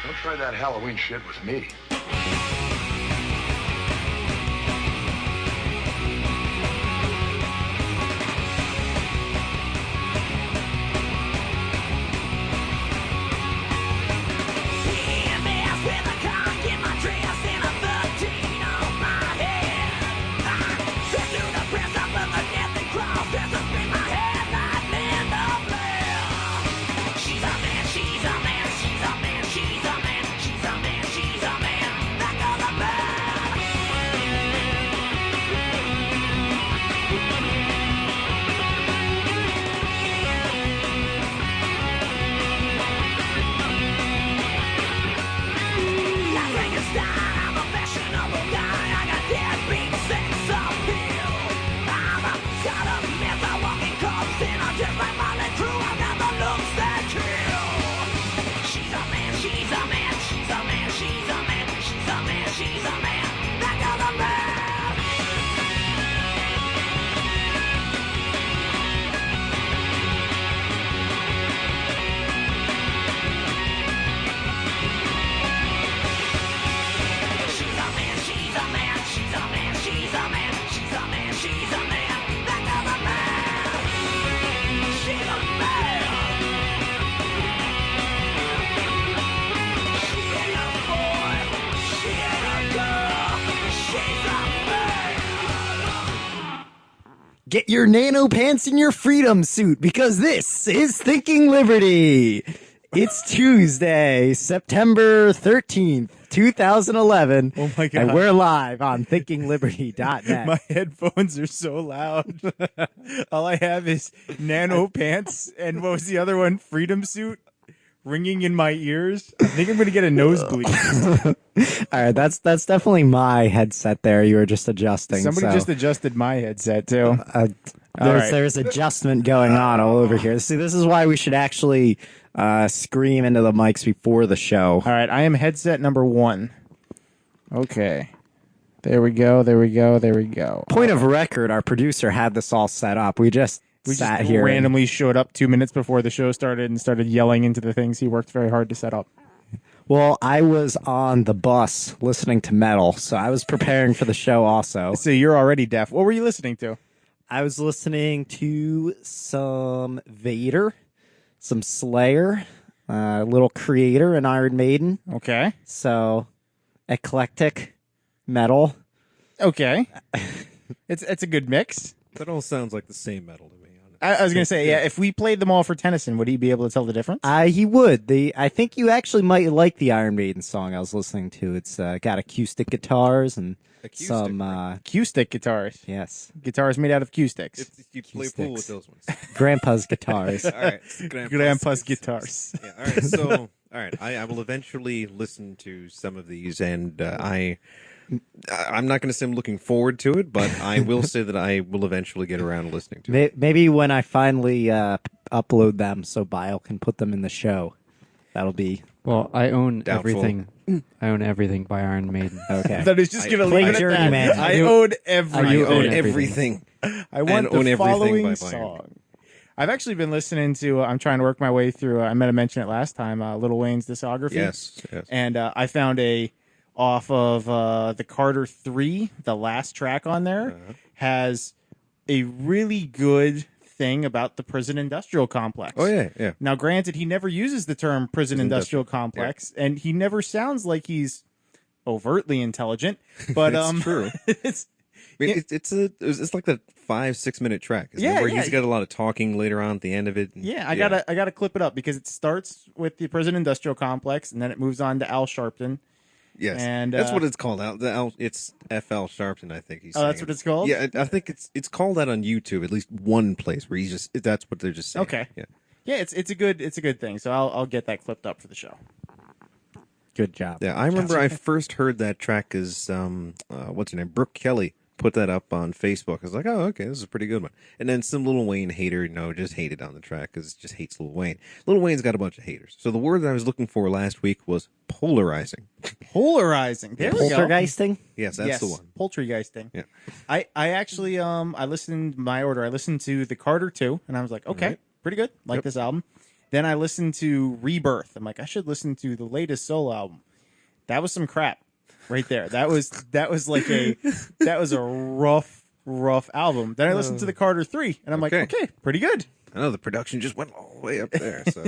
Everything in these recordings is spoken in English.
Don't try that Halloween shit with me. Get your nano pants in your freedom suit because this is Thinking Liberty. It's Tuesday, September 13th, 2011. Oh my God. And we're live on thinkingliberty.net. My headphones are so loud. All I have is nano pants and what was the other one? Freedom suit ringing in my ears. I think I'm going to get a nosebleed. All right, that's definitely my headset there. You were just adjusting. Somebody so, just adjusted my headset too. there's adjustment going on all over here. See, this is why we should actually scream into the mics before the show. All right, I am headset number 1. Okay. There we go. Point of record, our producer had this all set up. We just sat here. Randomly showed up 2 minutes before the show started and started yelling into the things he worked very hard to set up. Well, I was on the bus listening to metal, so I was preparing for the show also. So you're already deaf. What were you listening to? I was listening to some Vader, some Slayer, a little Creator and Iron Maiden. Okay. So, eclectic metal. Okay. It's a good mix. That all sounds like the same metal to me. I was going to say, yeah, if we played them all for Tennyson, would he be able to tell the difference? He would. I think you actually might like the Iron Maiden song I was listening to. It's got acoustic guitars and some Q-stick guitars. yes, Guitars made out of Q-sticks. You play pool with those ones. grandpa's guitars. All right. Grandpa's guitars. Yeah, all right. So, all right. I will eventually listen to some of these, and I'm not going to say I'm looking forward to it, but I will say that I will eventually get around to listening to it. Maybe when I finally upload them so Bile can put them in the show. That'll be Well, I own Doubtful. everything. I own everything by Iron Maiden. okay. I thought he was just going to leave it at Journeyman. that. I You- own I everything. own own everything. everything. I want and own the everything following by Iron song. I've actually been listening to, I'm trying to work my way through, I meant to mention it last time, Lil Wayne's discography. Yes. And I found off of the Carter 3, the last track on there, has a really good thing about the prison industrial complex. Oh, yeah. Now, granted, he never uses the term prison industrial complex, and he never sounds like he's overtly intelligent, but It's true. it's, I mean, it's like that 5-6 minute track, isn't it? Where he's got a lot of talking later on at the end of it. yeah, I gotta clip it up because it starts with the prison industrial complex, and then it moves on to Al Sharpton. Yes, And, that's what it's called. It's F.L. Sharpton, I think he's. Oh, that's saying. what it's called? Yeah, I think it's called that on YouTube. At least one place where that's what they're just saying. Okay. Yeah. Yeah, it's a good thing. So I'll get that clipped up for the show. Good job. Yeah, I remember I first heard that track as what's her name, Brooke Kelly put that up on Facebook. I was like, oh, okay, this is a pretty good one. And then some Lil Wayne hater, just hated on the track because it just hates Lil Wayne. Lil Wayne's got a bunch of haters. So the word that I was looking for last week was polarizing. Polarizing. There we go. Poltergeisting? Yes, that's the one. Poltergeisting. Yeah. I actually I listened my order. I listened to the Carter 2, and I was like, okay, pretty good. Like this album. Then I listened to Rebirth. I'm like, I should listen to the latest solo album. That was some crap right there. That was like that was a rough album. Then I listened to the Carter 3 and I'm like, okay, pretty good. I know the production just went all the way up there. So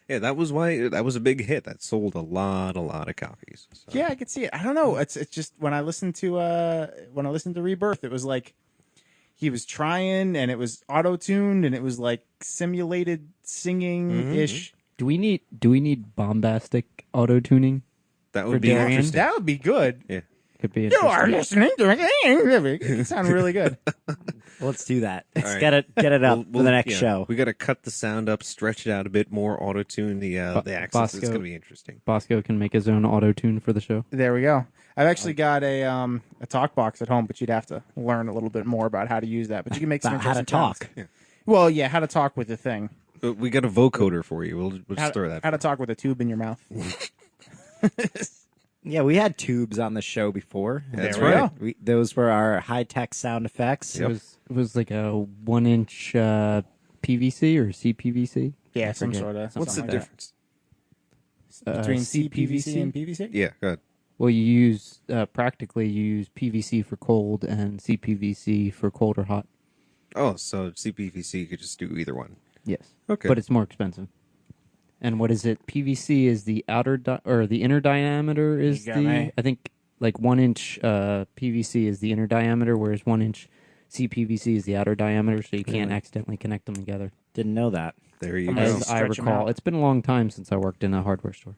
yeah, that was why that was a big hit. That sold a lot of copies. So. Yeah, I could see it. I don't know. It's just when I listened to Rebirth, it was like he was trying and it was auto-tuned and it was like simulated singing ish. Do we need bombastic auto tuning? That For would be Darian? interesting. That would be good. Yeah. Could be You are interesting. listening to it. It sounded really good. Let's do that. Let's right. get it up for the next yeah, show. We got to cut the sound up, stretch it out a bit more, auto tune the accents. It's Bosco. going to be interesting. Bosco can make his own auto tune for the show. There we go. I've actually got a talk box at home, but you'd have to learn a little bit more about how to use that. But you can make some About how to interesting talk. sounds. Well, yeah, how to talk with the thing. But we got a vocoder for you. We'll How, just throw that. how to talk with a tube in your mouth. Yeah, we had tubes on the show before. That's There we right. go. Those were our high-tech sound effects. Yep. It was like a 1-inch PVC or CPVC. Yeah, some forget. sort of. What's the something like difference? that. Between CPVC CPVC? and PVC? Yeah, go ahead. Well, you use practically you use PVC for cold and CPVC for cold or hot. Oh, so CPVC could just do either one. Yes. Okay. But it's more expensive. And what is it? PVC is the or the inner diameter is You got me. I think like 1-inch PVC is the inner diameter, whereas 1-inch CPVC is the outer diameter, so you can't accidentally connect them together. Didn't know that. There you I'm go. gonna As I stretch 'em recall, out. it's been a long time since I worked in a hardware store.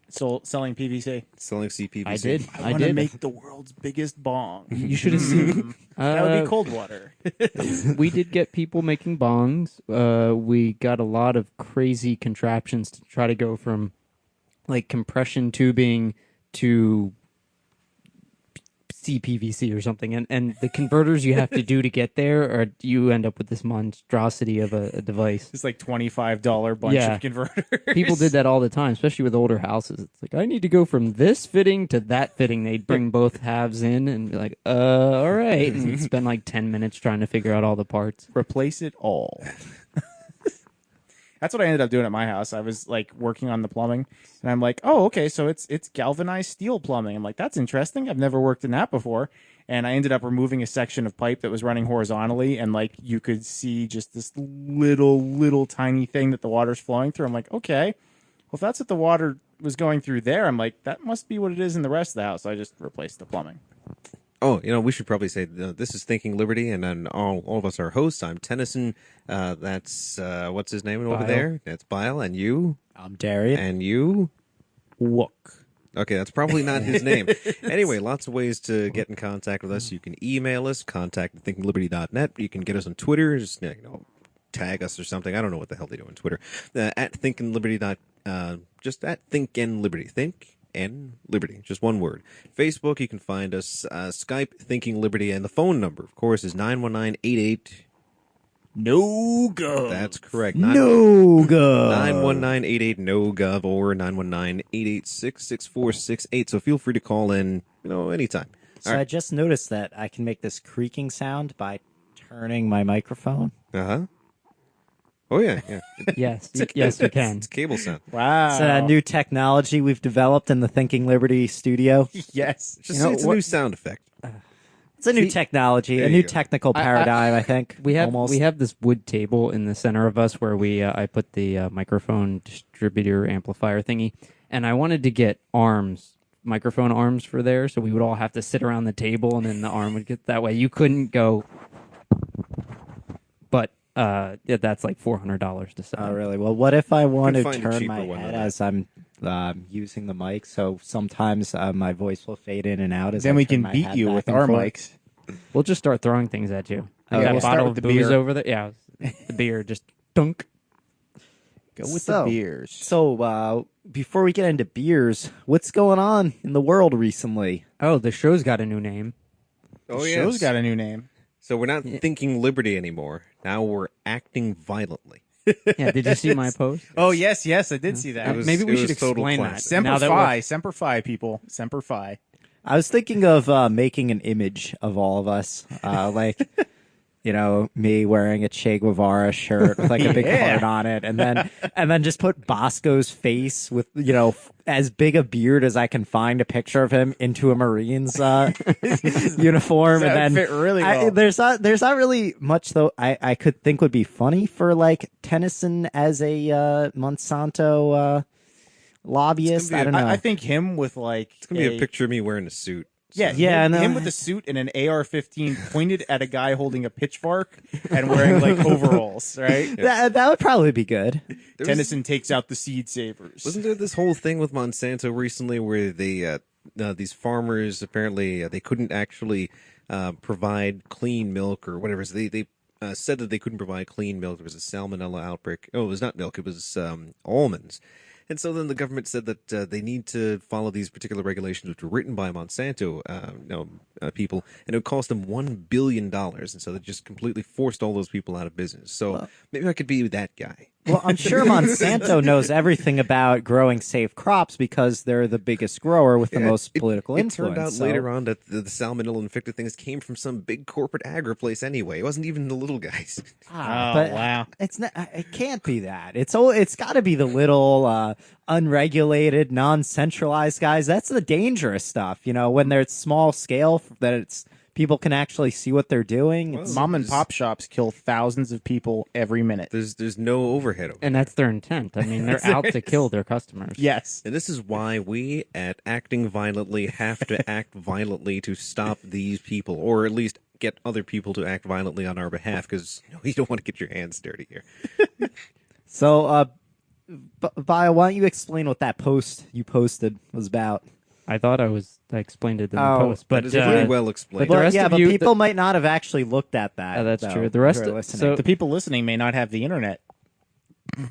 Selling PVC. Selling CPVC. I did. I want to make the world's biggest bong. You should have seen. That would be cold water. We did get people making bongs. We got a lot of crazy contraptions to try to go from like compression tubing to CPVC or something, and the converters you have to do to get there, or you end up with this monstrosity of a device. It's like $25 bunch Yeah. of converters. People did that all the time, especially with older houses. It's like, I need to go from this fitting to that fitting. They'd bring both halves in and be like, all right. And spend like 10 minutes trying to figure out all the parts. Replace it all. That's what I ended up doing at my house. I was like working on the plumbing, and I'm like, oh, okay, so it's galvanized steel plumbing. I'm like, that's interesting. I've never worked in that before. And I ended up removing a section of pipe that was running horizontally, and like you could see just this little tiny thing that the water's flowing through. I'm like, okay, well, if that's what the water was going through there, I'm like, that must be what it is in the rest of the house. So I just replaced the plumbing. Oh, we should probably say this is Thinking Liberty, and then all of us are hosts. I'm Tennyson. That's what's his name over Bile. there? That's Bile, and you, I'm Darian. and you. Wook. Okay, that's probably not his name. Anyway, lots of ways to get in contact with us. You can email us, contact@thinkingliberty.net. You can get us on Twitter, just tag us or something. I don't know what the hell they do on Twitter. At thinkingliberty. Just at Thinkin Liberty. Think and Liberty, just one word. Facebook, you can find us. Skype, Thinking Liberty, and the phone number, of course, is 91988. No go. That's correct. No go. 91988 no gov or 919-886-6468. So feel free to call in, anytime. So I just noticed that I can make this creaking sound by turning my microphone. Uh-huh. Oh yeah. Yes, yes, you can. It's cable sound. Wow. It's a new technology we've developed in the Thinking Liberty studio. Yes. Just You know, it's a new sound effect. It's a new technology, there a you new go. technical paradigm, I think. We have almost. we have this wood table in the center of us where I put the microphone distributor amplifier thingy, and I wanted to get microphone arms for there, so we would all have to sit around the table, and then the arm would get that way. You couldn't go, but that's like $400 to set. Oh, up. really? Well, what if I want to find a turn cheaper my one head than that. as I'm using the mic, so sometimes my voice will fade in and out as Then I we turn can my beat head you back with and our forth. mics. We'll just start throwing things at you. Okay, That we'll start bottle with of the booze beer. over there. Yeah, the beer just dunk. Go with So- the beers. So, before we get into beers, what's going on in the world recently? Oh, the show's got a new name. Oh The yeah. show's got a new name. So we're not Thinking Liberty anymore. Now we're acting violently. Yeah, did you see my post? Oh, yes, I did see that. It was- Maybe we it should was total explain that. classic. Semper Now that Fi, Semper Fi, people. Semper Fi. I was thinking of making an image of all of us, like me wearing a Che Guevara shirt with like a big heart on it, and then just put Bosco's face with as big a beard as I can find a picture of him into a Marines uniform, That and then would fit really well. there's not really much though I could think would be funny for like Tennyson as a Monsanto lobbyist. be a- I don't know. I think him with like It's gonna be a picture of me wearing a suit. Yeah, Yeah, I know. him with a suit and an AR-15 pointed at a guy holding a pitchfork and wearing like overalls, right? that would probably be good. Tennyson takes out the seed savers. Wasn't there this whole thing with Monsanto recently where they these farmers apparently they couldn't actually provide clean milk or whatever? So they said that they couldn't provide clean milk. There was a salmonella outbreak. Oh, it was not milk. It was almonds. And so then the government said that they need to follow these particular regulations, which were written by Monsanto people, and it would cost them $1 billion. And so they just completely forced all those people out of business. So maybe I could be that guy. Well, I'm sure Monsanto knows everything about growing safe crops because they're the biggest grower with the most political It influence. turned out so- later on that the salmonella infected things came from some big corporate agri place anyway. It wasn't even the little guys. Oh, but wow. It's not. It can't be that. It's got to be the little unregulated, non-centralized guys. That's the dangerous stuff. When they're at small scale, that it's people can actually see what they're doing. It's- Mom and pop shops kill thousands of people every minute. There's no overhead over And that's their intent. I mean, they're out to kill their customers. Yes. And this is why we at Acting Violently have to act violently to stop these people, or at least get other people to act violently on our behalf, because you don't want to get your hands dirty here. So, Bio, why don't you explain what that post you posted was about? I thought I explained it in the Oh, post, but That is pretty well explained. but the Well, rest yeah, of but you- people might not have actually looked at that. that's though, true. The rest who are of- listening. so- The people listening may not have the internet.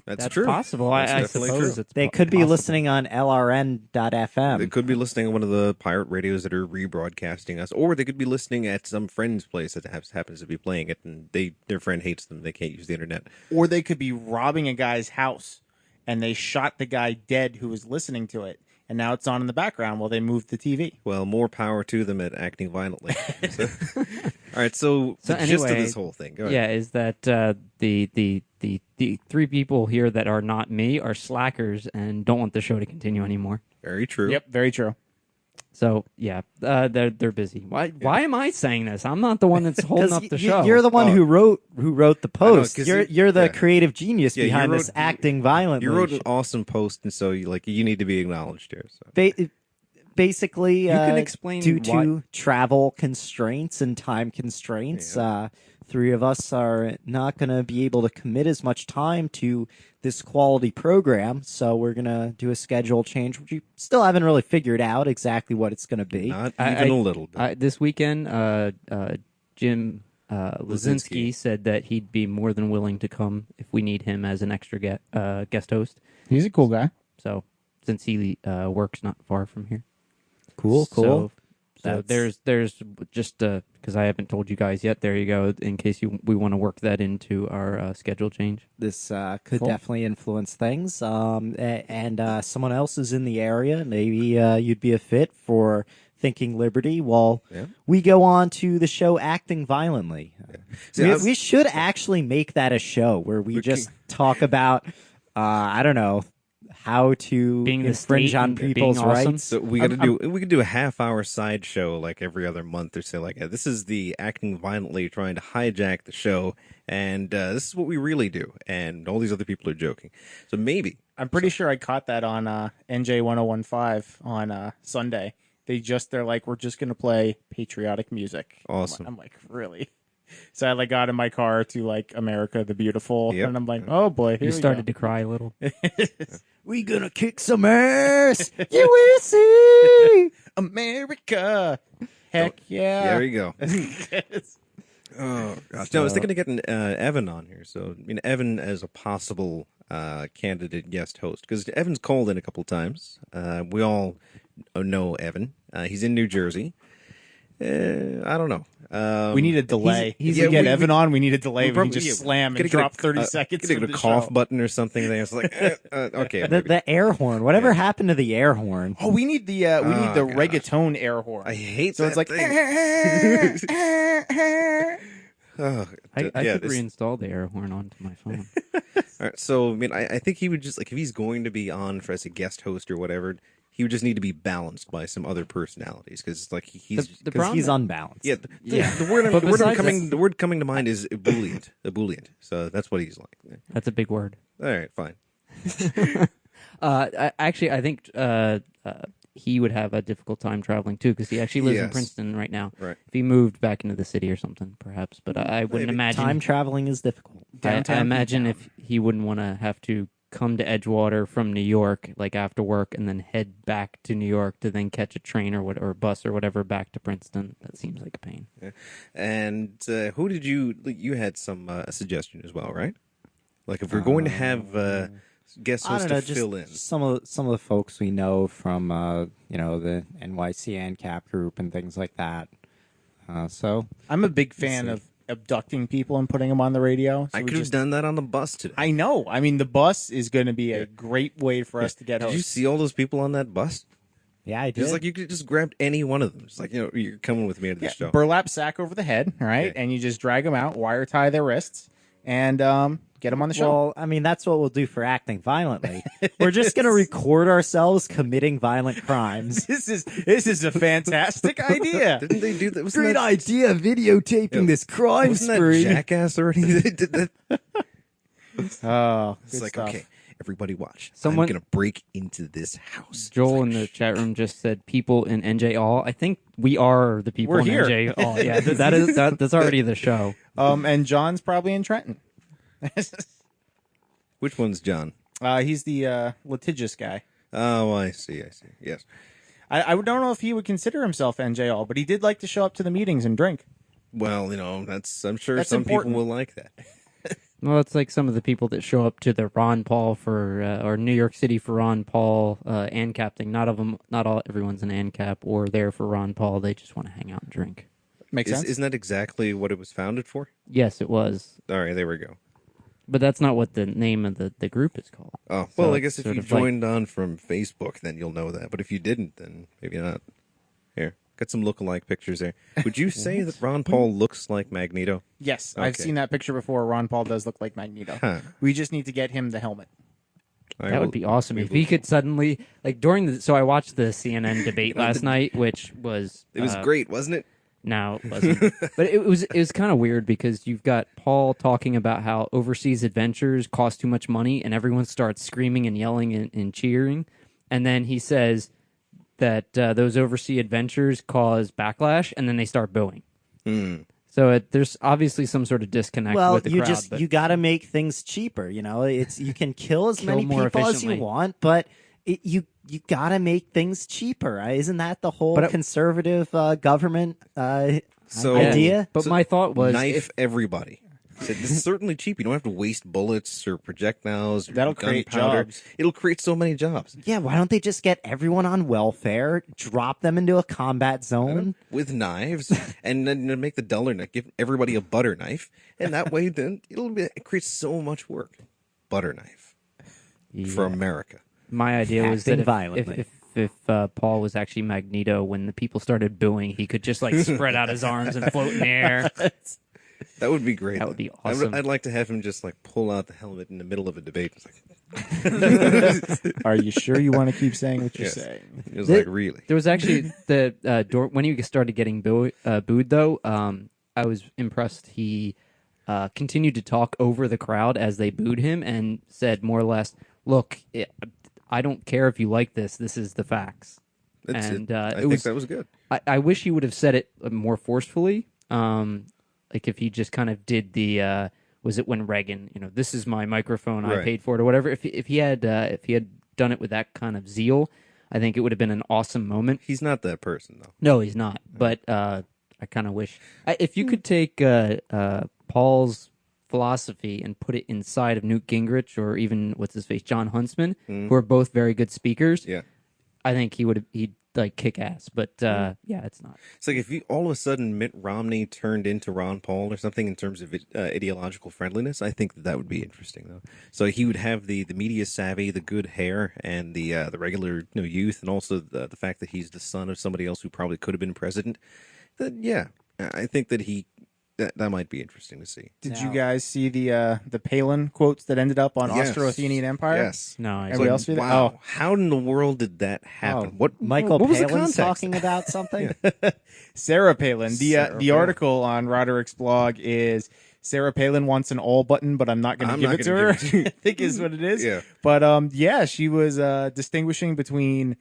That's that's true. possible. That's I definitely suppose true. it's They could be possible. listening on LRN.FM. They could be listening on one of the pirate radios that are rebroadcasting us, or they could be listening at some friend's place that happens to be playing it, and their friend hates them. They can't use the internet. Or they could be robbing a guy's house and they shot the guy dead who was listening to it. And now it's on in the background while they move the TV. Well, more power to them at acting violently. So- all right, so the gist of anyway, this whole thing. Go ahead. Yeah, is that the three people here that are not me are slackers and don't want the show to continue anymore. Very true. Yep, very true. So yeah, they're busy. Why am I saying this? I'm not the one that's holding up the show. You're the one who wrote the post. 'cause You're the yeah. creative genius Yeah, you behind wrote- this acting violently. You wrote an awesome post, and so you need to be acknowledged here. So. Basically, You can explain due why- to travel constraints and time constraints, three of us are not going to be able to commit as much time to this quality program. So we're going to do a schedule change, which we still haven't really figured out exactly what it's going to be. Not I- even a little bit. This weekend, Jim Lazinski said that he'd be more than willing to come if we need him as an extra guest host. He's a cool guy. So since he works not far from here. Cool. So That's- there's just because I haven't told you guys yet. There you go. In case we want to work that into our schedule change. This could Cool. definitely influence things. And someone else is in the area. Maybe you'd be a fit for Thinking Liberty while we go on to the show Acting Violently. See, I've- We should actually make that a show where we just talk about, I don't know, how to Being the infringe state on and being people's awesome. rights. So we could do a half-hour sideshow like every other month or so. Like this is the Acting Violently trying to hijack the show, and this is what we really do. And all these other people are joking. So maybe I'm pretty sure I caught that on NJ 1015 on Sunday. They're like, we're just gonna play patriotic music. Awesome. I'm like, really? So I got in my car to like America the Beautiful, Yep. and I'm like, oh boy, here You we started go. to cry a little. We gonna kick some ass, USA. America. Heck yeah. there you go. Oh, gosh. No, I was thinking of getting Evan on here. So, I mean, Evan as a possible candidate guest host, because Evan's called in a couple times. We all know Evan. He's in New Jersey. I don't know. We need a delay. he's- to yeah, get we- Evan on, we need a delay. We probably- can just yeah, slam gotta and get a- drop 30 seconds. Get of a the cough show. button or something there. It's like, okay. The air horn. Whatever happened to the air horn? Oh, we need the gosh. reggaeton air horn. I hate So that it's like, thing. Oh, I yeah, could this- reinstall the air horn onto my phone. All right, so I mean, I think he would just like if he's going to be on for as a guest host or whatever, he would just need to be balanced by some other personalities because like he's The Because problem he's unbalanced. yeah, Yeah. the word But the word besides coming the word coming to mind is ebullient. So that's what he's like. That's a big word. All right, fine. I think he would have a difficult time traveling too because he actually lives in Yes. Princeton right now. Right. If he moved back into the city or something, perhaps. But I wouldn't Maybe. imagine. Time traveling is difficult. I Downtown imagine P-Town. if he wouldn't want to have to come to Edgewater from New York, like after work, and then head back to New York to then catch a train or a bus or whatever back to Princeton. That seems like a pain. And who did you had some suggestion as well, right? Like if we're going to have guest I hosts don't know, to just fill in. some of the folks we know from the NYC ANCAP group and things like that. So I'm a big fan of abducting people and putting them on the radio. So I we could have just- done that on the bus today. I know. I mean, the bus is going to be a great way for us to get Did you hosts. see all those people on that bus? yeah, I did. Just like you could just grab any one of them. It's like you're coming with me to the show. Burlap sack over the head, right? Yeah. And you just drag them out, wire tie their wrists, and get them on the show. Well, I mean, that's what we'll do for acting violently. We're just going to record ourselves committing violent crimes. This is a fantastic idea. Didn't they do that? Wasn't Great that, idea, videotaping this crime wasn't that spree. Jackass already? They did that? Oh, It's good like, stuff. okay, everybody watch. Someone- I'm going to break into this house. Joel in the chat room just said people in NJ All. I think we are the people We're in here. NJ All. Yeah, that's already the show. And John's probably in Trenton. Which one's John? He's the litigious guy. Oh, I see. Yes. I don't know if he would consider himself NJL, but he did like to show up to the meetings and drink. Well, I'm sure That's some important. people will like that. Well, it's like some of the people that show up to the Ron Paul or New York City for Ron Paul ANCAP thing. Everyone's an ANCAP or there for Ron Paul. They just want to hang out and drink. Makes sense. Isn't that exactly what it was founded for? Yes, it was, All right, there we go. but that's not what the name of the group is called. Oh, So well, I it's guess if sort you of like- joined on from Facebook, then you'll know that. But if you didn't, then maybe not. Here, got some lookalike pictures there. Would you say that Ron Paul looks like Magneto? Yes, I've Okay. seen that picture before. Ron Paul does look like Magneto. Huh. We just need to get him the helmet. That would be awesome if he could suddenly during the. So I watched the CNN debate last night, which was It was great, wasn't it? No, it wasn't. But it was kind of weird because you've got Paul talking about how overseas adventures cost too much money, and everyone starts screaming and yelling and cheering, and then he says that those overseas adventures cause backlash, and then they start booing. So there's obviously some sort of disconnect Well, with the you crowd. just but you got to make things cheaper. It's you can kill as Kill many more people as efficiently. you want, but you got to make things cheaper. Isn't that the whole But it- conservative government So idea? But my thought was knife if- everybody. Said, this is certainly cheap. You don't have to waste bullets or projectiles. Or That'll create gunpowder. jobs. It'll create so many jobs Yeah, why don't they just get everyone on welfare, drop them into a combat zone? with knives, and then make the duller knife. Give everybody a butter knife, and that way, then it creates so much work. Butter knife for America. My idea was Acting that violently. if Paul was actually Magneto, when the people started booing, he could just spread out his arms and float in the air. That would be great. That would be I awesome. I'd like to have him just pull out the helmet in the middle of a debate. It's like, Are you sure you want to keep saying what you're Yes. saying? it was The- like really. There was actually when he started getting booed though. I was impressed. He continued to talk over the crowd as they booed him and said more or less, "Look, I don't care if you like this. This is the facts." That's and it. I it think was- that was good. I wish he would have said it more forcefully. Like if he just kind of did the was it when Reagan, this is my microphone, I Right. paid for it or whatever. If he had done it with that kind of zeal, I think it would have been an awesome moment. He's not that person though. No, he's not. But I kind of wish if you could take Paul's philosophy and put it inside of Newt Gingrich or even what's his face, John Huntsman, who are both very good speakers. Yeah. I think he'd kick ass. But yeah, it's not. It's like if you all of a sudden Mitt Romney turned into Ron Paul or something in terms of ideological friendliness, I think that would be interesting though. So he would have the media savvy, the good hair, and the regular youth, and also the fact that he's the son of somebody else who probably could have been president. That yeah, I think that he that might be interesting to see. Did Now- you guys see the Palin quotes that ended up on Yes. Austro-Athenian Empire? Yes. No, I Everybody else see that? Wow. Oh, How in the world did that happen? Oh, What Michael what was the Palin's context? talking about something? Sarah Palin. Sarah The Palin. article on Roderick's blog is Sarah Palin wants an all button, but I'm not going to I'm give not it to gonna her. give it to you. I think is what it is. Yeah. But yeah, she was distinguishing between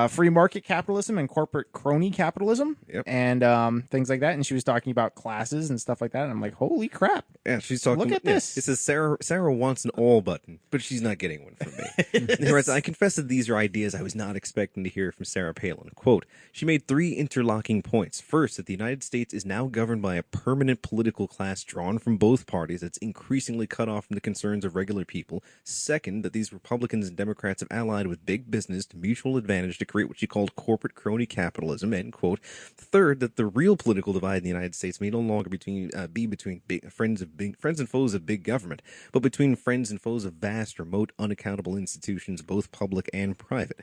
free market capitalism and corporate crony capitalism, Yep. and things like that. And she was talking about classes and stuff like that. And I'm like, holy crap! Yeah, she's talking. Look at yeah, this. It says Sarah wants an all button, but she's not getting one from me. He writes, I confess that these are ideas I was not expecting to hear from Sarah Palin. Quote, she made 3 interlocking points. First, that the United States is now governed by a permanent political class drawn from both parties that's increasingly cut off from the concerns of regular people. Second, that these Republicans and Democrats have allied with big business to mutual advantage to create what she called corporate crony capitalism, end quote. Third, that the real political divide in the United States may no longer be between friends and foes of big government, but between friends and foes of vast, remote, unaccountable institutions, both public and private.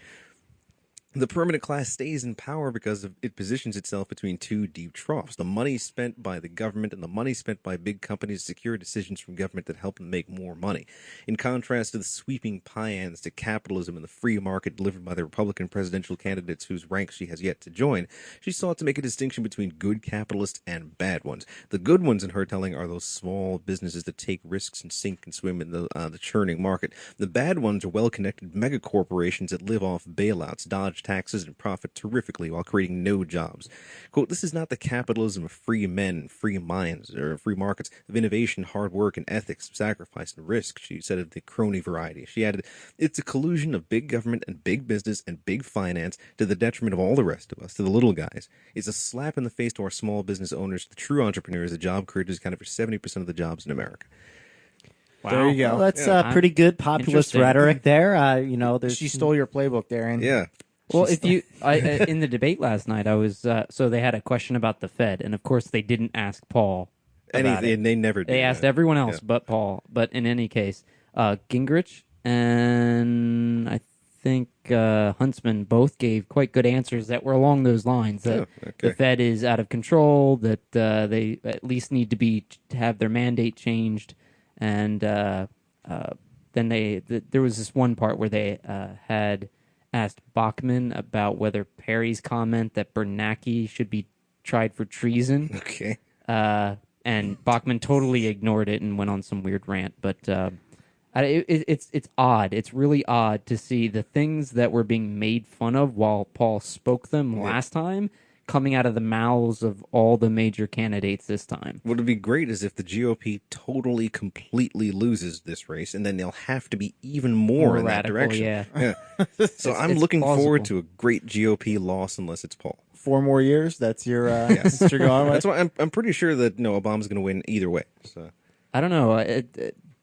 The permanent class stays in power because it positions itself between 2 deep troughs. The money spent by the government and the money spent by big companies to secure decisions from government that help them make more money. In contrast to the sweeping pie-ends to capitalism and the free market delivered by the Republican presidential candidates whose ranks she has yet to join, she sought to make a distinction between good capitalists and bad ones. The good ones, in her telling, are those small businesses that take risks and sink and swim in the churning market. The bad ones are well-connected mega corporations that live off bailouts, dodge taxes, and profit terrifically while creating no jobs. Quote, this is not the capitalism of free men, free minds, or free markets, of innovation, hard work, and ethics, sacrifice, and risk, she said, of the crony variety. She added, it's a collusion of big government and big business and big finance to the detriment of all the rest of us, to the little guys. It's a slap in the face to our small business owners, the true entrepreneurs, the job creators, accounted for 70% of the jobs in America. Wow. There you go. Well, that's Yeah. pretty good populist Interesting. rhetoric there. You know, there's She stole your playbook, Darren. Yeah. Well, if you, in the debate last night, I was so they had a question about the Fed, and of course they didn't ask Paul about it. They never do They asked that. everyone else Yeah. but Paul. But in any case, Gingrich and I think Huntsman both gave quite good answers that were along those lines. That Oh, okay. the Fed is out of control. That they at least need to have their mandate changed, and then there was this one part where they had asked Bachmann about whether Perry's comment that Bernanke should be tried for treason. Okay. And Bachmann totally ignored it and went on some weird rant. But it's odd. It's really odd to see the things that were being made fun of while Paul spoke them last time coming out of the mouths of all the major candidates this time. What would be great is if the GOP totally, completely loses this race, and then they'll have to be even more in radical, that direction. yeah. So I'm it's looking forward plausible. to a great GOP loss, unless it's Paul. 4 more years. That's your that's what you're going with. That's why I'm pretty sure that Obama's going to win either way. So I don't know.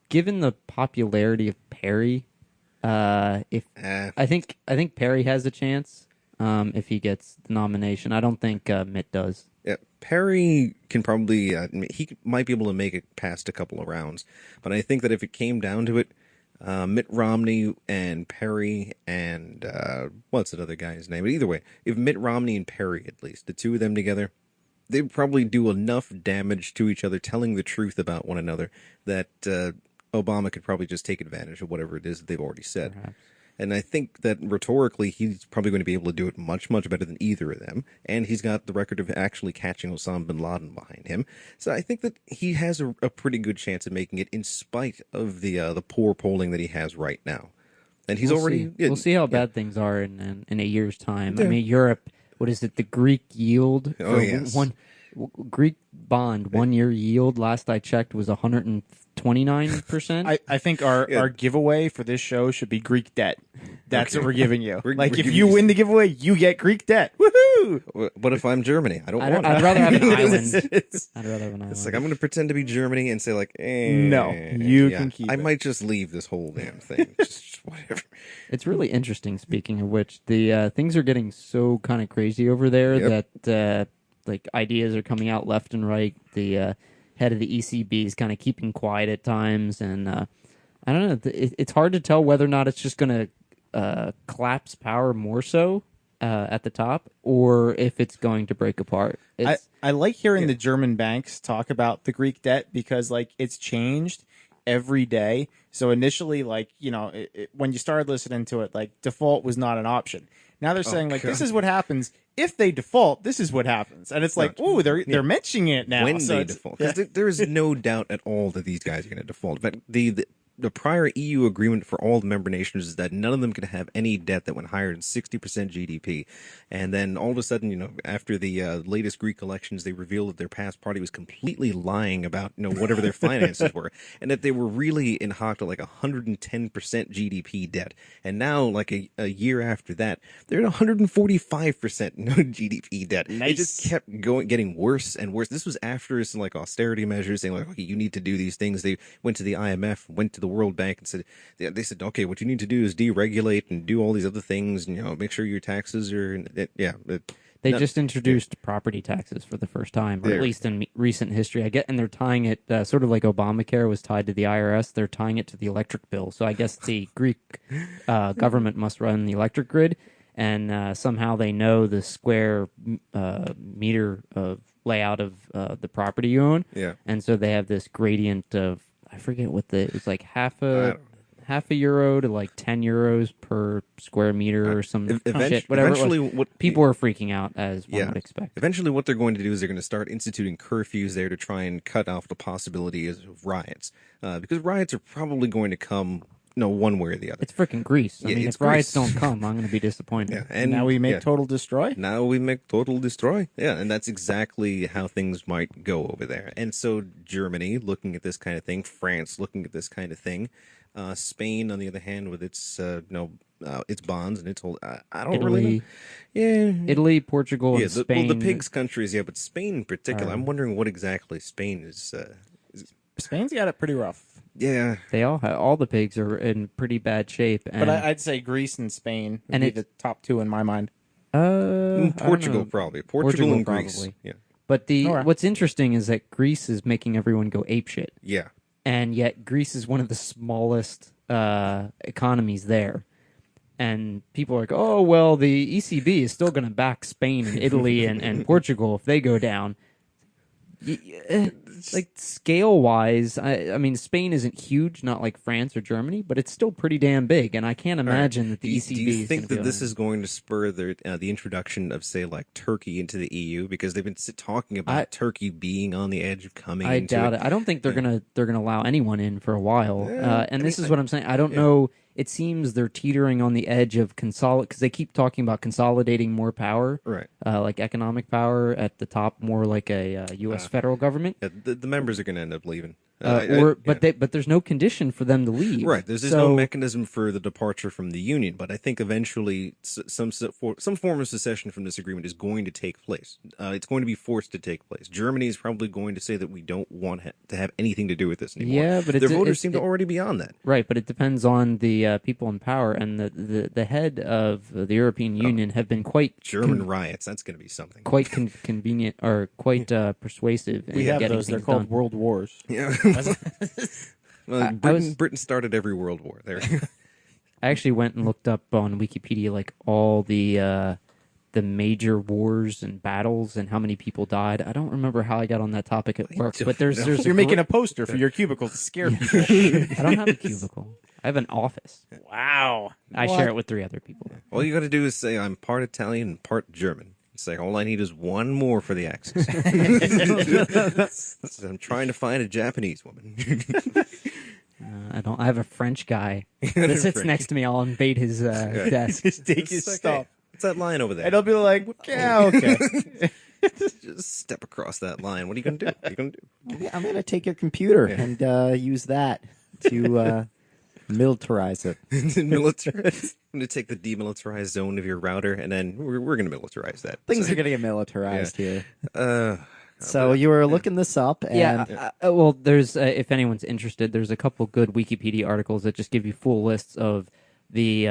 Given the popularity of Perry, if I think Perry has a chance if he gets the nomination. I don't think Mitt does. yeah, Perry can probably he might be able to make it past a couple of rounds, but I think that if it came down to it, Mitt Romney and Perry and what's that other guy's name? But either way, if Mitt Romney and Perry, at least the two of them together, they'd probably do enough damage to each other, telling the truth about one another, that Obama could probably just take advantage of whatever it is that they've already said. Perhaps. And I think that rhetorically, he's probably going to be able to do it much, much better than either of them. And he's got the record of actually catching Osama bin Laden behind him. So I think that he has a pretty good chance of making it, in spite of the poor polling that he has right now. And he's We'll already. see. We'll see how bad things are in a year's time. I Yeah. mean, Europe. What is it? The Greek yield. Oh, for yes. Greek bond 1 year yield. Last I checked was 129%. I think our giveaway for this show should be Greek debt. That's Okay. what we're giving you. We're Like, if giving you you- win the giveaway, you get Greek debt. Woohoo! What if I'm Germany? I don't I'd, want I'd it. rather have an island. It's- I'd rather have an island. It's like, I'm going to pretend to be Germany and say, like, No, you can keep I it. might just leave this whole damn thing. just whatever. It's really interesting. Speaking of which, the things are getting so kind of crazy over there Yep. that like ideas are coming out left and right. The head of the ECB is kind of keeping quiet at times, and I don't know. It's hard to tell whether or not it's just going to collapse power more so at the top, or if it's going to break apart. I like hearing the German banks talk about the Greek debt because like it's changed every day. So initially, like, you know, when you started listening to it, like default was not an option. Now they're saying like this is what happens if they default. This is what happens, and it's like, oh, they're mentioning it now when so they default. Because there is no doubt at all that these guys are going to default. But the prior EU agreement for all the member nations is that none of them could have any debt that went higher than 60% GDP. And then all of a sudden, you know, after the latest Greek elections, they revealed that their past party was completely lying about, you know, whatever their finances were, and that they were really in hock to like 110% GDP debt. And now, like a year after that, they're at 145% no GDP debt. Nice. It just kept getting worse and worse. This was after some like austerity measures saying like, okay, you need to do these things. They went to the IMF, went to the World Bank and said, they said, okay, what you need to do is deregulate and do all these other things, and, you know, make sure your taxes are, They just introduced property taxes for the first time, or at least in recent history. And they're tying it sort of like Obamacare was tied to the IRS. They're tying it to the electric bill. So I guess the Greek government must run the electric grid, and somehow they know the square meter of layout of the property you own. Yeah. And so they have this gradient of, I forget what it was, like half a euro to like 10 euros per square meter or some shit, whatever eventually it was. People were freaking out, as one would expect. Eventually what they're going to do is they're going to start instituting curfews there to try and cut off the possibility of riots, because riots are probably going to come, you know, one way or the other. It's freaking Greece. I Yeah, mean, it's if riots Greece. don't come, I'm going to be disappointed. Yeah, and now we make yeah. total destroy. Now we make total destroy. Yeah, and that's exactly how things might go over there. And so Germany looking at this kind of thing, France looking at this kind of thing, Spain on the other hand with its its bonds and its whole I don't really know. Yeah. Italy, Portugal, and Spain. Well, the pigs countries, yeah, but Spain in particular. I'm wondering what exactly Spain is. Spain's got it pretty rough. Yeah, They all the pigs are in pretty bad shape. And, But I'd say Greece and Spain would And be it- the top two in my mind. I don't Portugal know. probably. Portugal and Greece. probably. Yeah, But All right. what's interesting is that Greece is making everyone go apeshit. yeah. And yet Greece is one of the smallest economies there. And people are like, oh, well, the ECB is still going to back Spain and Italy and Portugal if they go down. Like, scale-wise, I mean, Spain isn't huge, not like France or Germany, but it's still pretty damn big, and I can't imagine that the ECB Do you is think gonna be that this able to- is going to spur the introduction of, say, like Turkey into the EU, because they've been talking about Turkey being on the edge of coming? I into doubt it. I don't think they're gonna allow anyone in for a while. And this is what I'm saying. I don't yeah. know. It seems they're teetering on the edge of because they keep talking about consolidating more power, Right. like economic power at the top, more like a U.S. federal government. Yeah, the members are going to end up leaving. But there's no condition for them to leave. Right. There's no mechanism for the departure from the union, but I think eventually some form of secession from this agreement is going to take place. It's going to be forced to take place. Germany is probably going to say that we don't want to have anything to do with this anymore. Yeah, but their voters seem to already be on that. Right, but it depends on the people in power, and the head of the European Union have been quite German riots. That's going to be something. quite convenient or quite persuasive in We have getting those. They're things called done. world wars. Yeah. Well, I Britain started every world war. There. I actually went and looked up on Wikipedia like all the major wars and battles and how many people died. I don't remember how I got on that topic at work, but there's You're making a poster for your cubicle to scare people. I don't have a cubicle. I have an office. Wow. I share it with 3 other people. All you got to do is say I'm part Italian and part German. It's like all I need is one more for the axis. I'm trying to find a Japanese woman. I have a French guy that sits French. next to me. I'll invade his desk. Just take his It's like, stuff. hey, what's that line over there? And I'll be like, yeah, okay. Just step across that line. What are you gonna do? What are you gonna do? I'm gonna take your computer and use that to militarize it. I'm gonna take the demilitarized zone of your router, and then we're gonna militarize that. Things are gonna get militarized here. Uh, So you were looking this up, and Yeah. Well, there's if anyone's interested, there's a couple good Wikipedia articles that just give you full lists of the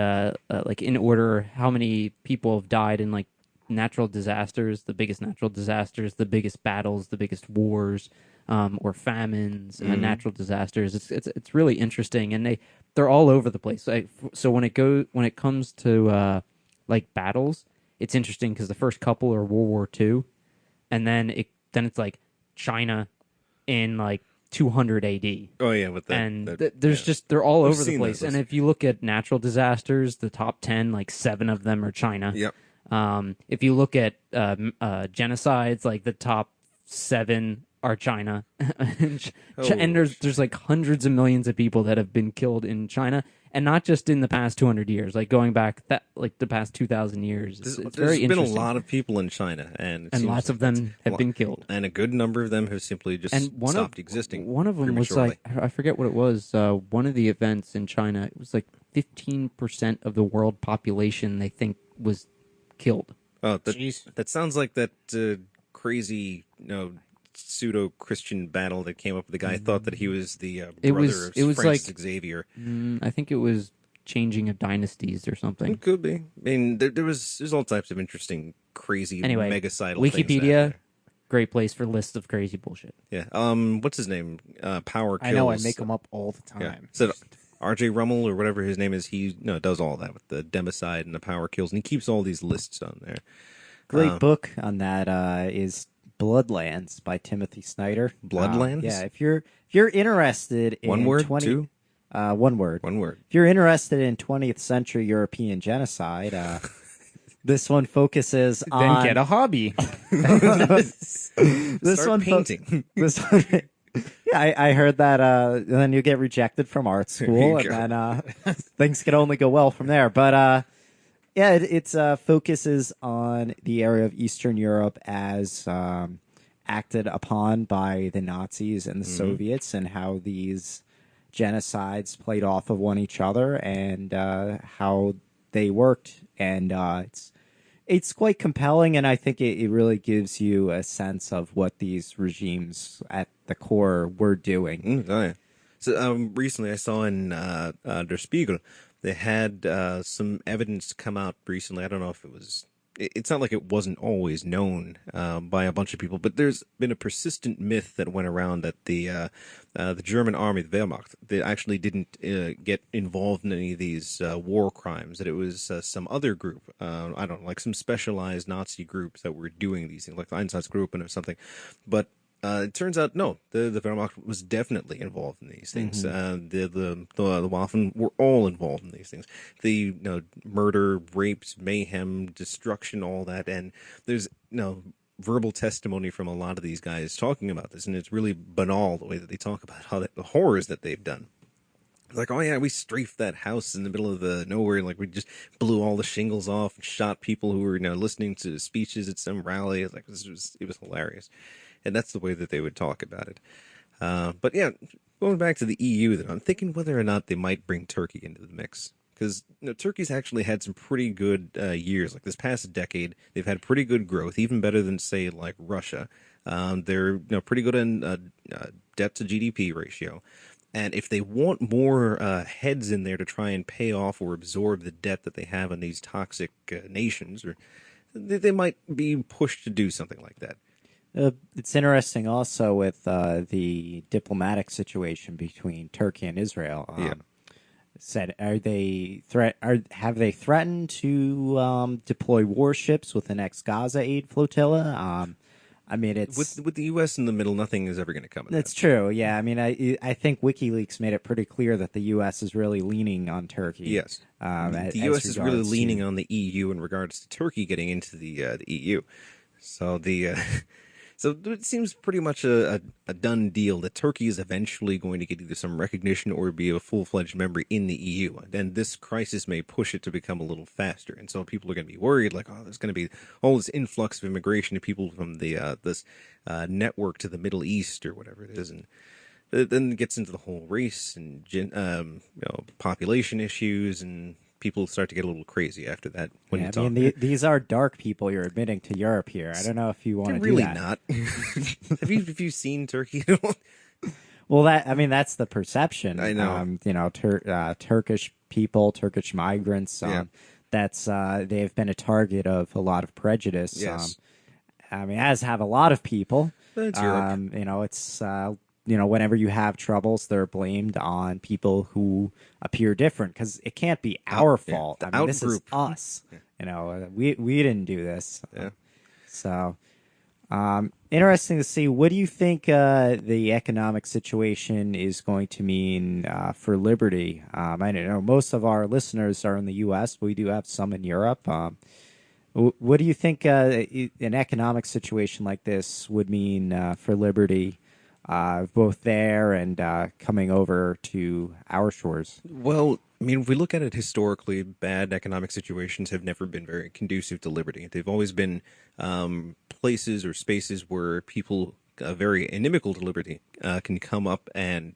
like in order how many people have died in like natural disasters, the biggest natural disasters, the biggest battles, the biggest wars, or famines, natural disasters. It's really interesting, and they're all over the place. So when it comes to like battles, it's interesting because the first couple are World War II, and then it's like China in like 200 AD. Oh yeah, with that. And that- there's yeah. just they're all I've over the seen place. those. And if you look at natural disasters, the top 10, like 7 of them are China. Yep. If you look at genocides, like the top 7 are China, and there's like hundreds of millions of people that have been killed in China, and not just in the past 200 years, like going back the past 2,000 years. It's There's very been a interesting. lot of people in China, and it seems lots of like them that's- have been killed. and a good number of them have simply just And stopped existing. One of them was prematurely. like, I forget what it was. One of the events in China, it was like 15% of the world population they think was killed. Oh, Jeez. that sounds like that crazy, pseudo-Christian battle that came up with the guy who thought that he was the It brother was- of it was Francis like- Xavier. I think it was changing of dynasties or something. It could be. I mean, there's all types of interesting, crazy, Anyway, megacidal things out Wikipedia, there. great place for lists of crazy bullshit. Yeah. What's his name? Power Kills. I know I make them up all the Yeah. time. So R.J. Rummel or whatever his name is, he does all that with the democide and the power kills, and he keeps all these lists on there. Great book on that is Bloodlands by Timothy Snyder. Bloodlands? Yeah, if you're interested in One word, 20 two? One word. One word. If you're interested in 20th century European genocide, this one focuses Then on get a hobby. this Start one painting. This one. Yeah, I heard that. And then you get rejected from art school, you and then things can only go well from there. But yeah, it's focuses on the area of Eastern Europe as acted upon by the Nazis and the Soviets, and how these genocides played off of one each other, and how they worked. And it's quite compelling, and I think it really gives you a sense of what these regimes at the core were doing. Oh, yeah. So recently I saw in Der Spiegel, they had some evidence come out recently. I don't know if it was... It's not like it wasn't always known by a bunch of people, but there's been a persistent myth that went around that the German army, the Wehrmacht, they actually didn't get involved in any of these war crimes, that it was some other group, I don't know, like some specialized Nazi groups that were doing these things, like the Einsatzgruppen or something. But it turns out, no, the Wehrmacht was definitely involved in these things. The Waffen were all involved in these things. The murder, rapes, mayhem, destruction, all that. And there's verbal testimony from a lot of these guys talking about this, and it's really banal the way that they talk about the horrors that they've done. Like, oh yeah, we strafed that house in the middle of the nowhere, like we just blew all the shingles off and shot people who were listening to speeches at some rally. It's like it was hilarious. And that's the way that they would talk about it. But yeah, going back to the EU, then I'm thinking whether or not they might bring Turkey into the mix. Because Turkey's actually had some pretty good years. Like this past decade, they've had pretty good growth, even better than, say, like Russia. They're pretty good in debt to GDP ratio. And if they want more heads in there to try and pay off or absorb the debt that they have in these toxic nations, or they might be pushed to do something like that. It's interesting also with the diplomatic situation between Turkey and Israel. Said, have they threatened to deploy warships with the next Gaza aid flotilla? I mean, it's with the U.S. in the middle, nothing is ever going to come. That's true. Yeah, I mean, I think WikiLeaks made it pretty clear that the U.S. is really leaning on Turkey. Yes, the U.S. is really leaning on the EU in regards to Turkey getting into the EU. So so it seems pretty much a done deal that Turkey is eventually going to get either some recognition or be a full-fledged member in the EU. And this crisis may push it to become a little faster. And so people are going to be worried, like, oh, there's going to be all this influx of immigration of people from this network to the Middle East or whatever it is. And then it gets into the whole race and population issues, and people start to get a little crazy after that. When you talk. These are dark people you're admitting to Europe here. I don't know if you want to really do that. Not. Have you seen Turkey? Well, that's the perception. I know. Turkish people, Turkish migrants. They've been a target of a lot of prejudice. Yes. I mean, as have a lot of people. That's Europe. It's whenever you have troubles, they're blamed on people who appear different, because it can't be our fault. the I mean, this is out-group. us. we didn't do this. Yeah. So, interesting to see. What do you think the economic situation is going to mean for liberty? I don't know. Most of our listeners are in the U.S., but we do have some in Europe. What do you think an economic situation like this would mean for liberty, both there and coming over to our shores? Well, I mean, if we look at it historically, bad economic situations have never been very conducive to liberty. They've always been places or spaces where people very inimical to liberty can come up and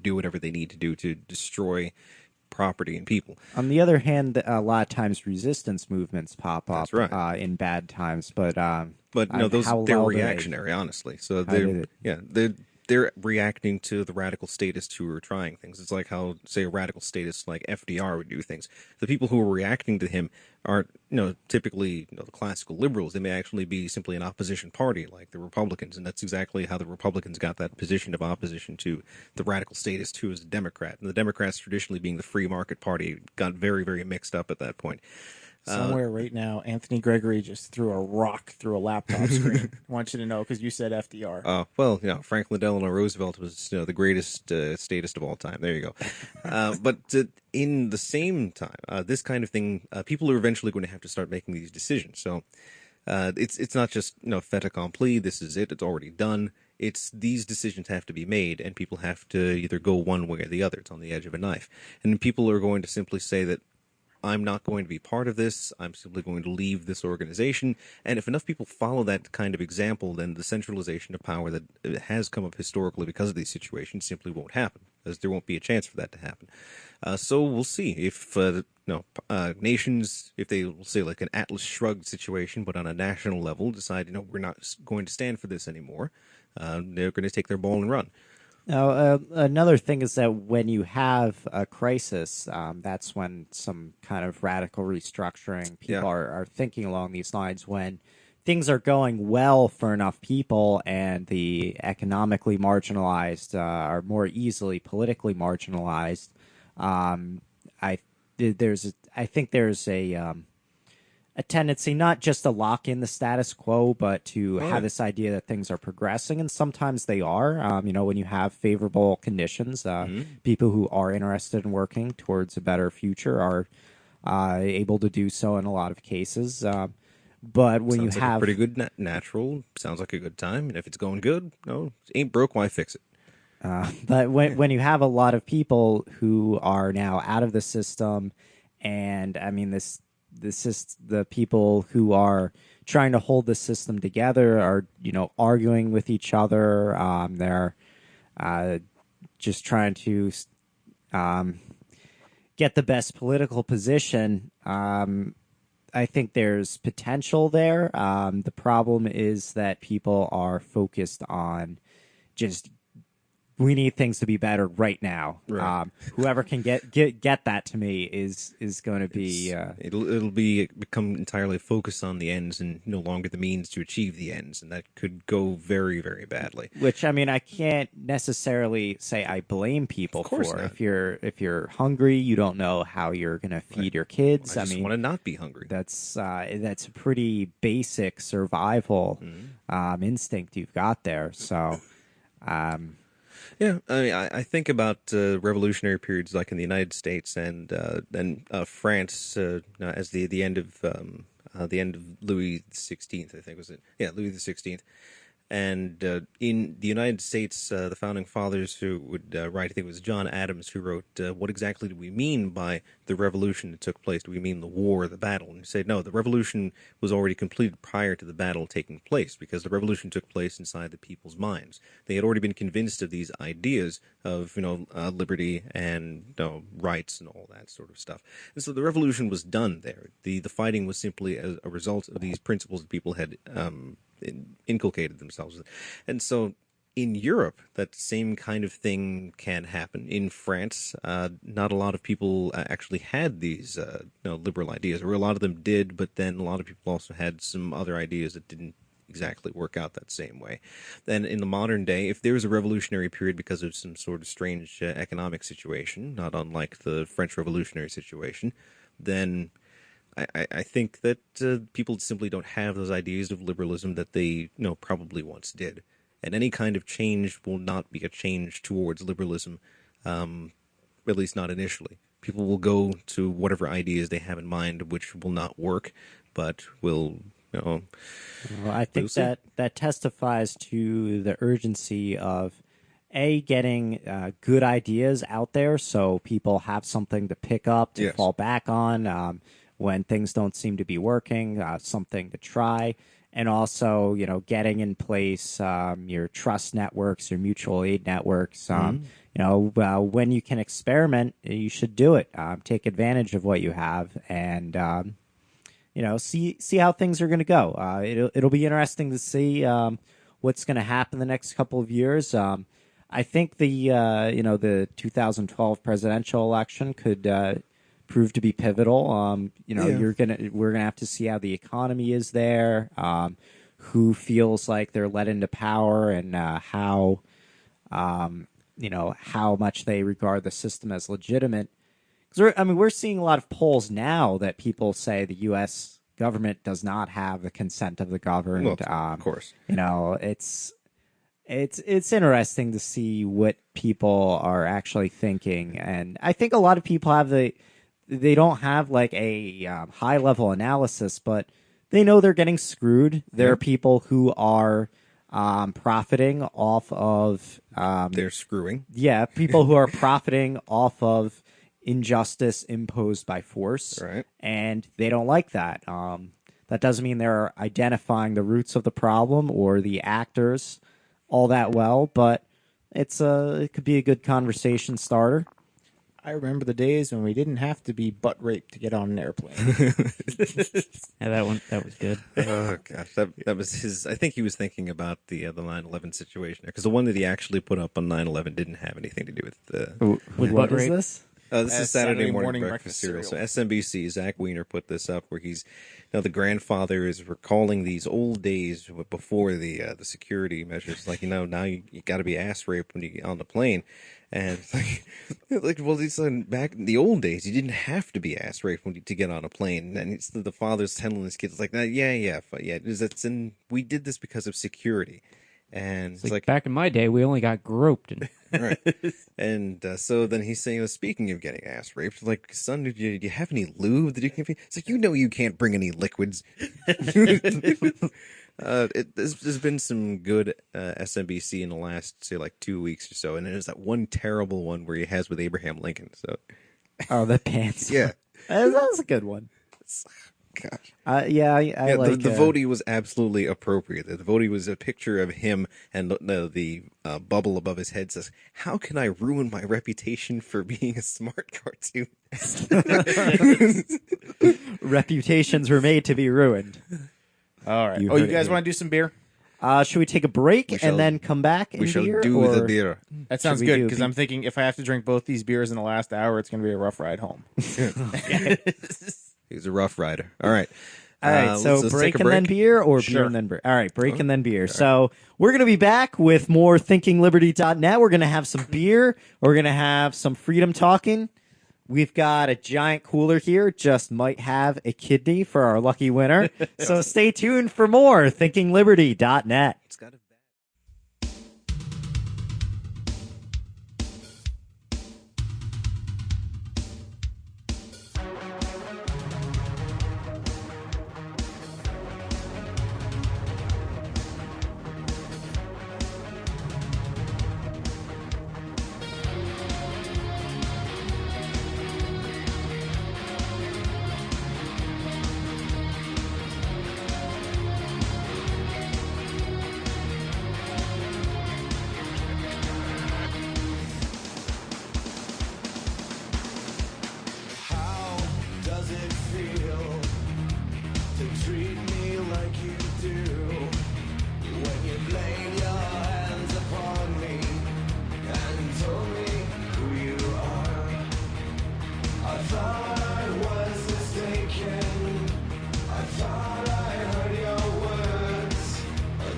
do whatever they need to do to destroy property and people. On the other hand, a lot of times resistance movements pop up That's right. in bad times, but no, they're how well do they- reactionary, honestly. So How do they're reacting to the radical statists who are trying things. It's like how, say, a radical statist like FDR would do things. The people who are reacting to him aren't, typically the classical liberals. They may actually be simply an opposition party like the Republicans, and that's exactly how the Republicans got that position of opposition to the radical statist who is a Democrat. And the Democrats, traditionally being the free market party, got very, very mixed up at that point. Somewhere right now, Anthony Gregory just threw a rock through a laptop screen. I want you to know because you said FDR. Well, Franklin Delano Roosevelt was the greatest statist of all time. There you go. But in the same time, this kind of thing, people are eventually going to have to start making these decisions. So it's not just fait accompli. This is it. It's already done. It's these decisions have to be made, and people have to either go one way or the other. It's on the edge of a knife, and people are going to simply say that I'm not going to be part of this. I'm simply going to leave this organization. And if enough people follow that kind of example, then the centralization of power that has come up historically because of these situations simply won't happen, because there won't be a chance for that to happen. So we'll see if nations, if they will say like an Atlas Shrugged situation, but on a national level, decide we're not going to stand for this anymore. They're going to take their ball and run. Now, another thing is that when you have a crisis, that's when some kind of radical restructuring, people are thinking along these lines. When things are going well for enough people and the economically marginalized are more easily politically marginalized, I think there's a tendency not just to lock in the status quo, but to have this idea that things are progressing, and sometimes they are. When you have favorable conditions, people who are interested in working towards a better future are able to do so in a lot of cases. But when Sounds you like have a pretty good natural, sounds like a good time, and if it's going good, ain't broke, why fix it? But when you have a lot of people who are now out of the system, and I mean the people who are trying to hold the system together are arguing with each other. They're just trying to get the best political position. I think there's potential there. The problem is that people are focused on just we need things to be better right now. Right. Whoever can get that to me is going to be. It'll become entirely focused on the ends and no longer the means to achieve the ends, and that could go very, very badly. Which I can't necessarily say I blame people for. Not. If you're hungry, you don't know how you're going to feed your kids. I just want to not be hungry. That's a pretty basic survival instinct you've got there. So. Yeah, I mean, I think about revolutionary periods like in the United States and France as the end of Louis XVI, I think was it? Yeah, Louis XVI. And in the United States, the founding fathers who would write, I think it was John Adams who wrote, what exactly do we mean by the revolution that took place? Do we mean the war, the battle? And he said, no, the revolution was already completed prior to the battle taking place, because the revolution took place inside the people's minds. They had already been convinced of these ideas of, liberty and rights and all that sort of stuff. And so the revolution was done there. The fighting was simply a result of these principles that people had inculcated themselves with. And so in Europe, that same kind of thing can happen. In France, not a lot of people actually had these liberal ideas, or a lot of them did, but then a lot of people also had some other ideas that didn't exactly work out that same way. Then in the modern day, if there was a revolutionary period because of some sort of strange economic situation, not unlike the French Revolutionary situation, then I think that people simply don't have those ideas of liberalism that they probably once did, and any kind of change will not be a change towards liberalism, at least not initially. People will go to whatever ideas they have in mind, which will not work, but will Well, I think We'll see. that testifies to the urgency of getting good ideas out there, so people have something to pick up to Yes. fall back on when things don't seem to be working, something to try, and also getting in place your trust networks, your mutual aid networks. When you can experiment, you should do it. Take advantage of what you have, and see how things are going to go. It'll be interesting to see what's going to happen the next couple of years. I think the 2012 presidential election could prove to be pivotal. We're gonna have to see how the economy is there, who feels like they're led into power, and how much they regard the system as legitimate. We're seeing a lot of polls now that people say the U.S. government does not have the consent of the governed. Well, of course. It's interesting to see what people are actually thinking, and I think a lot of people they don't have like a high level analysis, but they know they're getting screwed. There are people who are profiting off of they're screwing. people who are profiting off of injustice imposed by force, Right. and they don't like that. That doesn't mean they're identifying the roots of the problem or the actors all that well, but it could be a good conversation starter. I remember the days when we didn't have to be butt raped to get on an airplane. Yeah, that was good. Oh gosh, that was his. I think he was thinking about the 9/11 situation, because the one that he actually put up on 9/11 didn't have anything to do with the. With What butt is rape? this? This is Saturday morning breakfast breakfast cereal. So cereal. SMBC, Zach Wiener put this up where he's the grandfather is recalling these old days before the security measures. Like now you got to be ass raped when you get on the plane, and it's like well, it's back in the old days you didn't have to be ass raped to get on a plane. And it's the father's telling his kids like we did this because of security. And it's like Back in my day, we only got groped. And right. And so then he's saying, speaking of getting ass raped, like, son, do you have any lube that you can? It's like, you can't bring any liquids. There's been some good SMBC in the last, say, like 2 weeks or so, and there's that one terrible one where he has with Abraham Lincoln. So, Oh, the pants. yeah. That was a good one. Gosh. I like the voting was absolutely appropriate. The voting was a picture of him, and the bubble above his head says, "How can I ruin my reputation for being a smart cartoonist?" reputations were made to be ruined. All right. You You heard it guys here. want to do some beer? Should we take a break shall- and then come back? We and shall beer, do or- the beer. That sounds we good do because be- I'm thinking if I have to drink both these beers in the last hour, it's going to be a rough ride home. He's a rough rider. All right. All right, so let's break take a and then beer, or beer Sure. and then break? All right, break and then beer. So we're going to be back with more thinkingliberty.net. We're going to have some beer. We're going to have some freedom talking. We've got a giant cooler here. Just might have a kidney for our lucky winner. So stay tuned for more thinkingliberty.net. It's got a How does it feel to treat me like you do? When you laid your hands upon me and told me who you are, I thought I was mistaken. I thought I heard your words.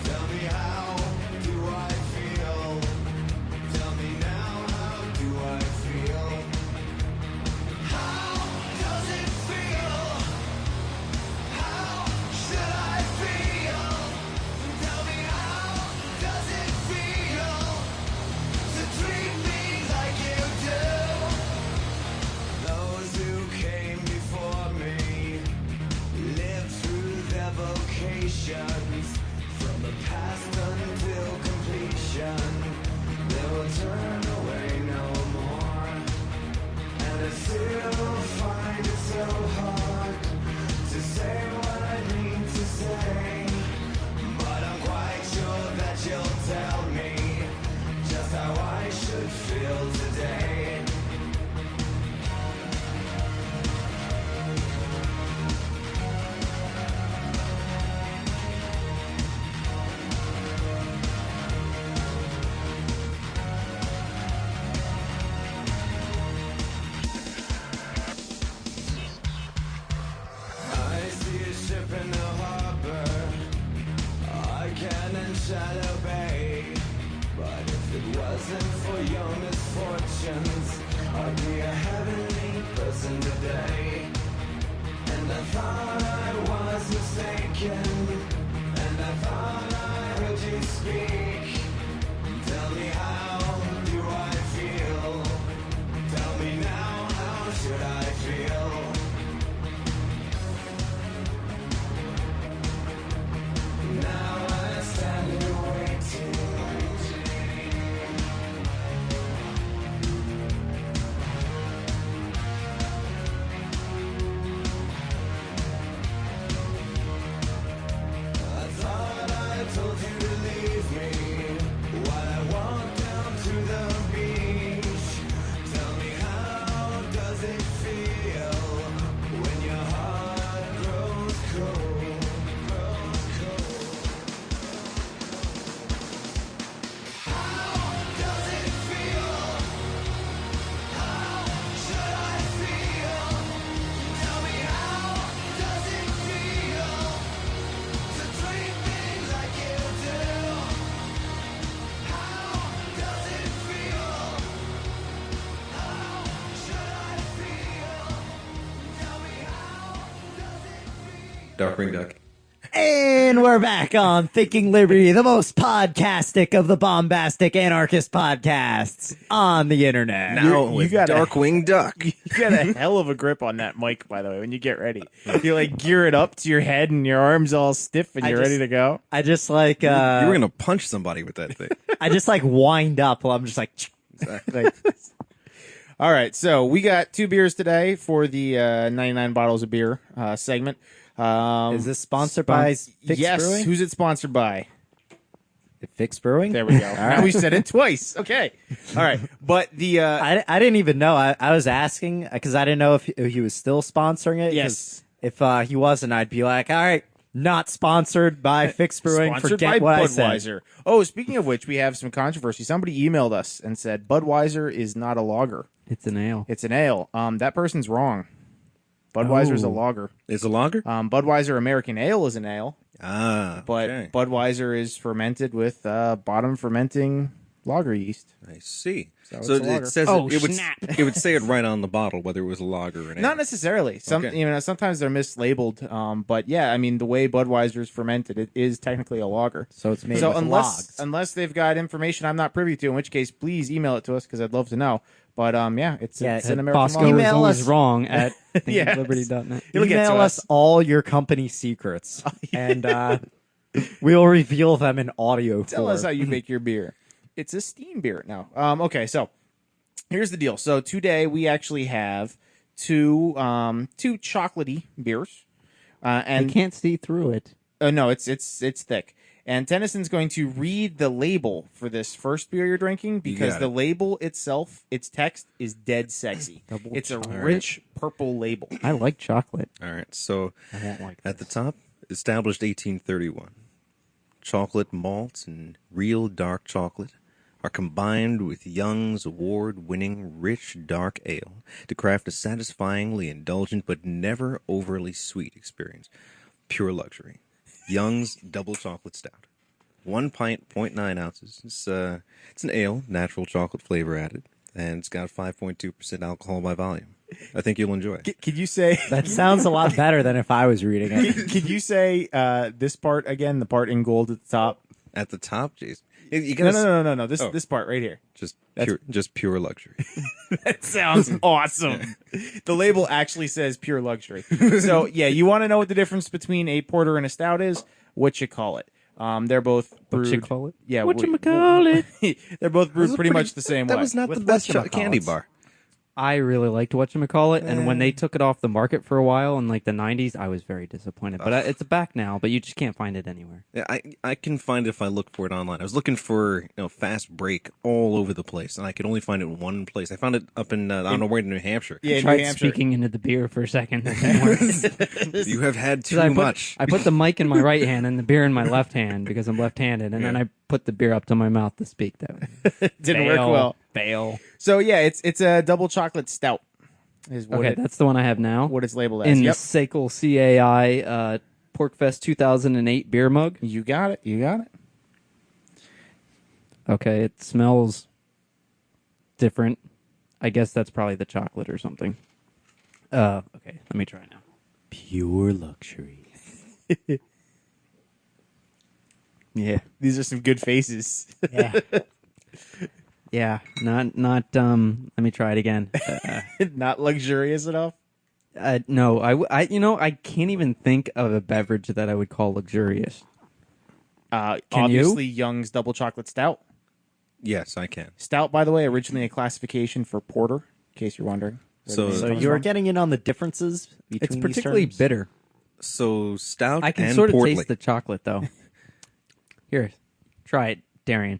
Tell me, how do I feel? Tell me now, how do I feel? How does it feel generations, from the past until completion, they will turn away no more. And I still find it so hard to say what I need to say, but I'm quite sure that you'll tell me just how I should feel today. I see a ship in the harbor, I can and shall obey. But if it wasn't for your misfortunes, I'd be a heavenly person today. And I thought I was mistaken, and I thought I heard you speak. Tell me, how do I feel? Tell me now, how should I feel? Now I stand here waiting. I thought I told you to leave me while I walked down to the beach. Tell me, how does it feel when your heart grows cold? Grows cold. How does it feel? How should I feel? Tell me, how does it feel to treat me like you do? How does it feel? How should I feel? Tell me, how does it feel? Darkwing Duck. And we're back on Thinking Liberty, the most podcastic of the bombastic anarchist podcasts on the internet. Now you with got a- Darkwing Duck. You got a hell of a grip on that mic, by the way, when you get ready. You like gear it up to your head and your arms all stiff and I you're just- ready to go. I just like You were gonna punch somebody with that thing. I just like wind up while I'm just like Like- all right, so we got 2 beers today for the 99 bottles of beer segment. is this sponsored by Fix yes, Brewing? who's it sponsored by? Fix Brewing? There we go. Now we said it twice. Okay. All right. But the I didn't even know. I was asking because I didn't know if he was still sponsoring it. 'cause Yes. If he wasn't, I'd be like, all right, not sponsored by Fix Brewing. sponsored Forget by what I said. Budweiser. Oh, speaking of which, we have some controversy. Somebody emailed us and said Budweiser is not a lager. It's an ale. It's an ale. That person's wrong. Budweiser's a Oh. lager. It's a lager? Budweiser American Ale is an ale, Ah, but okay. Budweiser is fermented with bottom fermenting lager yeast. I see. it's So a it lager. says Oh, it would snap. it would say it right on the bottle whether it was a lager or an ale. Not necessarily. Some Okay. sometimes they're mislabeled. But yeah, I mean the way Budweiser's fermented, it is technically a lager. So it's made So with logs. unless they've got information I'm not privy to, in which case please email it to us because I'd love to know. But yeah, it's an American Bosco lager. is Email always us. wrong at Yes. thinkingliberty.net. It'll get Email to us us. all your company secrets, and we'll reveal them in audio Tell form. us how you make your beer. It's a steam beer now. Okay, so here's the deal. So today we actually have two chocolatey beers, I and can't see through it. no, it's thick. And Tennyson's going to read the label for this first beer you're drinking because got the it. label itself, its text is dead sexy. It's a rich purple label. I like chocolate. All right. So I won't like at the top, established 1831. Chocolate malts and real dark chocolate are combined with Young's award-winning rich dark ale to craft a satisfyingly indulgent but never overly sweet experience. Pure luxury. Young's Double Chocolate Stout. 1 pint, 0.9 ounces. It's an ale, natural chocolate flavor added, and it's got 5.2% alcohol by volume. I think you'll enjoy it. Could you say That sounds a lot better than if I was reading it. could you say this part again, the part in gold at the top? At the top, Jason, You No, gotta no. This part right here. just pure luxury. That sounds awesome. The label actually says pure luxury. So yeah, you want to know what the difference between a porter and a stout is? What you call it? They're both brewed. What you call it? Yeah, What you call it? They're both brewed pretty much the same That way. was not With the best whatchamacallits. candy bar. I really liked whatchamacallit, and when they took it off the market for a while in like the 90s, I was very disappointed. But it's back now, but you just can't find it anywhere. Yeah, I can find it if I look for it online. I was looking for fast break all over the place, and I could only find it in one place. I found it up in I don't know where in New Hampshire. Yeah, in New Tried Hampshire. speaking into the beer for a second. It didn't work. You have had 'Cause too much. I put the mic in my right hand and the beer in my left hand because I'm left-handed, and then I put the beer up to my mouth to speak. That Didn't work well. Fail. So yeah, it's a double chocolate stout. Is what Okay, it, that's the one I have now. what it's labeled as. in Yep. the Sekel CAI Porkfest 2008 beer mug. You got it. You got it. Okay, it smells different. I guess that's probably the chocolate or something. Okay, let me try now. Pure luxury. Yeah. These are some good faces. Yeah. Yeah, not let me try it again. Not luxurious enough. No, I can't even think of a beverage that I would call luxurious. Can Obviously, Young's double chocolate stout. Yes, I can. Stout, by the way, originally a classification for porter, in case you're wondering. where So- the name So comes you're from. getting in on the differences between It's these particularly terms? bitter. So stout I can and sort of portly. taste the chocolate though. Here, try it, Darian.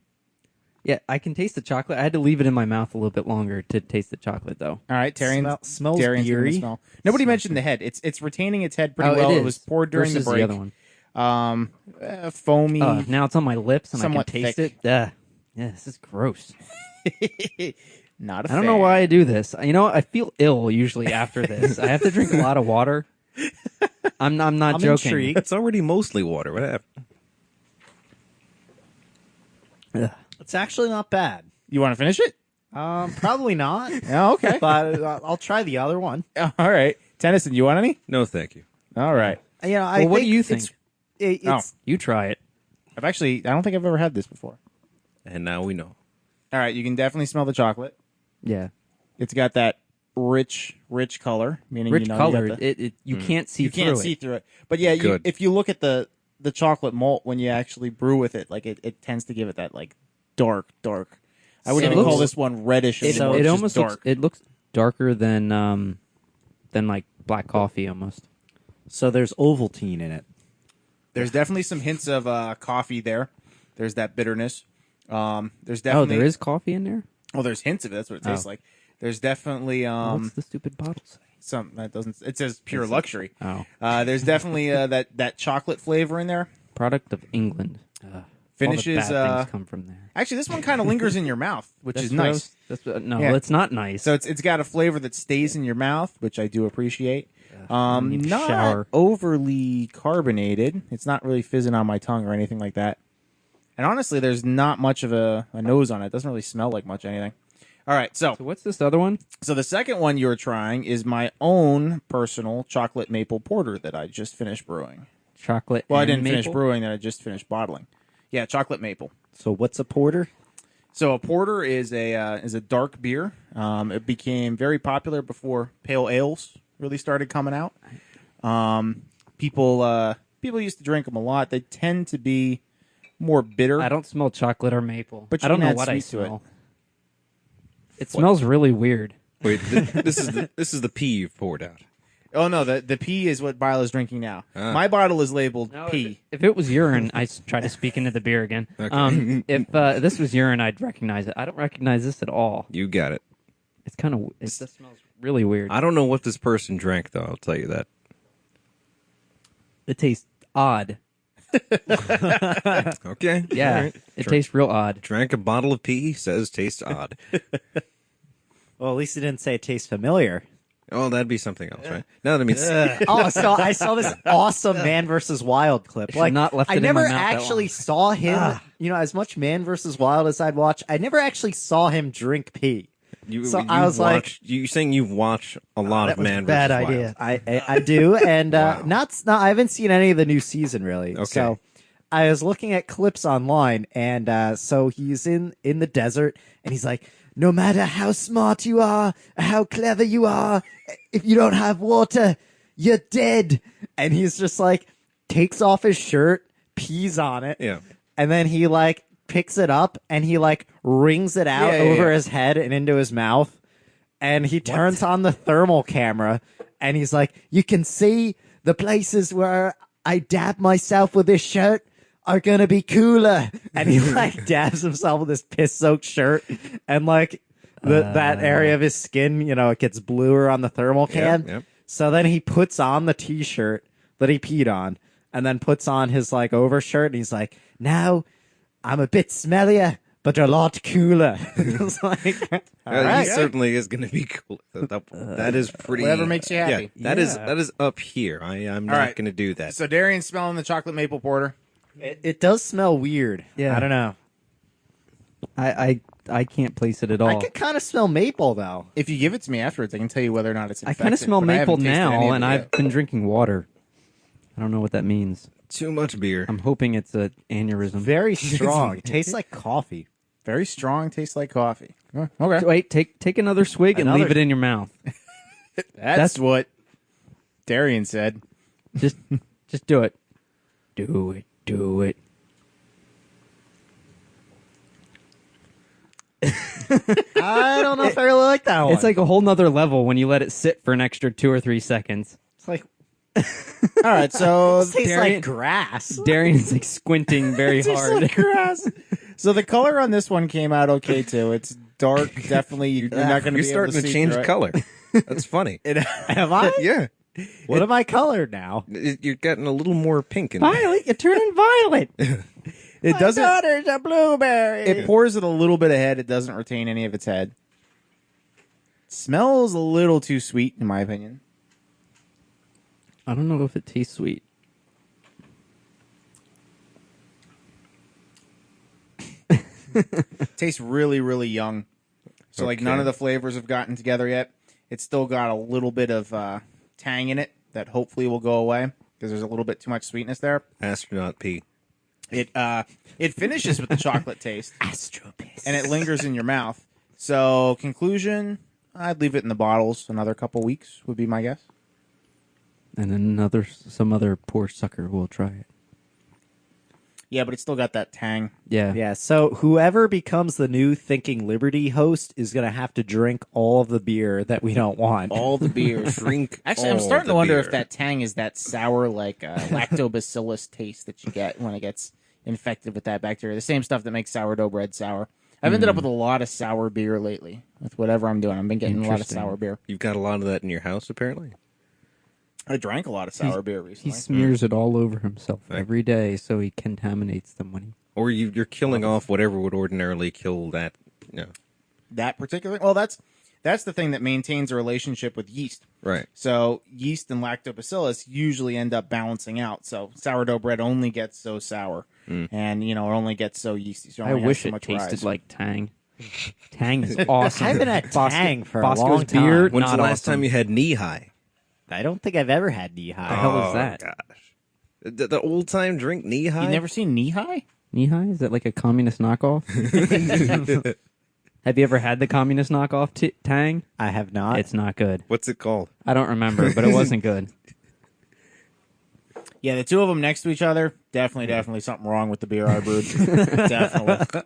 Yeah, I can taste the chocolate. I had to leave it in my mouth a little bit longer to taste the chocolate though. All right, Tarian. Smells Darian's giving it a beery. smell. Nobody mentioned the head. It's retaining its head pretty Oh, well. it It is. was poured during the Versus break. other one. Foamy. Now it's on my lips and I Somewhat can taste thick. it. Yeah, this is gross. Not a I don't know fan. why I do this. You know, I feel ill usually after this. I have to drink a lot of water. I'm not I'm joking. intrigued. It's already mostly water. What happened? It's actually not bad. You want to finish it? Probably not. Oh, okay. But I'll try the other one. All right. Tennyson, you want any? No, thank you. All right. You know, Well, what do you think? It's You try it. I don't think I've ever had this before. And now we know. All right. You can definitely smell the chocolate. Yeah, It's got that rich color, meaning rich you know, color. You, got the- You can't see you through can't it. see through it. But yeah, Good. if you look at the chocolate malt when you actually brew with it, like it tends to give it that like dark. I wouldn't It even call looks- this one reddish. It, anymore. it It's just almost dark. looks, it looks darker than like black coffee almost. so there's Ovaltine in it. There's definitely some hints of coffee there. There's that bitterness. There's Oh, definitely there is coffee in there. Oh, there's hints of it. That's what it tastes like. There's definitely What's the stupid bottle say? some that doesn't. It says pure luxury. Oh, There's definitely that chocolate flavor in there. product of England. Finishes. All the bad things come from there. Actually, this one kind of lingers in your mouth, which is That's what I nice. was- that's what- no, Yeah. it's not nice. So it's got a flavor that stays in your mouth, which I do appreciate. need to Not shower. overly carbonated. It's not really fizzing on my tongue or anything like that. And honestly, there's not much of a nose on it. It doesn't really smell like much anything. All right, so what's this other one? So the second one you're trying is my own personal chocolate maple porter that I just finished brewing. Chocolate. Well, I and didn't finish maple? brewing that. I just finished bottling. Yeah, chocolate maple. So what's a porter? So a porter is a dark beer. It became very popular before pale ales really started coming out. People used to drink them a lot. They tend to be more bitter. I don't smell chocolate or maple. But you I don't can know add what I sweet to it. smell. It smells really weird. Wait, this is the pee you've poured out. Oh no, the pee is what Bile is drinking now. My bottle is labeled pee. If it was urine, I try to speak into the beer again. If this was urine, I'd recognize it. I don't recognize this at all. You got it. It's kind of. It just smells really weird. I don't know what this person drank, though. I'll tell you that. It tastes odd. Okay. Yeah, All right. it tastes real odd. Drank a bottle of pee. Says tastes odd. Well, at least it didn't say it tastes familiar. Oh, that'd be something else, right? No, that means Oh, so I saw this awesome Man versus Wild clip. should Like, not left I it in never my mouth that actually long. saw him. You know, as much Man versus Wild as I'd watch, I never actually saw him drink pee. So I was like, you're saying you've watched a lot of Man bad versus idea. Wild. I do, and not I haven't seen any of the new season really. Okay. So I was looking at clips online, and so he's in the desert, and he's like, no matter how smart you are, how clever you are, if you don't have water, you're dead. And he's just like, takes off his shirt, pees on it, Yeah. and then he like picks it up and he like wrings it out over his head and into his mouth. And he turns on the thermal camera and he's like, you can see the places where I dab myself with this shirt are gonna be cooler. And he like dabs himself with his piss soaked shirt and like that area of his skin, you know, it gets bluer on the thermal can. yep. So then he puts on the t-shirt that he peed on and then puts on his like overshirt and he's like, now I'm a bit smellier, but a lot cooler. It's like, all right. He certainly is going to be cool. That is pretty. Whatever makes you happy. Yeah, that is up here. I'm not right. going to do that. So Darian's smelling the chocolate maple porter. It does smell weird. Yeah. I don't know. I can't place it at all. I can kind of smell maple though. If you give it to me afterwards, I can tell you whether or not it's I infected. kind of smell but I maple haven't tasted any now, of and it I've yet. been drinking water. I don't know what that means. Too much beer. I'm hoping it's an aneurysm. Very strong. It tastes like coffee. Very strong, tastes like coffee. Oh, okay. Wait, take another swig and Another- leave it in your mouth. That's what Darian said. Just do it. Do it. Do it. I don't know if I really like that one. It's like a whole nother level when you let it sit for an extra 2 or 3 seconds. it's like All right, so it tastes Darian- like grass. Darian's like squinting very hard. grass. So the color on this one came out okay too. It's dark, definitely. You're not going to You're be starting able to see change through it. color. That's funny. Am I? Yeah. What am I colored now? You're getting a little more pink in there. Violet, you're turning violet. It doesn't. daughter's a blueberry. It pours it a little bit ahead. It doesn't retain any of its head. Smells a little too sweet, in my opinion. I don't know if it tastes sweet. Tastes really, really young. So like none Okay. of the flavors have gotten together yet. It's still got a little bit of tang in it that hopefully will go away because there's a little bit too much sweetness there. Astronaut pee. It finishes with the chocolate taste Astropiss. and it lingers in your mouth. So conclusion, I'd leave it in the bottles another couple weeks would be my guess. And then some other poor sucker will try it. Yeah, but it's still got that tang. Yeah. Yeah, so whoever becomes the new Thinking Liberty host is going to have to drink all of the beer that we don't want. All the beers. Drink. Actually, I'm all starting the to wonder beer. if that tang is that sour, like lactobacillus taste that you get when it gets infected with that bacteria. The same stuff that makes sourdough bread sour. I've ended up with a lot of sour beer lately with whatever I'm doing. I've been getting a lot of Interesting. sour beer. You've got a lot of that in your house, apparently. I drank a lot of sour beer He recently. smears it all over himself every day, so he contaminates them when he. Or you're killing off whatever would ordinarily kill that. You know. That particular, well, that's the thing that maintains a relationship with yeast. Right. So yeast and lactobacillus usually end up balancing out. So sourdough bread only gets so sour, and it only gets so yeasty. So it I only has wish so it much tasted rise. like Tang. Tang is awesome. I haven't had Tang for a Bosco's long time. beer, When's not the last awesome. time you had knee high? I don't think I've ever had knee The high. hell is that? Gosh. The old time drink knee high. You never seen knee high? Knee high? Is that like a communist knockoff? Have you ever had the communist knockoff Tang? I have not. It's not good. What's it called? I don't remember, but it wasn't good. Yeah, the two of them next to each other, definitely something wrong with the beer I brewed. Definitely.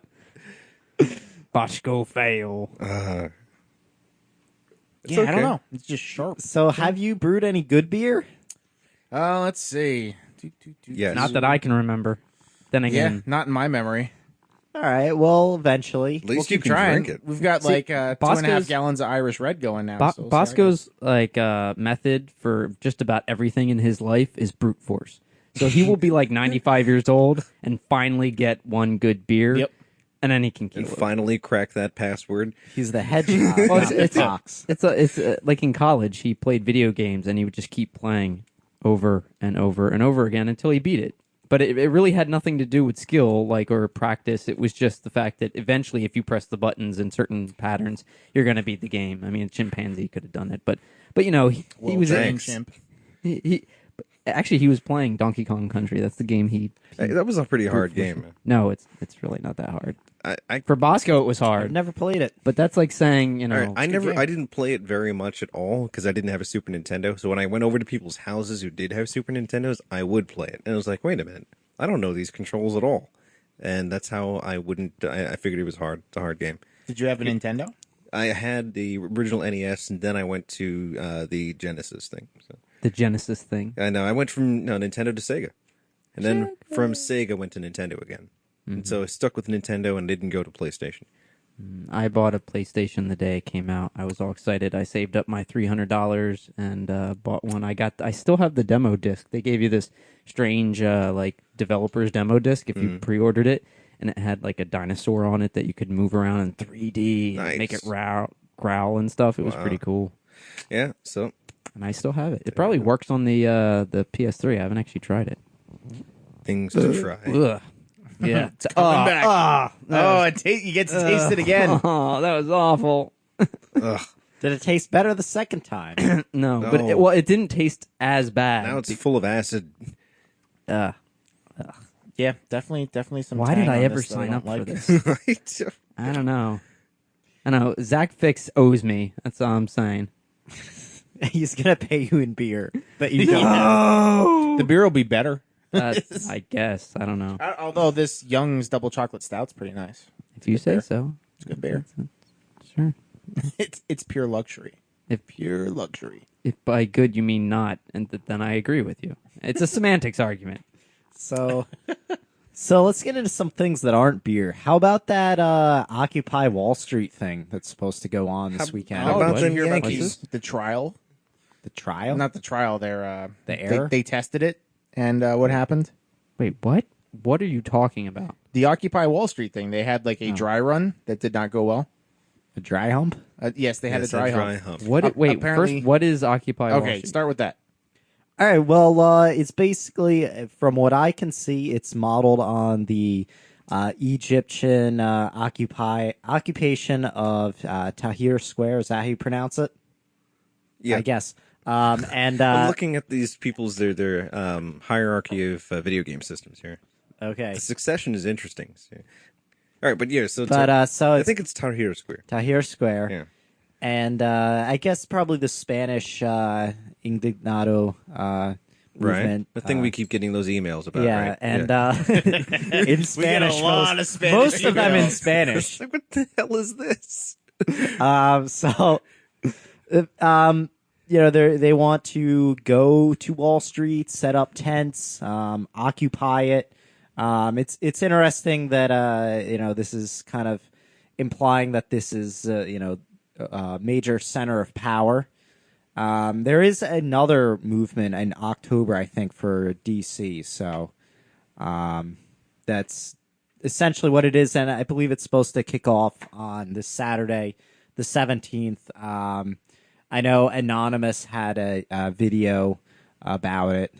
Boschko fail. Yeah, I okay. don't know. It's just sharp. So have you brewed any good beer? Let's see. Yes. Not that I can remember. Then Yeah, again, not in my memory. All right, well, eventually. At least We'll you keep can trying. drink it. We've got See, like 2.5 Bosco's- gallons of Irish Red going now. so we'll see how it goes. Bosco's like method for just about everything in his life is brute force. So he will be like 95 years old and finally get one good beer. Yep. And then he can keep And it. finally crack that password. He's the hedgehog. Well, not the fox. It's like in college, he played video games and he would just keep playing over and over and over again until he beat it. But it really had nothing to do with skill, or practice. It was just the fact that eventually, if you press the buttons in certain patterns, you're going to beat the game. I mean, a chimpanzee could have done it, but he was Well-trained chimp. he Actually, he was playing Donkey Kong Country. That's the game he. Hey, that was a pretty hard game. Man. No, it's really not that hard. I For Bosco, it was I've hard. never played it. But that's like saying, you know, all right, I didn't play it very much at all because I didn't have a Super Nintendo. So when I went over to people's houses who did have Super Nintendos, I would play it, and I was like, wait a minute, I don't know these controls at all, and that's how I wouldn't. I figured it was hard. It's a hard game. Did you have a Nintendo? I had the original NES, and then I went to the Genesis thing. So the Genesis thing. I know I went from Nintendo to Sega, and then from Sega went to Nintendo again. And so I stuck with Nintendo and didn't go to PlayStation. I bought a PlayStation the day it came out. I was all excited. I saved up my $300 and bought one. I still have the demo disc. They gave you this strange like developer's demo disc if you pre-ordered it, and it had like a dinosaur on it that you could move around in 3D and make it growl and stuff. It was pretty cool. Yeah, so And I still have it. It probably works on the PS3. I haven't actually tried it. things to try. Ugh. Yeah. Coming back. You get to taste it again. Oh, that was awful. Ugh. Did it taste better the second time? No, but it didn't taste as bad. Now it's full of acid. Uh, Yeah, definitely some. Why tang did I on ever this that sign don't up for like. this? Right? I don't know. Zach Fix owes me. That's all I'm saying. He's gonna pay you in beer, but you don't. The beer will be better. I guess. I don't know. Although this Young's double chocolate stout's pretty nice. If you say so. It's good beer. Sure. It's pure luxury. Pure luxury. If by good you mean not, and then I agree with you. It's a semantics argument. So let's get into some things that aren't beer. How about that Occupy Wall Street thing that's supposed to go on this weekend? how about did you them hear about Yankees? the trial? the trial? Not the trial. They're The error? They tested it, and what happened? Wait, what? What are you talking about? The Occupy Wall Street thing. They had like a dry run that did not go well. a dry hump? Yes, they had Yes, a dry, a hump. What? Wait, apparently- first, what is Occupy Wall Okay, Street? start with that. All right. Well, it's basically, from what I can see, it's modeled on the Egyptian occupation of Tahrir Square. Is that how you pronounce it? Yeah. I guess. And I'm looking at these people's their hierarchy of video game systems here. okay, The succession is interesting. So- all right, but yeah, so so I it's think it's Tahrir Square. Tahrir Square. Yeah. And I guess probably the Spanish indignado Right. movement. The thing we keep getting those emails about, yeah, right? and in Spanish, lot of Spanish most of them in emails. Spanish. Like, what the hell is this? They want to go to Wall Street, set up tents, occupy it. It's interesting that this is kind of implying that this is a major center of power. There is another movement in October, I think, for DC. So that's essentially what it is, and I believe it's supposed to kick off on this Saturday, the 17th. I know Anonymous had a video about it.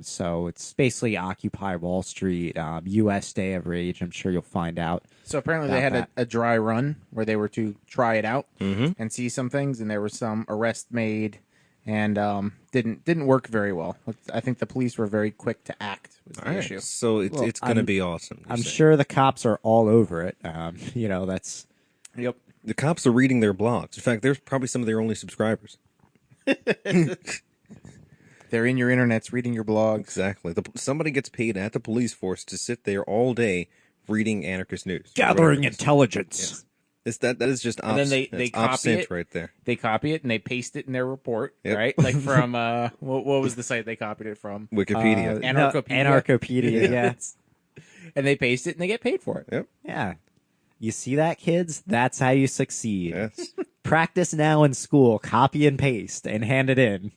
So it's basically Occupy Wall Street, U.S. Day of Rage. I'm sure you'll find out. So apparently About they had that. a dry run where they were to try it out and see some things, and there was some arrests made, and didn't work very well. I think the police were very quick to act. Was the All right, issue. so it's going to be awesome. you're I'm saying. sure the cops are all over it. That's Yep. The cops are reading their blogs. In fact, they're probably some of their only subscribers. They're in your internets, reading your blogs. Exactly. Somebody gets paid at the police force to sit there all day reading anarchist news. gathering Whatever it is. intelligence. It's that is just And then they that's copy obscene it. right there. They copy it and they paste it in their report, Yep. right? Like from what was the site they copied it from? Wikipedia. Anarchopedia. Anarchopedia, yeah. And they paste it and they get paid for it. Yep. Yeah. You see that, kids? That's how you succeed. Yes. Practice now in school. Copy and paste and hand it in.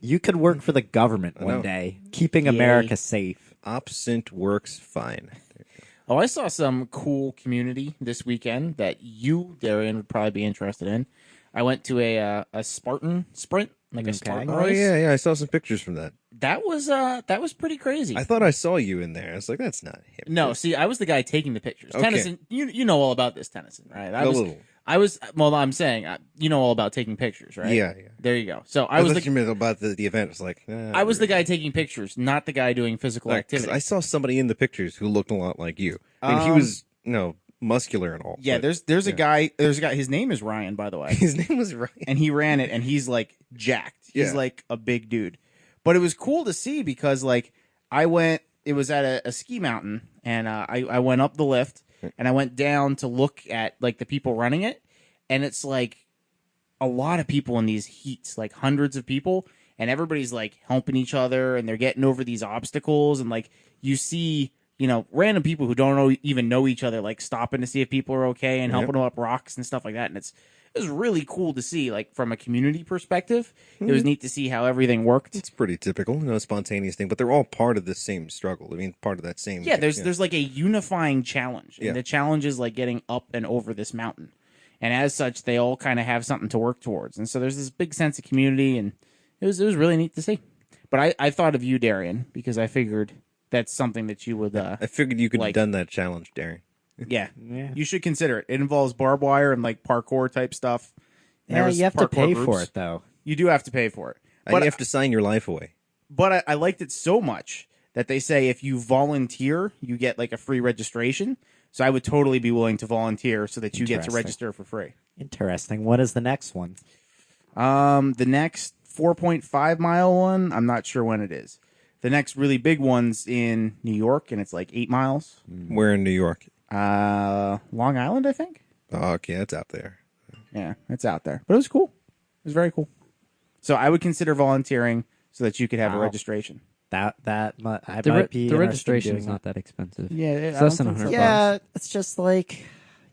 You could work for the government one know. day, keeping America safe. Opsint works fine. Oh, I saw some cool community this weekend that you, Darian, would probably be interested in. I went to a Spartan sprint, like a Spartan Oh race. yeah, I saw some pictures from that. That was pretty crazy. I thought I saw you in there. I was like, that's not him. No, see, I was the guy taking the pictures. Okay. Tennyson, you know all about this, Tennyson, right? A little. I'm saying, you know all about taking pictures, right? Yeah. There you go. So I I was thought you meant about the event. It's like I was the guy taking pictures, not the guy doing physical like, 'cause activity. I saw somebody in the pictures who looked a lot like you. I mean, he was muscular and all. Yeah, but there's a guy. There's a guy. His name is Ryan, by the way, his name was Ryan. and he ran it, and he's like jacked. He's Yeah. like a big dude. But it was cool to see because like I went. It was at a ski mountain, and I went up the lift, and I went down to look at like the people running it, and it's like a lot of people in these heats, like hundreds of people, and everybody's like helping each other, and they're getting over these obstacles, and like you see. Random people who don't even know each other, like stopping to see if people are okay and helping them up rocks and stuff like that. And it was really cool to see, like from a community perspective. It was neat to see how everything worked. It's pretty typical, spontaneous thing, but they're all part of the same struggle. I mean, part of that same. Yeah, there's like a unifying challenge, and Yeah. the challenge is like getting up and over this mountain. And as such, they all kind of have something to work towards. And so there's this big sense of community, and it was really neat to see. But I thought of you, Darian, because I figured that's something that you would. I figured you could like- have done that challenge, Darren. Yeah, you should consider it. It involves barbed wire and like parkour type stuff. And Yeah, there was you have to parkour pay groups. for it though. You do have to pay for it. And But you have to sign your life away. But I liked it so much that they say if you volunteer, you get like a free registration. So I would totally be willing to volunteer so that you get to Interesting. register for free. Interesting. What is the next one? The next 4.5 mile one, I'm not sure when it is. The next really big one's in New York, and it's like 8 miles. Where in New York? Long Island, I think. Oh, okay, that's out there. Yeah, it's out there. But it was cool. It was very cool. So I would consider volunteering so that you could have a Wow. registration. I The, might re- be the interested in registration's doing not that expensive. Yeah, It's I less don't than think so. $100. Yeah, it's just like,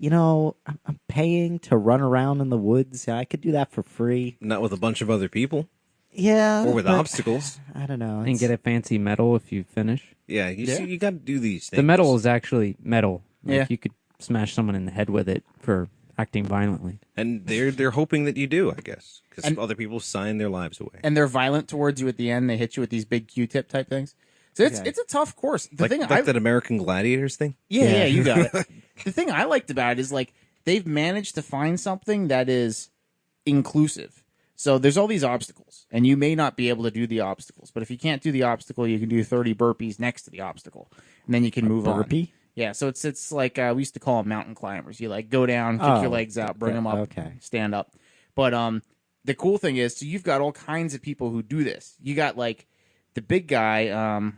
I'm paying to run around in the woods. I could do that for free. Not with a bunch of other people Yeah. or with but obstacles. I don't know. And get a fancy medal if you finish. Yeah, see, you got to do these things. The medal is actually metal. Like, Yeah. you could smash someone in the head with it for acting violently. and they're hoping that you do, I guess, because And- other people sign their lives away. And they're violent towards you at the end. They hit you with these big Q-tip type things. So it's Okay. it's a tough course. The like thing like I that American Gladiators thing. yeah, you got it. The thing I liked about it is like they've managed to find something that is inclusive. So there's all these obstacles, and you may not be able to do the obstacles. But if you can't do the obstacle, you can do 30 burpees next to the obstacle, and then you can move on. burpee? Yeah, so it's like we used to call them mountain climbers. You like go down, kick Oh, your legs out, bring them up, okay. stand up. But the cool thing is, so you've got all kinds of people who do this. You got like the big guy,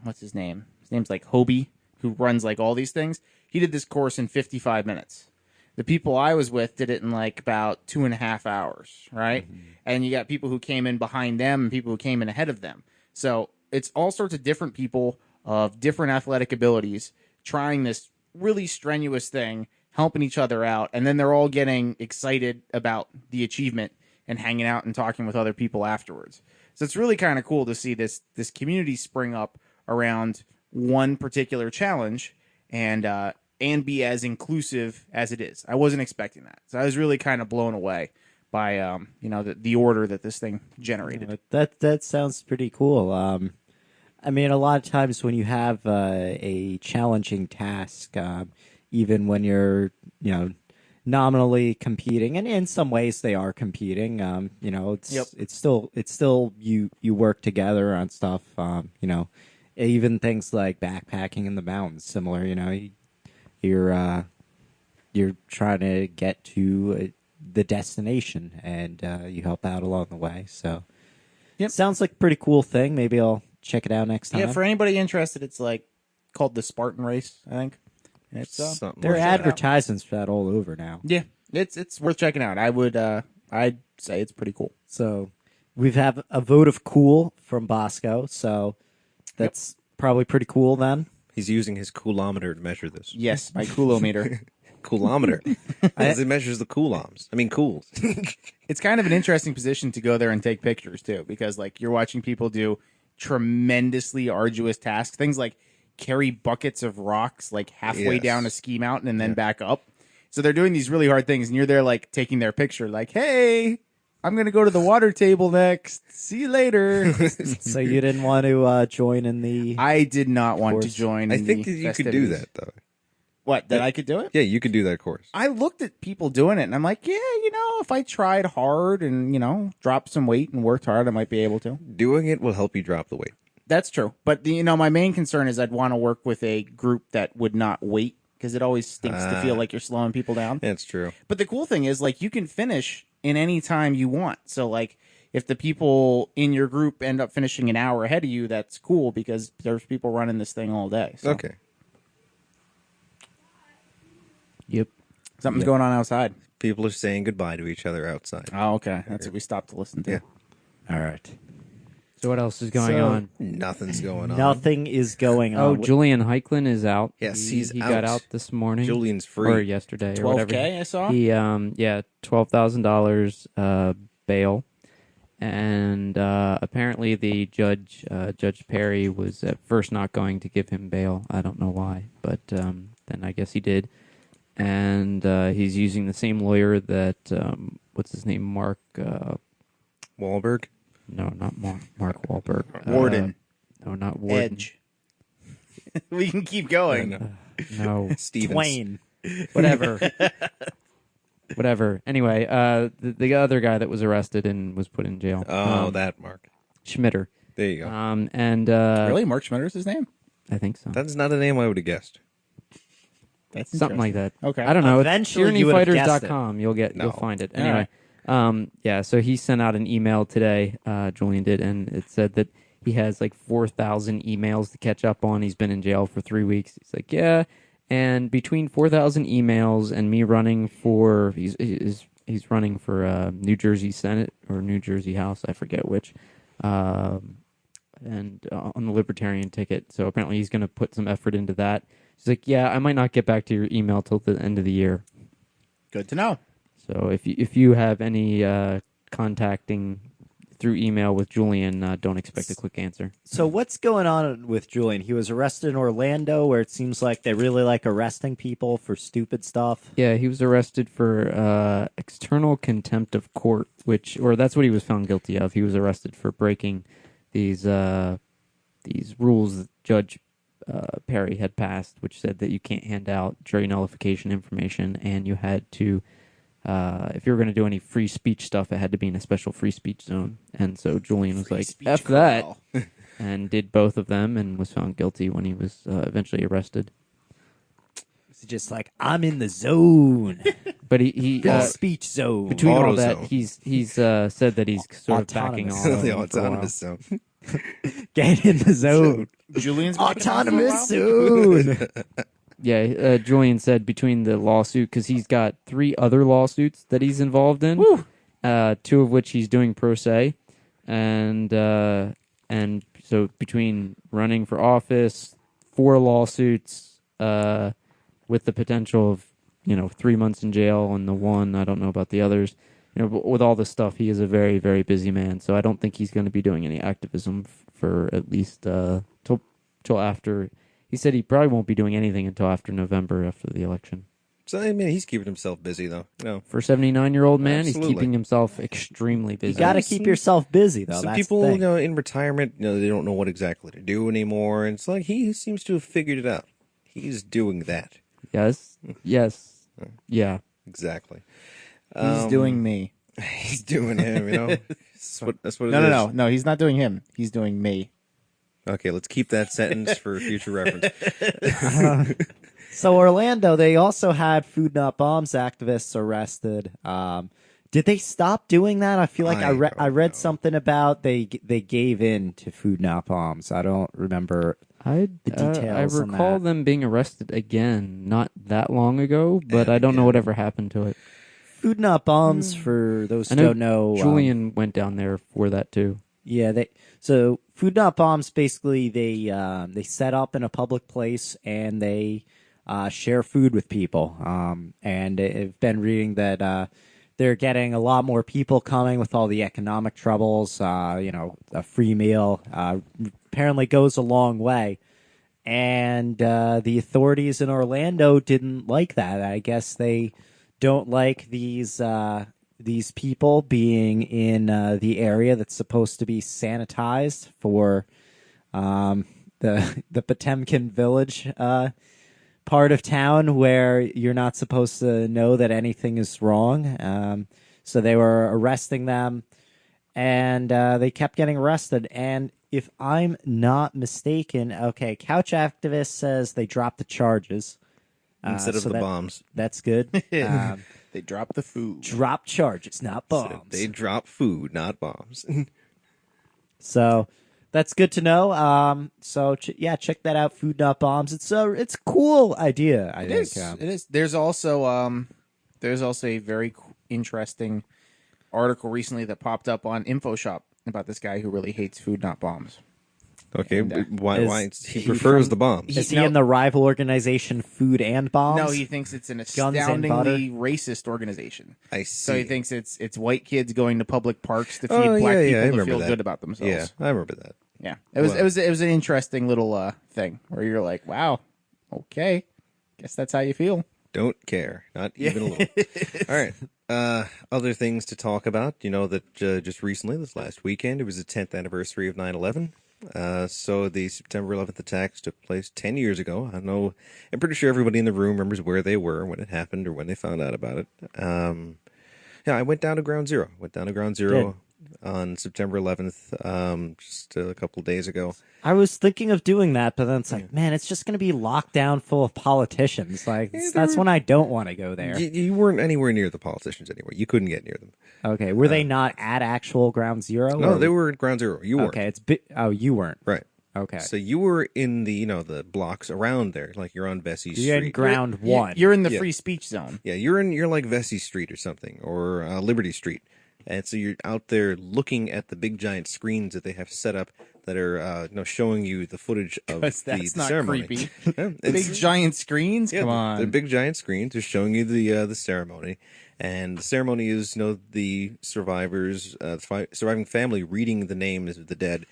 what's his name? His name's like Hobie, who runs like all these things. He did this course in 55 minutes. The people I was with did it in like about 2.5 hours, right? And you got people who came in behind them and people who came in ahead of them. So it's all sorts of different people of different athletic abilities trying this really strenuous thing, helping each other out, and then they're all getting excited about the achievement and hanging out and talking with other people afterwards. So it's really kind of cool to see this community spring up around one particular challenge and be as inclusive as it is. I wasn't expecting that, so I was really kind of blown away by the order that this thing generated. That sounds pretty cool. I mean, a lot of times when you have a challenging task, even when you're, nominally competing, and in some ways they are competing, it's still you work together on stuff, even things like backpacking in the mountains, similar, you're trying to get to the destination, and you help out along the way. So, Yep. sounds like a pretty cool thing. Maybe I'll check it out next time. Yeah, for anybody interested, it's like called the Spartan Race, I think. And it's Something there are like that. advertisements for that all over now. yeah, it's worth checking out. I'd say it's pretty cool. So we've have a vote of cool from Bosco. So that's probably pretty cool then. He's using his coulometer to measure this. Yes, my coulometer. Coulometer. As it measures the coulombs. I mean, cools. It's kind of an interesting position to go there and take pictures too, because like you're watching people do tremendously arduous tasks, things like carry buckets of rocks like halfway Yes. down a ski mountain and then back up. So they're doing these really hard things, and you're there like taking their picture, like, "Hey, I'm gonna go to the water table next. See you later." So you didn't want to join in the. I did not want to course. join. I in think the that you could do festivities. that, though. What, that I could do it? Yeah, you could do that course. I looked at people doing it, and I'm like, yeah, if I tried hard and, dropped some weight and worked hard, I might be able to. Doing it will help you drop the weight. That's true. But, my main concern is I'd want to work with a group that would not wait, because it always stinks to feel like you're slowing people down. That's true. But the cool thing is, you can finish in any time you want. So, if the people in your group end up finishing an hour ahead of you, that's cool, because there's people running this thing all day. So. Okay. Yep. Something's going on outside. People are saying goodbye to each other outside. Oh, okay. That's what we stopped to listen to. Yeah. All right. So what else is going So- on? Nothing's going on. Nothing is going Oh, on. Julian Heiklin is out. Yes, he he's got out. out this morning. Julian's free. Or yesterday or whatever. $12K I saw? He $12,000 bail. And apparently the Judge Perry was at first not going to give him bail. I don't know why, but then I guess he did. And he's using the same lawyer that what's his name, Mark Wahlberg? no, not Mark Wahlberg. Warden. No, not Warden. Edge. We can keep going. No, Stevens. Twain. whatever. Whatever. Anyway, the other guy that was arrested and was put in jail. Oh, that Mark. Schmitter. There you go. And Really? Mark Schmitter's his name? I think so. That's not a name I would have guessed. That's Something like that. Okay. I don't know. Eventually you would have guessed it. TyrannyFighters.com. You'll find it. All Anyway, yeah, so he sent out an email today, Julian did, and it said that he has 4,000 emails to catch up on. He's been in jail for 3 weeks. He's like, yeah, and between 4,000 emails and me running for, he's running for New Jersey Senate or New Jersey House, I forget which, and on the Libertarian ticket. So apparently he's going to put some effort into that. He's like, yeah, I might not get back to your email till the end of the year. Good to know. So if you have any contacting through email with Julian, don't expect a quick answer. So what's going on with Julian? He was arrested in Orlando, where it seems like they really like arresting people for stupid stuff. Yeah, he was arrested for external contempt of court, or that's what he was found guilty of. He was arrested for breaking these rules that Judge Perry had passed, which said that you can't hand out jury nullification information, and you had to, if you were going to do any free speech stuff, it had to be in a special free speech zone. And so Julian was like, F that, and did both of them, and was found guilty when he was eventually arrested. It's just like, I'm in the zone, But he the speech zone. between all that, AutoZone. he's said that he's sort of backing Autonomous. off. of The him for a while. autonomous zone. Get in the zone. Julian's been Autonomous zone. Yeah, Julian said between the lawsuit, because he's got 3 other lawsuits that he's involved in, 2 of which he's doing pro se, and so between running for office, 4 lawsuits, with the potential of 3 months in jail, and the one I don't know about the others. But with all this stuff, he is a very, very busy man. So I don't think he's going to be doing any activism for at least till after. He said he probably won't be doing anything until after November, after the election. So, I mean, he's keeping himself busy, though. For a 79-year-old man, Absolutely. he's keeping himself extremely busy. You got to keep yourself busy, though. Some That's people, the thing. in retirement, they don't know what exactly to do anymore. And it's like he seems to have figured it out. He's doing that. Yes. Yeah. Exactly. He's doing me. He's doing him, That's what it is. No. He's not doing him. He's doing me. Okay, let's keep that sentence for future reference. So Orlando, they also had Food Not Bombs activists arrested. Did they stop doing that? I feel like I don't read know. something about they gave in to Food Not Bombs. I don't remember. I details on recall that. them being arrested again not that long ago, but I don't know whatever happened to it. Food Not Bombs, for those I who don't know, Julian went down there for that too. yeah, so Food Not Bombs, basically they set up in a public place and they share food with people. And I've been reading that they're getting a lot more people coming with all the economic troubles. A free meal apparently goes a long way. And the authorities in Orlando didn't like that. I guess they don't like these people being in the area that's supposed to be sanitized for the Potemkin Village part of town where you're not supposed to know that anything is wrong. So they were arresting them, and they kept getting arrested. And if I'm not mistaken, okay, Couch Activist says they dropped the charges. Instead of so the that- bombs. That's good. They dropped the food. Drop charges, not bombs. They drop food, not bombs. So that's good to know. So check that out. Food Not Bombs. It's a cool idea. I think. It is. There's also a very interesting article recently that popped up on InfoShop about this guy who really hates food, not bombs. Okay, And, why? is He he prefers from- the bombs. Is he No. in the rival organization Food and Bombs? No, he thinks it's an and butter? astoundingly racist organization. I So see. he thinks it's white kids going to public parks to feed Oh, black yeah, I people to remember feel that. good about themselves. Yeah, I remember that. Yeah. It was Well- it was an interesting little thing where you're like, wow, okay, guess that's how you feel. Don't care, not even a little. All right. Other things to talk about. You know that just recently, this last weekend, it was the 10th anniversary of 9/11. So the September 11th attacks took place 10 years ago. I'm pretty sure everybody in the room remembers where they were when it happened or when they found out about it. Yeah, I went down to Ground Zero. On September 11th, just a couple of days ago. I was thinking of doing that, but then it's like, man, it's just going to be locked down full of politicians. Like, that's when I don't want to go there. You weren't anywhere near the politicians anyway. You couldn't get near them. Okay, were they not at actual Ground Zero? No, or- they were at Ground Zero. You weren't. Okay, oh, you weren't. Right. Okay, So you were in the the blocks around there, like you're on Vesey you're in Street. Ground One. You're in the Yeah. free speech zone. Yeah, you're like Vesey Street or something, or Liberty Street, and so you're out there looking at the big giant screens that they have set up that are showing you the footage of That's the not ceremony. creepy. Yeah, it's- Big giant screens. yeah, Come the- on. the big giant screens are showing you the ceremony, and the ceremony is the survivors, surviving family reading the names of the dead.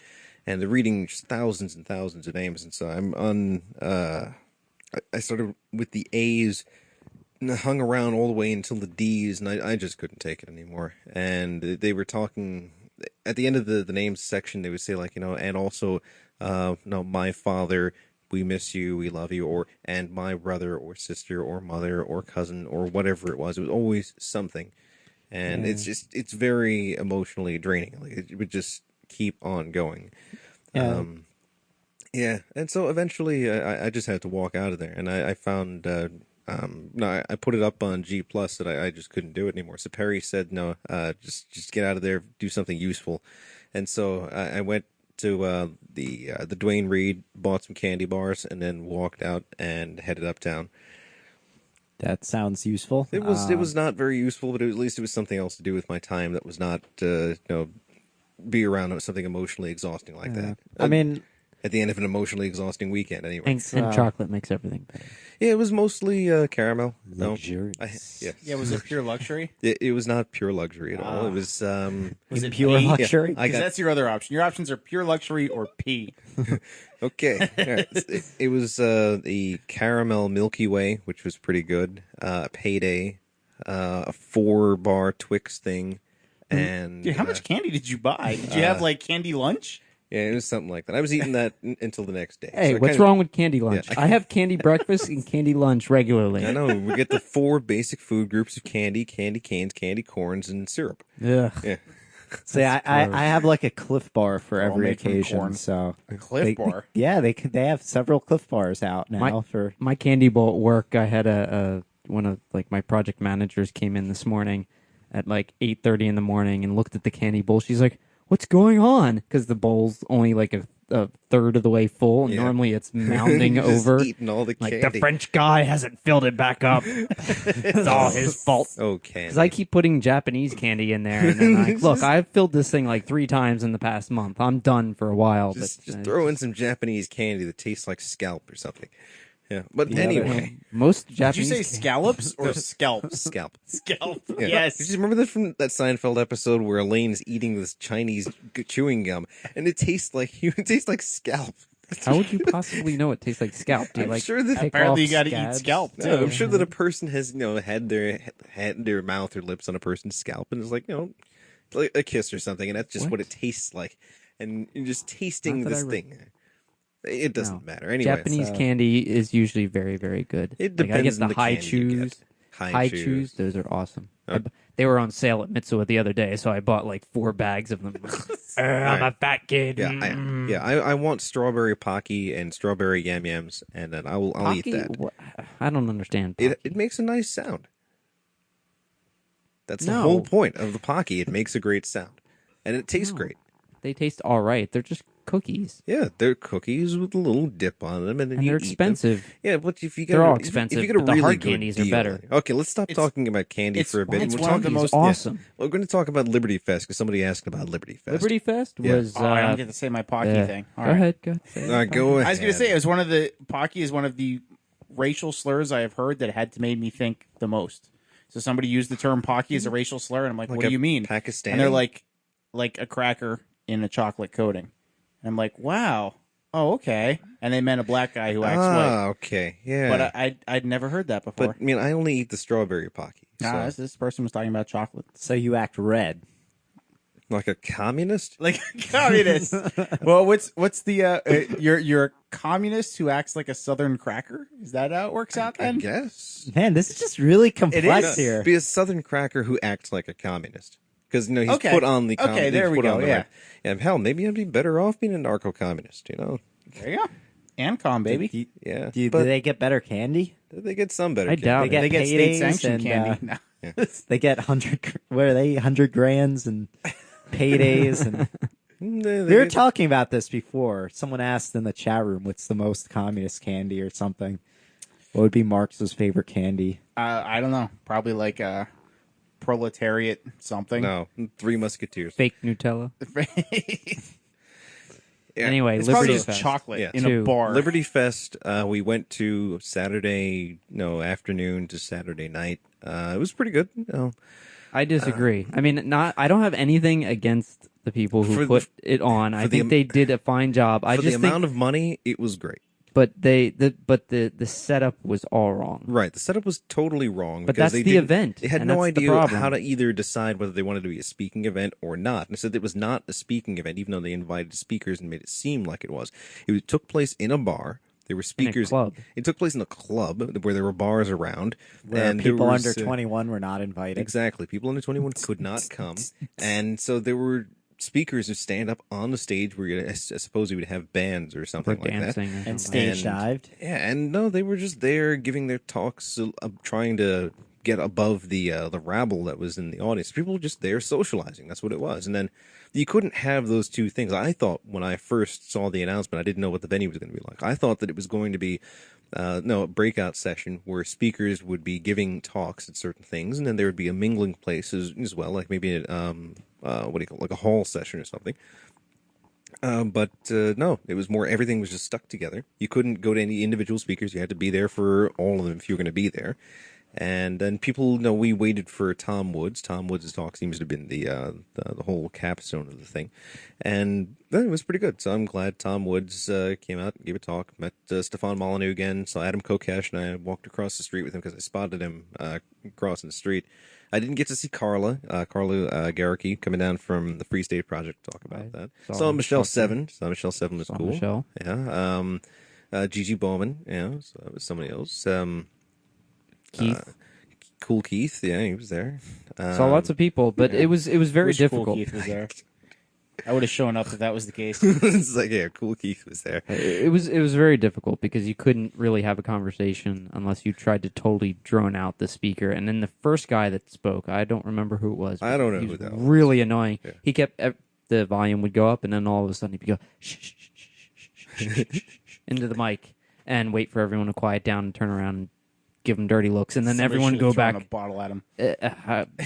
And they're reading just thousands and thousands of names, and so I'm on. I started with the A's, and hung around all the way until the D's, and I just couldn't take it anymore. And they were talking at the end of the names section. They would say and also, my father, we miss you, we love you, or and my brother or sister or mother or cousin or whatever it was. It was always something, and it's very emotionally draining. Like it would just keep on going. Yeah, and so eventually I just had to walk out of there, and I found I put it up on G Plus that I just couldn't do it anymore. So Perry said no, just get out of there, do something useful, and so I went to the Dwayne Reed, bought some candy bars, and then walked out and headed uptown. That sounds useful. It was not very useful, but at least it was something else to do with my time that was not be around something emotionally exhausting like that. I mean, At the end of an emotionally exhausting weekend, anyway. And chocolate makes everything better. Yeah, it was mostly caramel. No, luxurious. Yeah, was it pure luxury? It was not pure luxury at all. It was Was it pure pee? luxury? I Because got that's your other option. Your options are pure luxury or pee. okay. All right. It was the caramel Milky Way, which was pretty good. Payday, a 4-bar Twix thing, and Dude, how much candy did you buy? Did you have like candy lunch? yeah, it was something like that. I was eating that until the next day. Hey, So I what's kinda- wrong with candy lunch? Yeah. I have candy breakfast and candy lunch regularly. I know. We get the 4 basic food groups of candy canes, candy corns, and syrup. Ugh. Yeah. See, I have like a Cliff Bar for all every made from occasion. corn. So Cliff Bar. Yeah, they have several Cliff Bars out now for. My candy bowl at work, I had one of like my project managers came in this morning at like 8:30 in the morning and looked at the candy bowl. She's like, "What's going on?" Because the bowl's only like a third of the way full. And Yeah. normally it's mounding Just over. eating all the Like candy. the French guy hasn't filled it back up. It's all his fault. Oh, candy. Because I keep putting Japanese candy in there, and then like, look, I've filled this thing like 3 times in the past month. I'm done for a while. Just but, throw in some Japanese candy that tastes like scalp or something. Yeah, but anyway, most Did you Japanese. say scallops or scalps? scalp. Scalp. Yeah. Yes. Did you remember that from that Seinfeld episode where Elaine's eating this Chinese chewing gum and it tastes like scalp? How would you possibly know it tastes like scalp? Do you I'm like sure that- pick Apparently off you gotta eat scabs? scalp, too. No, I'm sure that a person has had their mouth or lips on a person's scalp and it's like like a kiss or something, and that's just what it tastes like, and you're just tasting Not that this I thing. It doesn't No. matter. Anyway, Japanese candy is usually very, very good. It Like, I get depends the on the high candy you chews. get. High chews, those are awesome. They were on sale at Mitsuwa the other day, so I bought like 4 bags of them. I'm a fat kid. Yeah, I want strawberry Pocky and strawberry Yam Yams, and then I'll eat Pocky? that. I don't understand. Pocky. It makes a nice sound. That's the No. whole point of the Pocky. It makes a great sound, and it tastes great. They taste all right. They're just cookies. Yeah, they're cookies with a little dip on them, and then And you they're eat them. expensive. Yeah, but if you get They're all if you expensive, get a but the really hard good candies are deal better. on it. Okay, let's stop talking about candy for a bit. it's We're one of the talking- most Awesome. We're going to talk about Liberty Fest because somebody asked about Liberty Fest. Liberty Fest Yeah. was. Oh, I don't get to say my Pocky thing. All Go right. ahead. Go ahead. Go ahead. I was going to say it was one of the Pocky is one of the racial slurs I have heard that had to make me think the most. So somebody used the term Pocky as a racial slur, and I'm like, Like what do a you mean? Pakistani? And they're like a cracker in a chocolate coating. And I'm like, wow. Oh, okay. And they meant a black guy who acts white. Okay, yeah. But I'd never heard that before. But I mean, I only eat the strawberry Pocky. So. This person was talking about chocolate. So you act red. Like a communist? Like a communist. Well, what's the you're a communist who acts like a southern cracker? Is that how it works out I then? guess. Man, this is just really complex is. here. Be a Southern cracker who acts like a communist. Because he's Okay. put on the Okay, there he's we put go, on the yeah. right- yeah. Hell, maybe I'd be better off being a narco-communist. There you go. Ancom, baby. Do, Yeah, do but they get better candy? they get some better. I candy. doubt They get They get state paydays sanctioned and, candy. No. They get 100. What are they? 100 grands and paydays and. They We were get- talking about this before. Someone asked in the chat room, "What's the most communist candy or something?" What would be Marx's favorite candy? I don't know. Probably like a proletariat something. No, Three Musketeers. Fake Nutella. Yeah. Anyway, It's Liberty probably just Fest. chocolate Yeah. in Two. a bar. Liberty Fest. We went to Saturday, afternoon to Saturday night. It was pretty good. I disagree. I mean, I don't have anything against the people who For the- put it on. I for the think am- they did a fine job. I For just the think, amount of money, it was great. but the setup was all wrong. Right, the setup was totally wrong. But because that's they the didn't- event, They had and no that's the idea problem. how to either decide whether they wanted to be a speaking event or not. And said it was not a speaking event, even though they invited speakers and made it seem like it was. It took place in a bar. There were speakers. club. It took place in a club where there were bars around. Where and there people was, under 21 were not invited. Exactly. People under 21 could not come. And so there were speakers who stand up on the stage where I suppose you would have bands or something For like that. dancing or And something. stage dived. Yeah, and no, they were just there giving their talks, trying to get above the rabble that was in the audience. People were just there socializing. That's what it was. And then you couldn't have those two things. I thought when I first saw the announcement, I didn't know what the venue was going to be like. I thought that it was going to be a breakout session where speakers would be giving talks at certain things, and then there would be a mingling place as well, like maybe like a hall session or something. But no, it was more, everything was just stuck together. You couldn't go to any individual speakers. You had to be there for all of them if you were going to be there. And then people, we waited for Tom Woods. Tom Woods' talk seems to have been the whole capstone of the thing. And it was pretty good. So I'm glad Tom Woods came out and gave a talk. Met Stefan Molyneux again. Saw Adam Kokesh, and I walked across the street with him because I spotted him crossing the street. I didn't get to see Carla Garricky coming down from the Free State Project to talk about that. Saw Michelle Seven. Michelle Seven was cool. Michelle. Yeah. Gigi Bowman. Yeah. So that was somebody else. Keith. Cool Keith. Yeah, he was there. Saw lots of people, but it was very Wish Cool difficult. Keith was there. I would have shown up if that was the case. It's like, yeah, Cool Keith was there. It was very difficult because you couldn't really have a conversation unless you tried to totally drone out the speaker. And then the first guy that spoke, I don't remember who it was. I don't know he who was that was. really annoying. He kept the volume would go up, and then all of a sudden he'd go shh, shh, shh, shh, shh, shh, shh, shh, into the mic and wait for everyone to quiet down and turn around and give him dirty looks, and then Somebody everyone should go have thrown back. a bottle at him.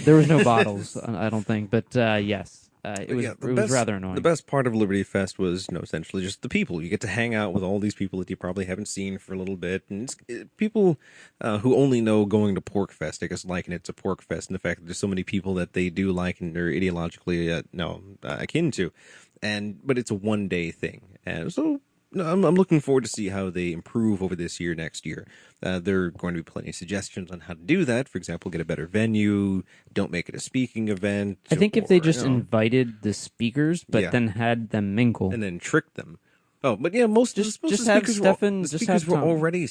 There was no bottles, I don't think, but yes, it was Yeah, it was rather annoying. The best part of Liberty Fest was, essentially just the people. You get to hang out with all these people that you probably haven't seen for a little bit, and people who only know going to Pork Fest, I guess, liken it to Pork Fest, and the fact that there's so many people that they do like and they're ideologically akin to, but it's a one-day thing, and so. No, I'm looking forward to see how they improve over this year, next year. There are going to be plenty of suggestions on how to do that. For example, get a better venue. Don't make it a speaking event. I think if they or, just invited the speakers, but Yeah. then had them mingle, and then trick them. Oh, but yeah, most Just most of the have speakers Stefan- the just speakers have were Tom. already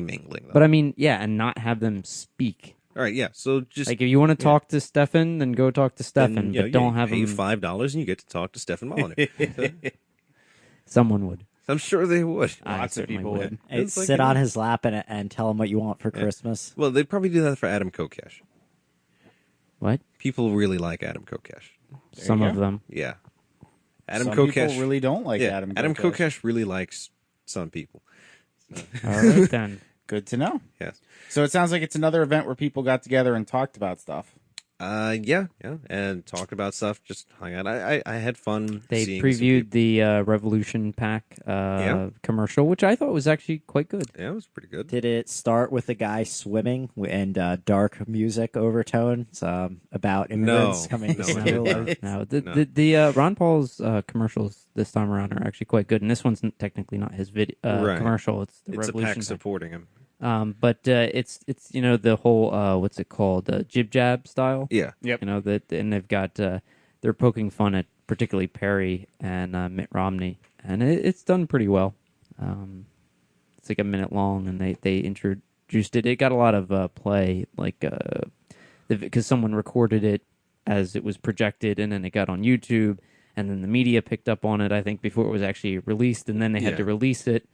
mingling. Though. But I mean, yeah, and not have them speak. All right, yeah. So just Like if you want to talk to Stefan, then go talk to then, Stefan, you know, but don't you have pay him. $5 and you get to talk to Stefan Molyneux. Someone would. I'm sure they would. I Lots of certainly people would. Hey, It's like sit a- on his lap and tell him what you want for Christmas. Well, they'd probably do that for Adam Kokesh. What? People really like Adam Kokesh. Some you of go. them. Yeah. Adam Some Kokesh people really don't like yeah, Adam Kokesh. Kokesh really likes some people. All right then. Good to know. Yes. So it sounds like it's another event where people got together and talked about stuff. Yeah, and talked about stuff. Just hung out. I had fun. They seeing some previewed people. the Revolution Pack Yeah. commercial, which I thought was actually quite good. Yeah, it was pretty good. Did it start with a guy swimming and dark music overtones about immigrants No. coming No, to it did school? not. No, the No. the Ron Paul's commercials this time around are actually quite good, and this one's technically not his Right. commercial. It's the It's a Revolution pack Pack. supporting him. But it's the whole what's it called, jib jab style. Yeah. Yep. And they've got they're poking fun at particularly Perry and Mitt Romney, and it's done pretty well. It's like a minute long, and they introduced it. It got a lot of play, like because someone recorded it as it was projected, and then it got on YouTube, and then the media picked up on it. I think before it was actually released, and then they had Yeah. to release it.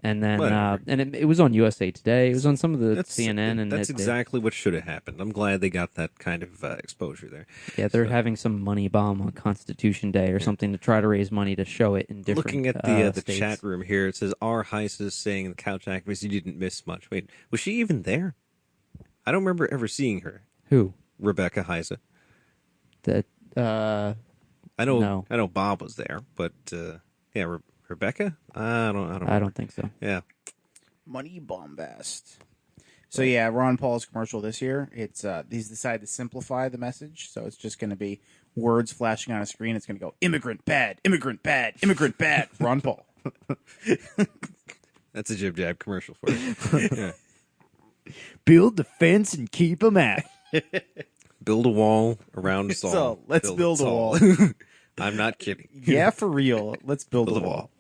And then, Whatever. and it was on USA Today. It was on some of the That's CNN, and that's they- exactly what should have happened. I'm glad they got that kind of exposure there. yeah, they're having some money bomb on Constitution Day or something to try to raise money to show it in different. Looking at the states. chat room here, it says R. Heiss is saying the couch activist you didn't miss much. Wait, was she even there? I don't remember ever seeing her. Who? Rebecca Heise. That I know. No. I know Bob was there, but yeah, Rebecca. I don't. I don't think so. Yeah. Money bombast. So yeah, Ron Paul's commercial this year. It's he's decided to simplify the message, so it's just going to be words flashing on a screen. It's going to go immigrant bad, immigrant bad, immigrant bad. Ron Paul. That's a jib jab commercial for you. Yeah. Build the fence and keep them out. Build a wall around us all. So, let's build a us all. wall. I'm not kidding. Yeah, for real. Let's build a wall.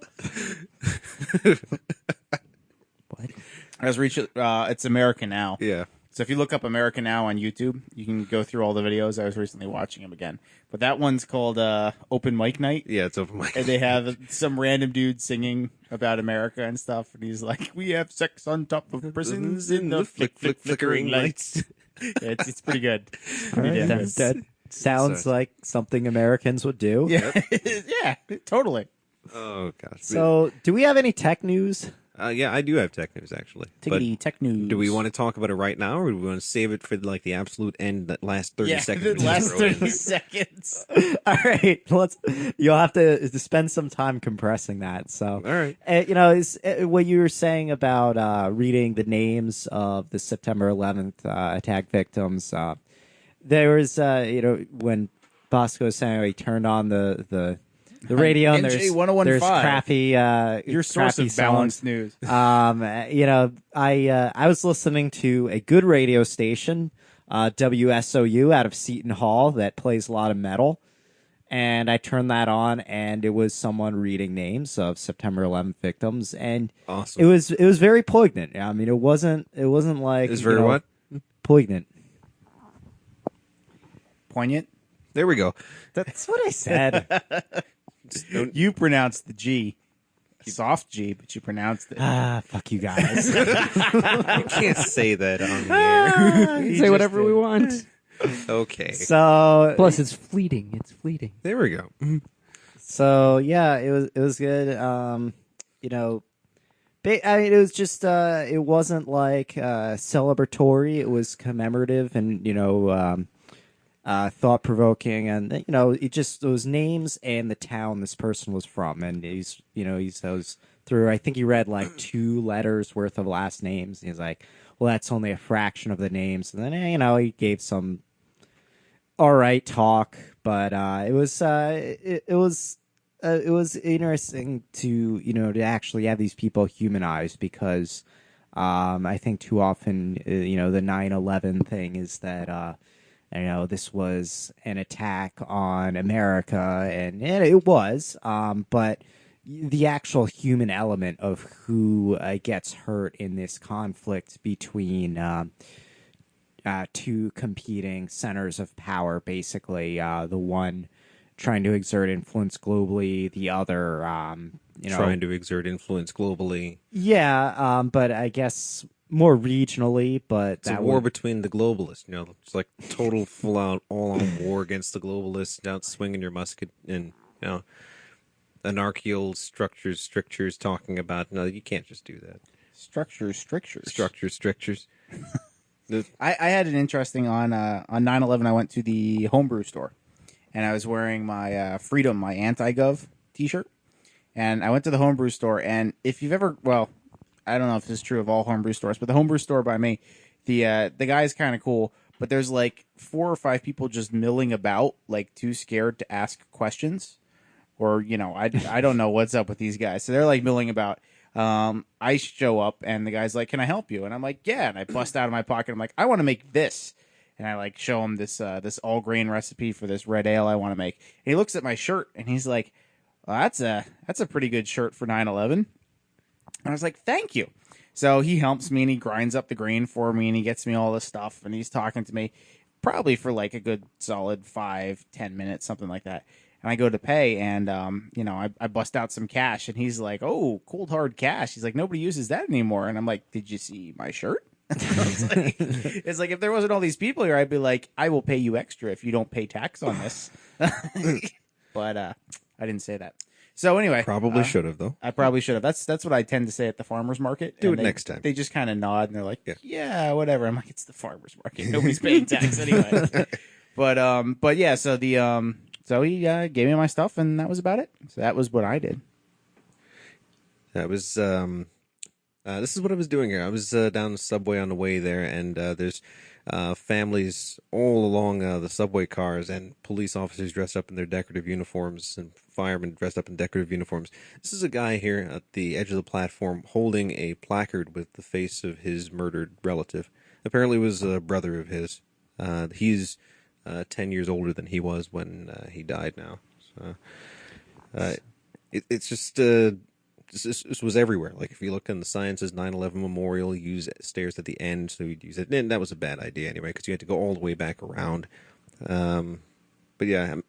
What? As reach it's America Now. Yeah. So if you look up America Now on YouTube, you can go through all the videos. I was recently watching them again. But that one's called Open Mic Night. Yeah, it's open mic. And they have some random dude singing about America and stuff. And he's like, we have sex on top of prisons in the flickering lights. It's pretty good. All right, Yeah. then. That sounds like something Americans would do. Yeah, yeah, totally. Oh gosh. So, do we have any tech news? Yeah, I do have tech news actually. Tickety tech news. Do we want to talk about it right now, or do we want to save it for like the absolute end, that last 30 Yeah, seconds? the last Throw it in 30 there. seconds. All right, you'll have to spend some time compressing that. So, All right. you know, what you were saying about reading the names of the September 11th attack victims. There was, when Bosco was saying he turned on the radio, and NJ there's 1015. crappy Your source crappy of balanced songs. news. I was listening to a good radio station, WSOU out of Seton Hall, that plays a lot of metal. And I turned that on, and it was someone reading names of September 11th victims, and Awesome. it was very poignant. I mean, it wasn't like It's very what? poignant. Poignant. There we go. That's what I said. You pronounced the G. Soft G, but you pronounced it. Fuck you guys. You can't say that on the air. We can say whatever we want. Okay. So Plus, it's fleeting. It's fleeting. There we go. So yeah, it was good. It was just it wasn't like celebratory. It was commemorative and thought provoking, and it just those names and the town this person was from, and he's those through. I think he read like 2 letters worth of last names. And he's like, well, that's only a fraction of the names, and then he gave some all right talk, but it was interesting to actually have these people humanized, because I think too often the 9/11 thing is that this was an attack on America, and it was, but the actual human element of who gets hurt in this conflict between two competing centers of power, basically. The one trying to exert influence globally, the other, Trying to exert influence globally. Yeah, but I guess more regionally. But It's a war between the globalists. It's like total, full-out, all-out war against the globalists. Out swinging your musket and anarchical strictures talking about. No, you can't just do that. Structures, strictures. Strictures. I had an interesting on 9/11. I went to the homebrew store, and I was wearing my Freedom, my anti-gov T-shirt. And I went to the homebrew store, and if you've ever, well, I don't know if this is true of all homebrew stores, but the homebrew store by me, the guy's kind of cool, but there's like 4 or 5 people just milling about, like too scared to ask questions, or I don't know what's up with these guys. So they're like milling about. I show up, and the guy's like, "Can I help you?" And I'm like, "Yeah." And I bust out of my pocket. I'm like, "I want to make this." And I like show him this all grain recipe for this red ale I want to make. And he looks at my shirt, and he's like, well, that's a pretty good shirt for 9/11. And I was like, thank you. So he helps me, and he grinds up the grain for me, and he gets me all this stuff, and he's talking to me probably for like a good solid 5-10 minutes, something like that. And I go to pay, and I bust out some cash, and he's like, "Oh, cold hard cash." He's like, "Nobody uses that anymore." And I'm like, "Did you see my shirt?" It's like if there wasn't all these people here, I'd be like, "I will pay you extra if you don't pay tax on this." But I didn't say that. So anyway, Probably should have, though. I probably should have. That's what I tend to say at the farmers market. Do and it next time. They just kind of nod, and they're like, Yeah. "Yeah, whatever." I'm like, "It's the farmers market. Nobody's paying tax anyway." But yeah. So he gave me my stuff, and that was about it. So that was what I did. That was this is what I was doing here. I was down the subway on the way there, and there's families all along the subway cars, and police officers dressed up in their decorative uniforms, and firemen dressed up in decorative uniforms. This is a guy here at the edge of the platform holding a placard with the face of his murdered relative. Apparently, it was a brother of his. He's 10 years older than he was when he died now. So it's just this was everywhere. Like if you look in the sign, it says 9/11 Memorial, use stairs at the end, so you'd use it. And that was a bad idea anyway, because you had to go all the way back around. But yeah, I'm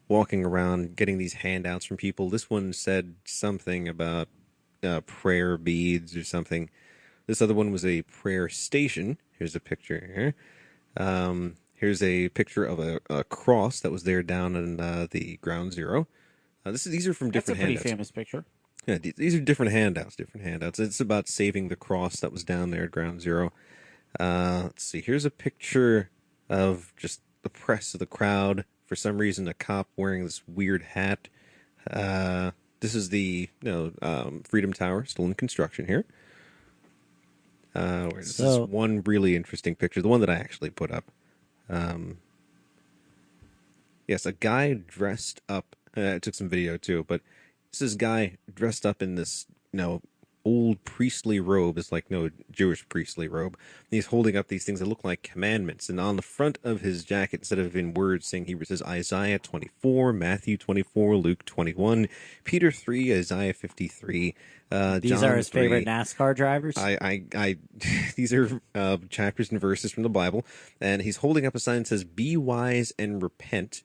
walking around getting these handouts from people. This one said something about prayer beads or something. This other one was a prayer station. Here's a picture here. Here's a picture of a cross that was there down in the ground zero. These are from That's a different pretty handouts. famous picture. Yeah, these are different handouts. It's about saving the cross that was down there at ground zero. Let's see. Here's a picture of just the press of the crowd. For some reason, a cop wearing this weird hat. This is the Freedom Tower, still in construction here. This is one really interesting picture, the one that I actually put up. Yes, a guy dressed up. I took some video too, but this is a guy dressed up in this, old priestly robe. It's like Jewish priestly robe. And he's holding up these things that look like commandments. And on the front of his jacket, instead of in words saying Hebrew, it says Isaiah 24, Matthew 24, Luke 21, Peter 3, Isaiah 53. These John are his 3. favorite NASCAR drivers. These are chapters and verses from the Bible, and he's holding up a sign that says, "Be wise and repent.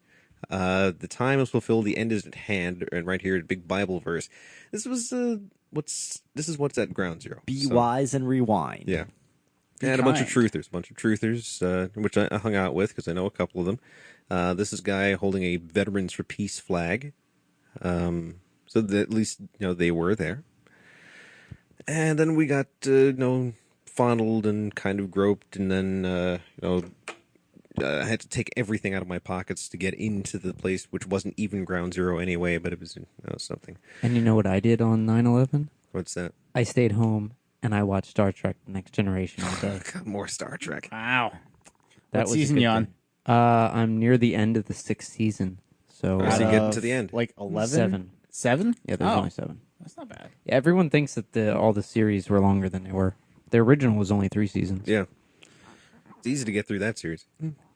The time is fulfilled, the end is at hand." And right here, a big Bible verse. This is what's at ground zero. Be wise and rewind. Yeah. Be And a bunch of kind. truthers, which I hung out with because I know a couple of them. This is a guy holding a Veterans for Peace flag. So that at least they were there. And then we got, fondled and kind of groped, and then, I had to take everything out of my pockets to get into the place, which wasn't even ground zero anyway, but it was something. And you know what I did on 9/11? What's that? I stayed home and I watched Star Trek: The Next Generation all day. More Star Trek. Wow. That What was a season good you on? thing. I'm near the end of the 6th season. So How's he getting to the end? Like 11? 7. 7? Yeah, there's Oh, only 7. that's not bad. Yeah, everyone thinks that all the series were longer than they were. The original was only 3 seasons. Yeah. It's easy to get through that series.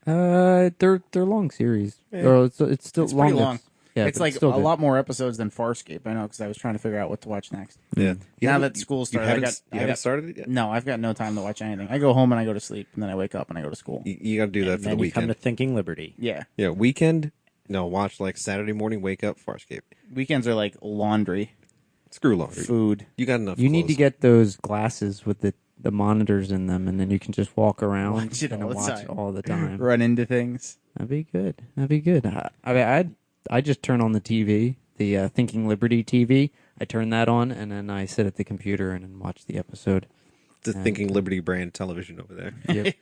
They're long series. Or it's still It's long. pretty long. Yeah, it's but like still a good. lot more episodes than Farscape. I know because I was trying to figure out what to watch next. Yeah. Now that school started, you haven't started it yet? No, I've got no time to watch anything. I go home and I go to sleep, and then I wake up and I go to school. You got to do that And for then the you come weekend. to Thinking Liberty. Yeah, Yeah, weekend. No, watch like Saturday morning. Wake up, Farscape. weekends are like laundry, Screw laundry. food. You got enough. You need to clothes. get those glasses with the monitors in them, and then you can just walk around Watch it and all the watch time. it all the time. Run into things. That'd be good. That'd be good. I mean, I just turn on the TV, the Thinking Liberty TV. I turn that on, and then I sit at the computer and then watch the episode. the Thinking Liberty brand television over there. Yep.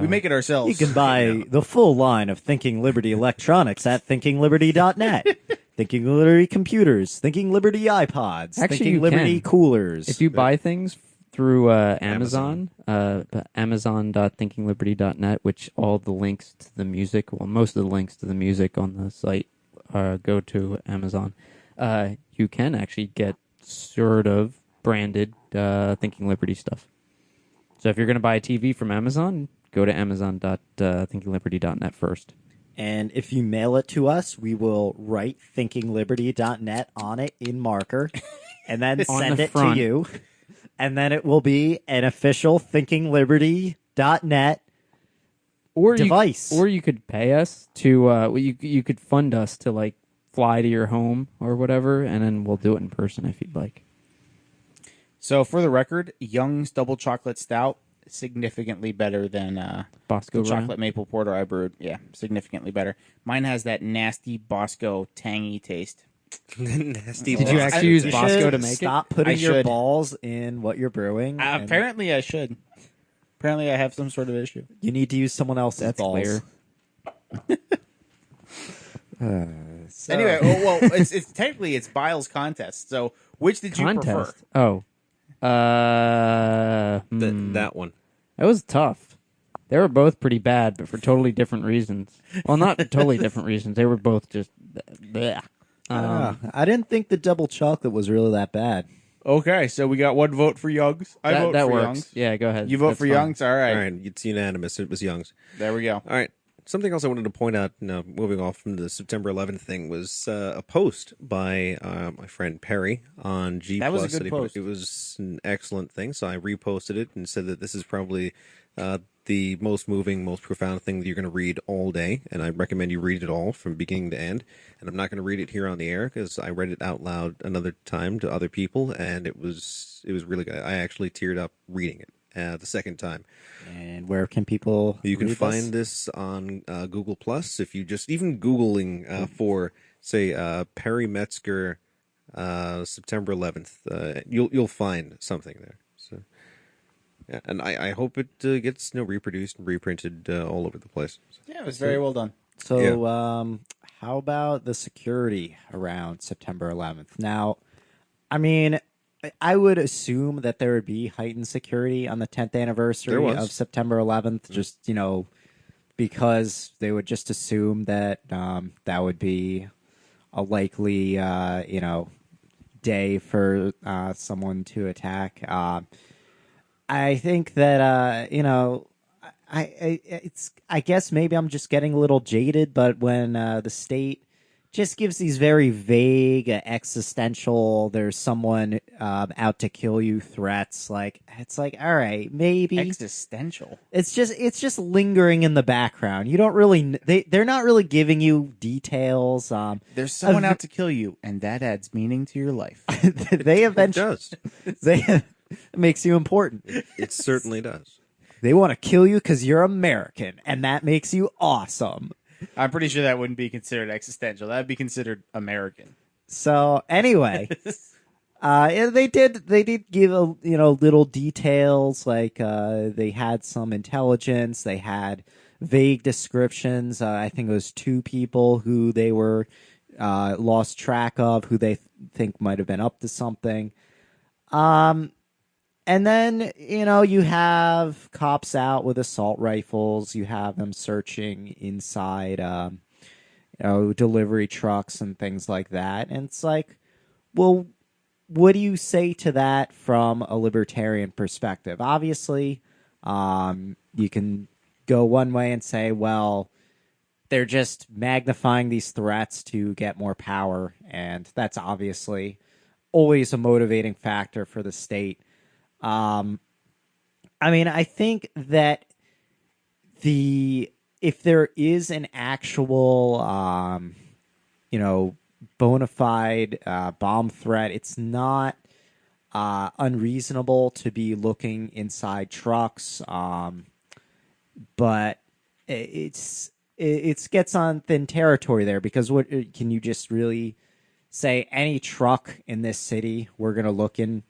We make it ourselves. You can buy the full line of Thinking Liberty electronics at thinkingliberty.net. Thinking Liberty computers, Thinking Liberty iPods, Actually, Thinking you Liberty can. coolers. If you buy things through Amazon, amazon.thinkingliberty.net, which all the links to the music, well, most of the links to the music on the site go to Amazon, you can actually get sort of branded Thinking Liberty stuff. So if you're going to buy a TV from Amazon, go to amazon.thinkingliberty.net first. And if you mail it to us, we will write thinkingliberty.net on it in marker and then On send the it front. to you. And then it will be an official thinkingliberty.net Or device. or you could pay us to you could fund us to like fly to your home or whatever, and then we'll do it in person if you'd like. So for the record, Young's Double Chocolate Stout significantly better than Bosco the Royal. chocolate maple porter I brewed. Yeah, significantly better. Mine has that nasty Bosco tangy taste. Nasty. Did you boss. actually use You Bosco should to make it? stop putting I your should. balls in what you're brewing. and Apparently, I should. Apparently, I have some sort of issue. you need to use someone else's That's balls. clear. So- Anyway, well, it's technically it's Biles contest. So, which did you prefer? Contest. Oh, That one. that was tough. They were both pretty bad, but for totally different reasons. Well, not totally different reasons. They were both just. Bleh. I didn't think the double chocolate was really that bad. Okay, so we got one vote for Young's. I vote that for works. Young's. Yeah, go ahead. You vote That's for fine. Young's. All right. All right, it's unanimous. It was Young's. There we go. All right. Something else I wanted to point out, moving off from the September 11th thing, was a post by my friend Perry on G+. That was a good that he post. It was an excellent thing, so I reposted it and said that this is probably the most moving, most profound thing that you're going to read all day, and I recommend you read it all from beginning to end. And I'm not going to read it here on the air because I read it out loud another time to other people, and it was really good. I actually teared up reading it the second time. And where can people You can read find this on Google Plus if you just even Googling for say Perry Metzger September 11th. You'll find something there. So yeah, and I hope it gets reproduced and reprinted all over the place. Yeah, it was very well done. So, how about the security around September 11th? Now, I mean, I would assume that there would be heightened security on the 10th There anniversary was. of September 11th, just, because they would just assume that that would be a likely, day for someone to attack. I think that, I guess maybe I'm just getting a little jaded, but when the state just gives these very vague, existential, there's someone out to kill you threats, it's like, all right, maybe Existential. it's just lingering in the background. You don't really, they're not really giving you details. There's someone out to kill you, and that adds meaning to your life. They It eventually, does. it makes you important. It certainly does. They want to kill you because you're American, and that makes you awesome. I'm pretty sure that wouldn't be considered existential. That would be considered American. So anyway, they did give little details, like they had some intelligence, they had vague descriptions. I think it was 2 people who they were lost track of, who they think might have been up to something. And then, you have cops out with assault rifles. You have them searching inside, delivery trucks and things like that. And it's like, well, what do you say to that from a libertarian perspective? Obviously, you can go one way and say, well, they're just magnifying these threats to get more power, and that's obviously always a motivating factor for the state. I mean, I think that if there is an actual, bona fide bomb threat, it's not unreasonable to be looking inside trucks. But it gets on thin territory there, because what can you just really say any truck in this city we're going to look in?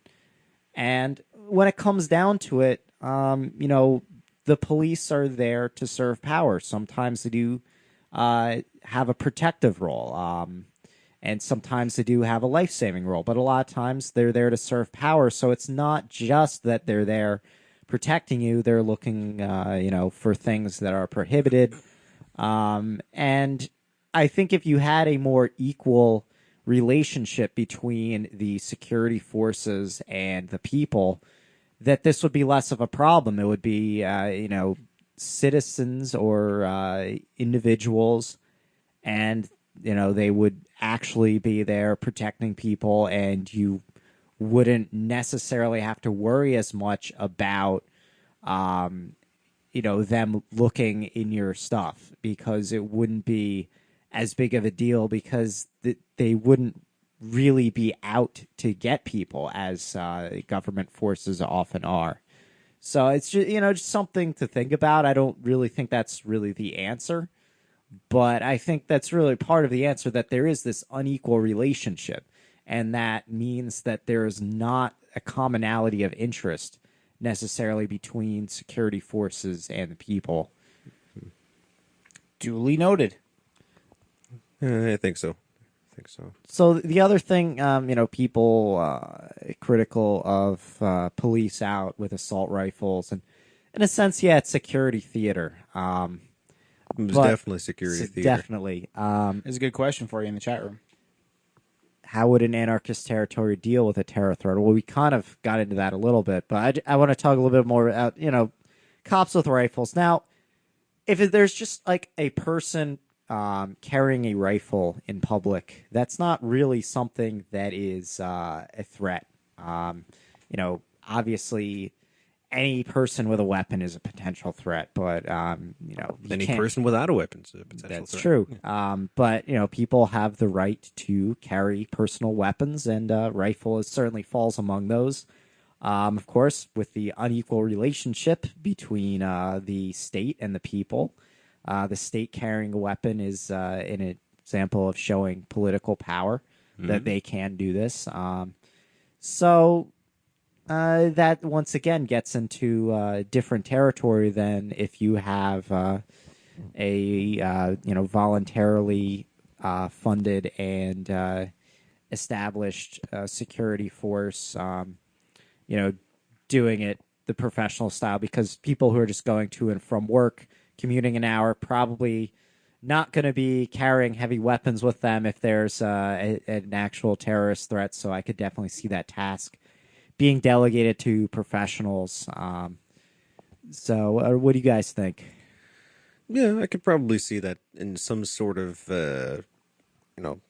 And when it comes down to it, the police are there to serve power. Sometimes they do have a protective role, and sometimes they do have a life-saving role. But a lot of times they're there to serve power. So it's not just that they're there protecting you. They're looking, for things that are prohibited. And I think if you had a more equal relationship between the security forces and the people, that this would be less of a problem. It would be, citizens or individuals, and, they would actually be there protecting people, and you wouldn't necessarily have to worry as much about, them looking in your stuff, because it wouldn't be as big of a deal, because they wouldn't really be out to get people as government forces often are. So it's just something to think about. I don't really think that's really the answer, but I think that's really part of the answer, that there is this unequal relationship, and that means that there is not a commonality of interest necessarily between security forces and the people. Duly noted. I think so. So the other thing, people critical of police out with assault rifles, and in a sense, yeah, it's security theater. It was But- definitely security theater. Definitely. There's a good question for you in the chat room. How would an anarchist territory deal with a terror threat? Well, we kind of got into that a little bit, but I want to talk a little bit more about, cops with rifles. Now, if there's just like a person carrying a rifle in public, that's not really something that is a threat. Obviously, any person with a weapon is a potential threat, but you Any can't- person without a weapon is a potential That's threat. true. But people have the right to carry personal weapons, and rifle certainly falls among those. Of course, with the unequal relationship between the state and the people, the state carrying a weapon is an example of showing political power that they can do this. So that once again gets into different territory than if you have a voluntarily funded and established security force, doing it the professional style, because people who are just going to and from work, commuting an hour, probably not going to be carrying heavy weapons with them if there's an actual terrorist threat. So I could definitely see that task being delegated to professionals. So what do you guys think? Yeah, I could probably see that in some sort of,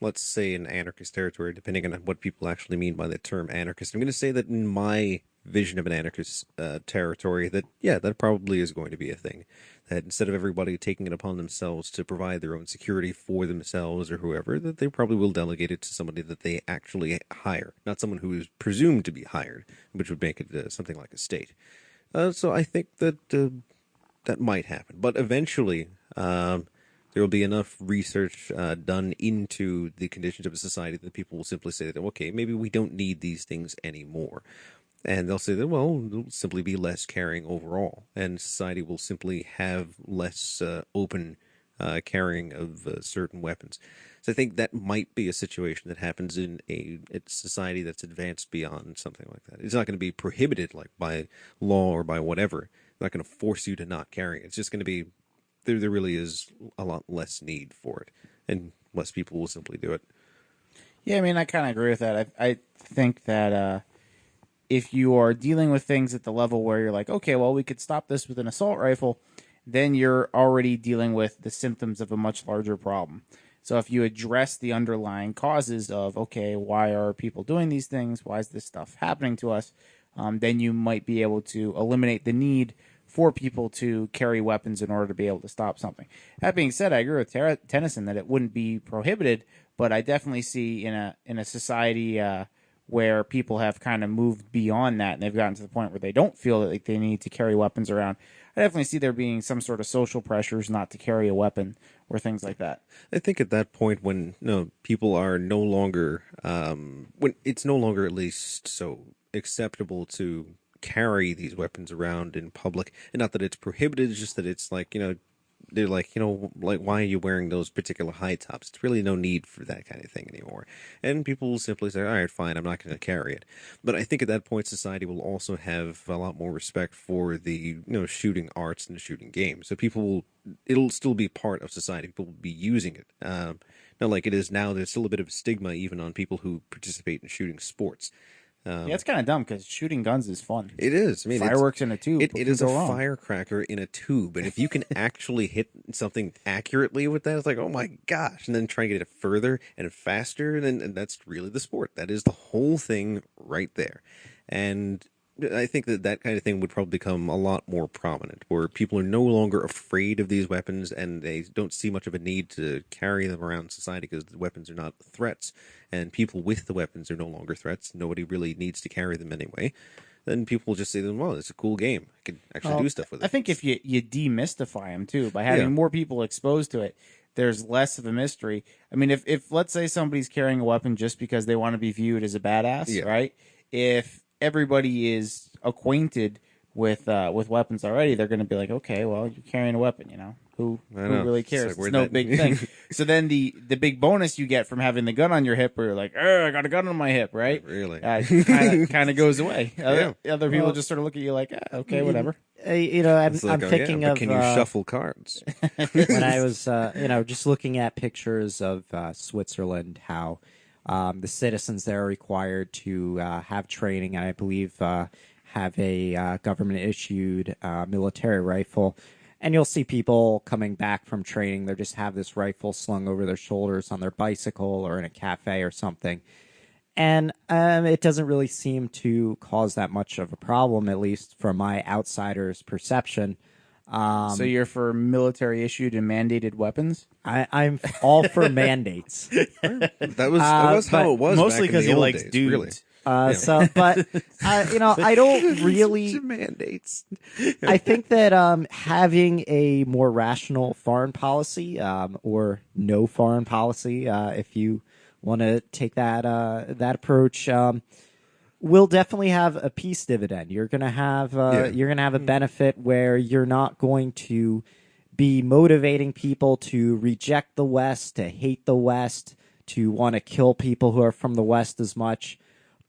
let's say an anarchist territory, depending on what people actually mean by the term anarchist. I'm going to say that in my vision of an anarchist territory, that, yeah, that probably is going to be a thing. That instead of everybody taking it upon themselves to provide their own security for themselves or whoever, that they probably will delegate it to somebody that they actually hire, not someone who is presumed to be hired, which would make it something like a state. So I think that that might happen. But eventually, there will be enough research done into the conditions of a society that people will simply say that, okay, maybe we don't need these things anymore. And they'll say that, well, there'll simply be less caring overall, and society will simply have less open carrying of certain weapons. So I think that might be a situation that happens in a society that's advanced beyond something like that. It's not going to be prohibited like by law or by whatever. They're not going to force you to not carry it. It's just going to be, there really is a lot less need for it, and less people will simply do it. Yeah, I mean, I kind of agree with that. I think that if you are dealing with things at the level where you're like, okay, well, we could stop this with an assault rifle, then you're already dealing with the symptoms of a much larger problem. So if you address the underlying causes of, okay, why are people doing these things? Why is this stuff happening to us? Then you might be able to eliminate the need for people to carry weapons in order to be able to stop something. That being said, I agree with Tennyson that it wouldn't be prohibited, but I definitely see in a society where people have kind of moved beyond that and they've gotten to the point where they don't feel that like, they need to carry weapons around. I definitely see there being some sort of social pressures not to carry a weapon or things like that. I think at that point when people are no longer when it's no longer at least so acceptable to carry these weapons around in public, and not that it's prohibited, it's just that it's like they're like like why are you wearing those particular high tops? It's really no need for that kind of thing anymore, and people will simply say, all right, fine, I'm not going to carry it. But I think at that point society will also have a lot more respect for the shooting arts and the shooting games, so it'll still be part of society. People will be using it. Not like it is now. There's still a bit of stigma even on people who participate in shooting sports. Yeah, it's kind of dumb because shooting guns is fun. It is. I mean, Fireworks in a tube. It is a wrong? firecracker in a tube, and if you can actually hit something accurately with that, it's like, oh my gosh! And then try and get it further and faster, and that's really the sport. That is the whole thing right there. And I think that kind of thing would probably become a lot more prominent, where people are no longer afraid of these weapons, and they don't see much of a need to carry them around society because the weapons are not threats, and people with the weapons are no longer threats. Nobody really needs to carry them anyway. Then people will just say to them, well, it's a cool game. I can actually do stuff with it. I think if you demystify them, too, by having more people exposed to it, there's less of a mystery. I mean, if let's say somebody's carrying a weapon just because they want to be viewed as a badass, right? If everybody is acquainted with weapons already, they're going to be like, okay, well, you're carrying a weapon, who really cares? It's no big thing. So then the big bonus you get from having the gun on your hip, where you're like, I got a gun on my hip, right? Really? Kind of goes away. Other people just sort of look at you like, okay, whatever. I'm It's like, thinking of can you shuffle cards? when I was, just looking at pictures of Switzerland, how the citizens there are required to have training, and I believe have a government-issued military rifle. And you'll see people coming back from training. They just have this rifle slung over their shoulders on their bicycle or in a cafe or something. And it doesn't really seem to cause that much of a problem, at least from my outsider's perception. So you're for military issued and mandated weapons? I'm all for mandates. That was how it was. Mostly because he likes dudes. Really. I don't really mandates. I think that having a more rational foreign policy, or no foreign policy, if you want to take that approach, will definitely have a peace dividend. You're gonna have a benefit where you're not going to be motivating people to reject the West, to hate the West, to want to kill people who are from the West as much.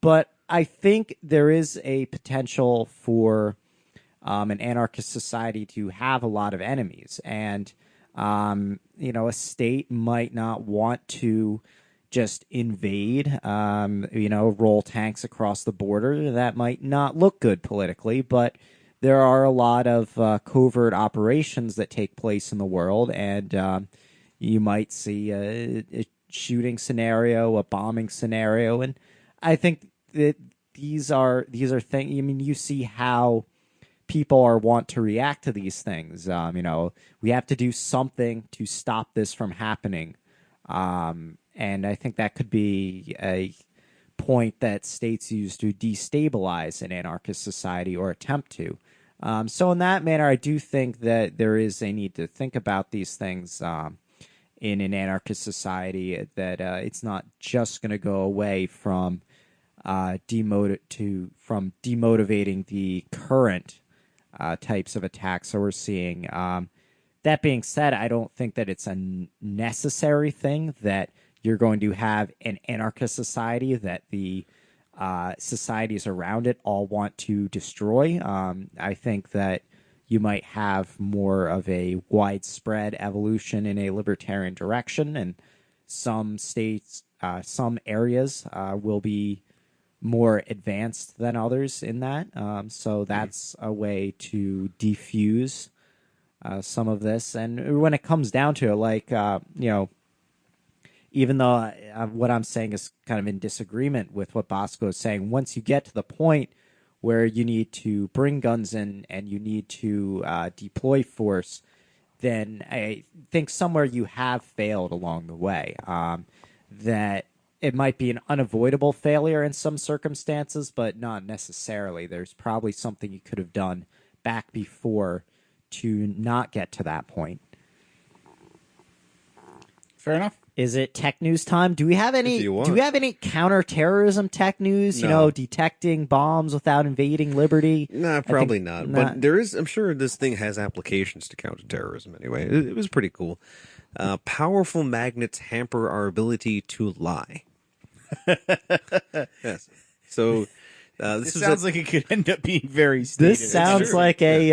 But I think there is a potential for an anarchist society to have a lot of enemies. And, a state might not want to just invade, roll tanks across the border. That might not look good politically, but there are a lot of covert operations that take place in the world. And you might see a shooting scenario, a bombing scenario. And I think that these are things. I mean, you see how people want to react to these things. We have to do something to stop this from happening, and I think that could be a point that states use to destabilize an anarchist society or attempt to. So in that manner, I do think that there is a need to think about these things in an anarchist society. That it's not just going to go away from demotivating the current types of attacks that we're seeing. That being said, I don't think that it's a necessary thing that you're going to have an anarchist society that the societies around it all want to destroy. I think that you might have more of a widespread evolution in a libertarian direction, and some states, some areas will be more advanced than others in that. So that's a way to defuse some of this. And when it comes down to it, like even though what I'm saying is kind of in disagreement with what Bosco is saying, once you get to the point where you need to bring guns in and you need to deploy force, then I think somewhere you have failed along the way. That it might be an unavoidable failure in some circumstances, but not necessarily. There's probably something you could have done back before to not get to that point. Fair enough. Is it tech news time? Do we have any? If you want. Do we have any counterterrorism tech news? You No. know, detecting bombs without invading liberty. Nah, probably not. But there is, I'm sure this thing has applications to counterterrorism anyway. It was pretty cool. Powerful magnets hamper our ability to lie. Yes. So This was sounds like it could end up being very stated. This sounds like a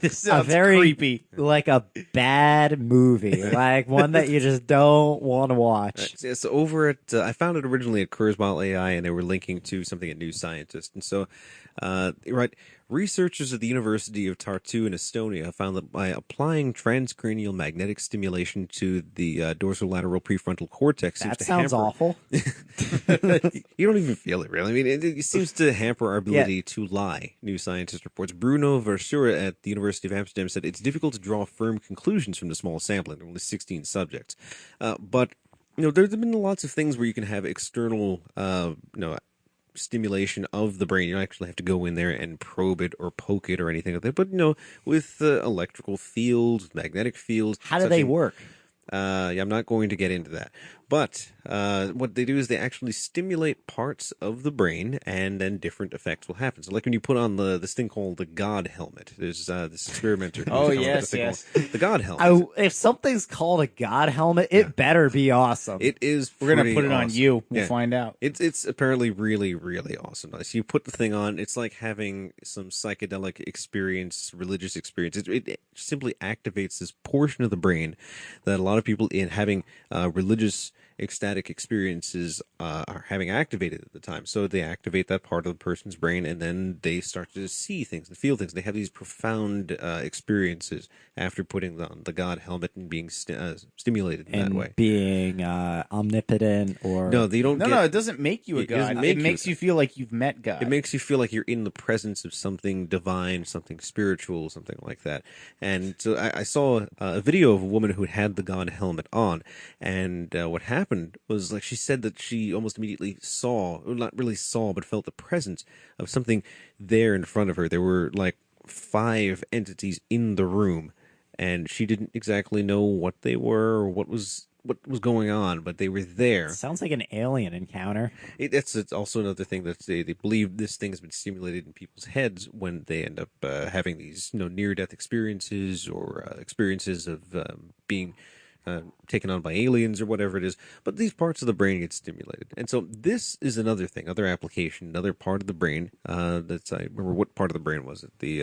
This sounds a very creepy. like a bad movie, like one that you just don't want to watch. So over at, I found it originally at Kurzweil AI, and they were linking to something at New Scientist. And so, right, researchers at the University of Tartu in Estonia found that by applying transcranial magnetic stimulation to the dorsolateral prefrontal cortex, seems That to sounds hamper- awful. You don't even feel it, really. I mean, it seems to hamper our ability to lie, New Scientist reports. Bruno Verschuren at the University of Amsterdam said it's difficult to draw firm conclusions from the small sampling, only 16 subjects. But, there have been lots of things where you can have external, stimulation of the brain. You don't actually have to go in there and probe it or poke it or anything like that. But, with electrical fields, magnetic fields. How do they touching- work? I'm not going to get into that. But what they do is they actually stimulate parts of the brain, and then different effects will happen. So, like when you put on this thing called the God helmet, there's this experimenter. Oh, who's yes, this thing yes. called the God helmet. If something's called a God helmet, it better be awesome. It is. We're gonna pretty put it on awesome. you. We'll Yeah. find out. It's apparently really, really awesome. So you put the thing on. It's like having some psychedelic experience, religious experience. It simply activates this portion of the brain that a lot of people in having religious ecstatic experiences are having activated at the time. So they activate that part of the person's brain, and then they start to see things and feel things. They have these profound experiences after putting on the God helmet and being stimulated in and that way. being omnipotent or No, they don't. No, it doesn't make you a It doesn't god. make It you makes a you feel like you've met God. It makes you feel like you're in the presence of something divine, something spiritual, something like that. And so I saw a video of a woman who had the God helmet on, and what happened was, like, she said that she almost immediately saw, or not really saw, but felt the presence of something there in front of her. There were like 5 entities in the room, and she didn't exactly know what they were or what was going on, but they were there. sounds like an alien encounter. It's also another thing that they believe this thing has been stimulated in people's heads when they end up having these near-death experiences or experiences of being taken on by aliens or whatever it is. But these parts of the brain get stimulated, and so this is another thing, other application, another part of the brain. I remember what part of the brain was it? The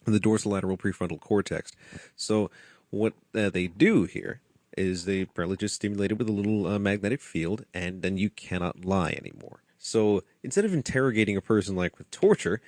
dorsolateral prefrontal cortex. So what they do here is they probably just stimulate it with a little magnetic field, and then you cannot lie anymore. So instead of interrogating a person like with torture,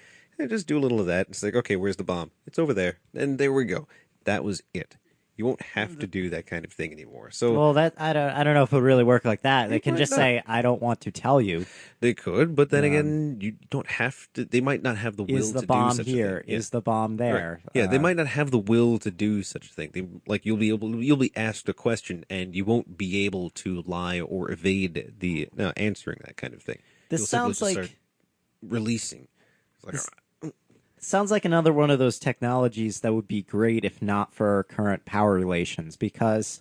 just do a little of that. It's like, okay, where's the bomb? It's over there. And there we go. That was it. You won't have to do that kind of thing anymore. So Well, that I don't know if it would really work like that. They can might just not. say, "I don't want to tell you." they could, but then again, you don't have to. They might not have the will Is the to bomb do such here? a thing. Is the bomb there? Yeah, they might not have the will to do such a thing. You'll be asked a question, and you won't be able to lie or evade the answering that kind of thing. This You'll simply sounds just like- start releasing. It's like, Sounds like another one of those technologies that would be great if not for our current power relations, because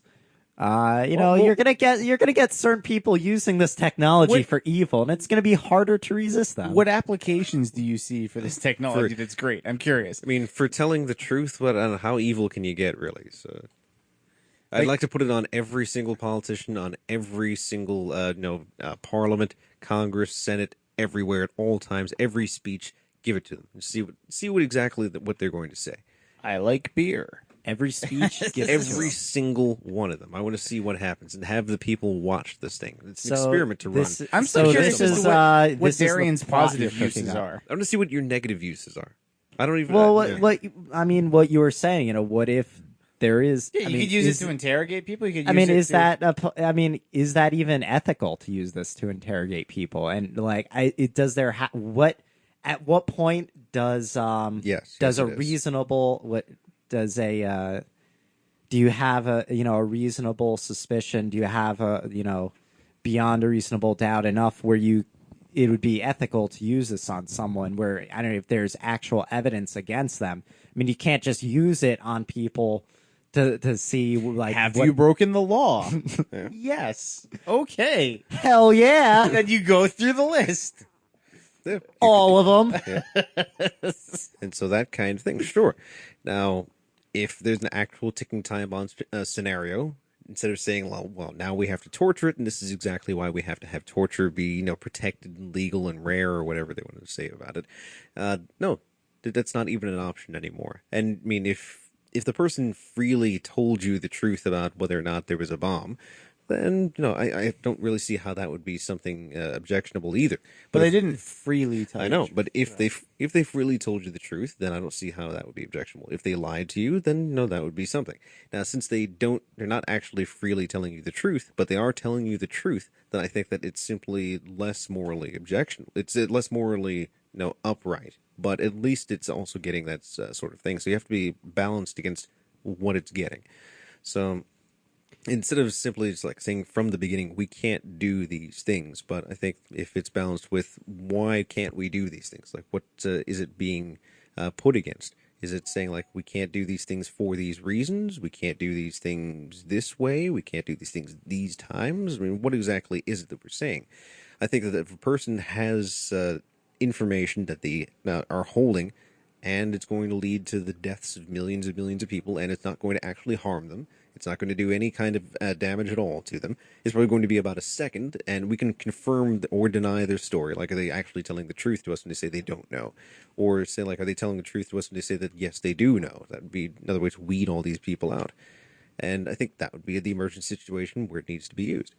you're gonna get certain people using this technology for evil, and it's gonna be harder to resist them. What applications do you see for this technology that's great? I'm curious. I mean, for telling the truth, but how evil can you get, really? So, I'd like to put it on every single politician, on every single Parliament, Congress, Senate, everywhere at all times, every speech. Give it to them and see what exactly what they're going to say. I like beer. Every speech, gives Every single one of them. I want to see what happens and have the people watch this thing. It's an So experiment to run. this- I'm So so curious this as is, to what this is the Darian's plot positive you're cooking uses up. are. I want to see what your negative uses are. I don't even. Well, yeah. what you were saying, what if there is? Yeah, you could use it to interrogate people. You could. Use is that even ethical to use this to interrogate people? And at what point does Yes, does yes, a it is. reasonable what does a do you have a reasonable suspicion? Do you have beyond a reasonable doubt enough where it would be ethical to use this on someone where I don't know if there's actual evidence against them. I mean, you can't just use it on people to see like have what- you broken the law? Yes. Okay. Hell yeah, Then you go through the list. Yeah. all of them. And so that kind of thing, sure. Now, if there's an actual ticking time bomb scenario, instead of saying, well, now we have to torture it, and this is exactly why we have to have torture be, protected and legal and rare or whatever they wanted to say about it. No, that's not even an option anymore. And I mean, if the person freely told you the truth about whether or not there was a bomb, then I don't really see how that would be something objectionable either. But they if- didn't freely tell I you. know, but if they freely told you the truth, then I don't see how that would be objectionable. If they lied to you, then no, that would be something. Now, since they're not actually freely telling you the truth, but they are telling you the truth, then I think that it's simply less morally objectionable. It's less morally upright, but at least it's also getting that sort of thing. So you have to be balanced against what it's getting. So instead of simply just like saying from the beginning, we can't do these things, but I think if it's balanced with why can't we do these things, like what is it being put against? Is it saying like we can't do these things for these reasons? We can't do these things this way? We can't do these things these times? I mean, what exactly is it that we're saying? I think that if a person has information that they are holding and it's going to lead to the deaths of millions of people and it's not going to actually harm them, it's not going to do any kind of damage at all to them. It's probably going to be about a second, and we can confirm or deny their story. Like, are they actually telling the truth to us when they say they don't know? Or say, like, are they telling the truth to us when they say that, yes, they do know? That would be another way to weed all these people out. And I think that would be the emergency situation where it needs to be used.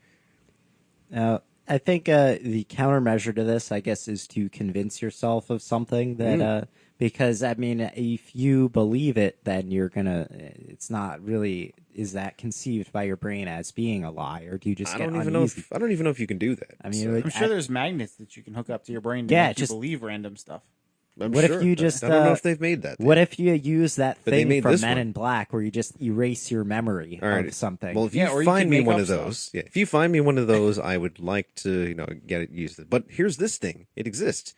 I think the countermeasure to this, I guess, is to convince yourself of something that because I mean, if you believe it, then you're gonna. It's not really. Is that conceived by your brain as being a lie, or do you just I get don't even uneasy? know if you can do that. I mean, So, like, I'm sure there's magnets that you can hook up to your brain to Yeah, make just- you believe random stuff. I'm what if sure. you just, I don't know uh, if they've made that. What if you use that But they thing made from this Men one. in Black, where you just erase your memory All right. of something? Well, if Yeah, or you you find can me make one up of those, if you find me one of those, I would like to, get it used. But here's this thing: it exists.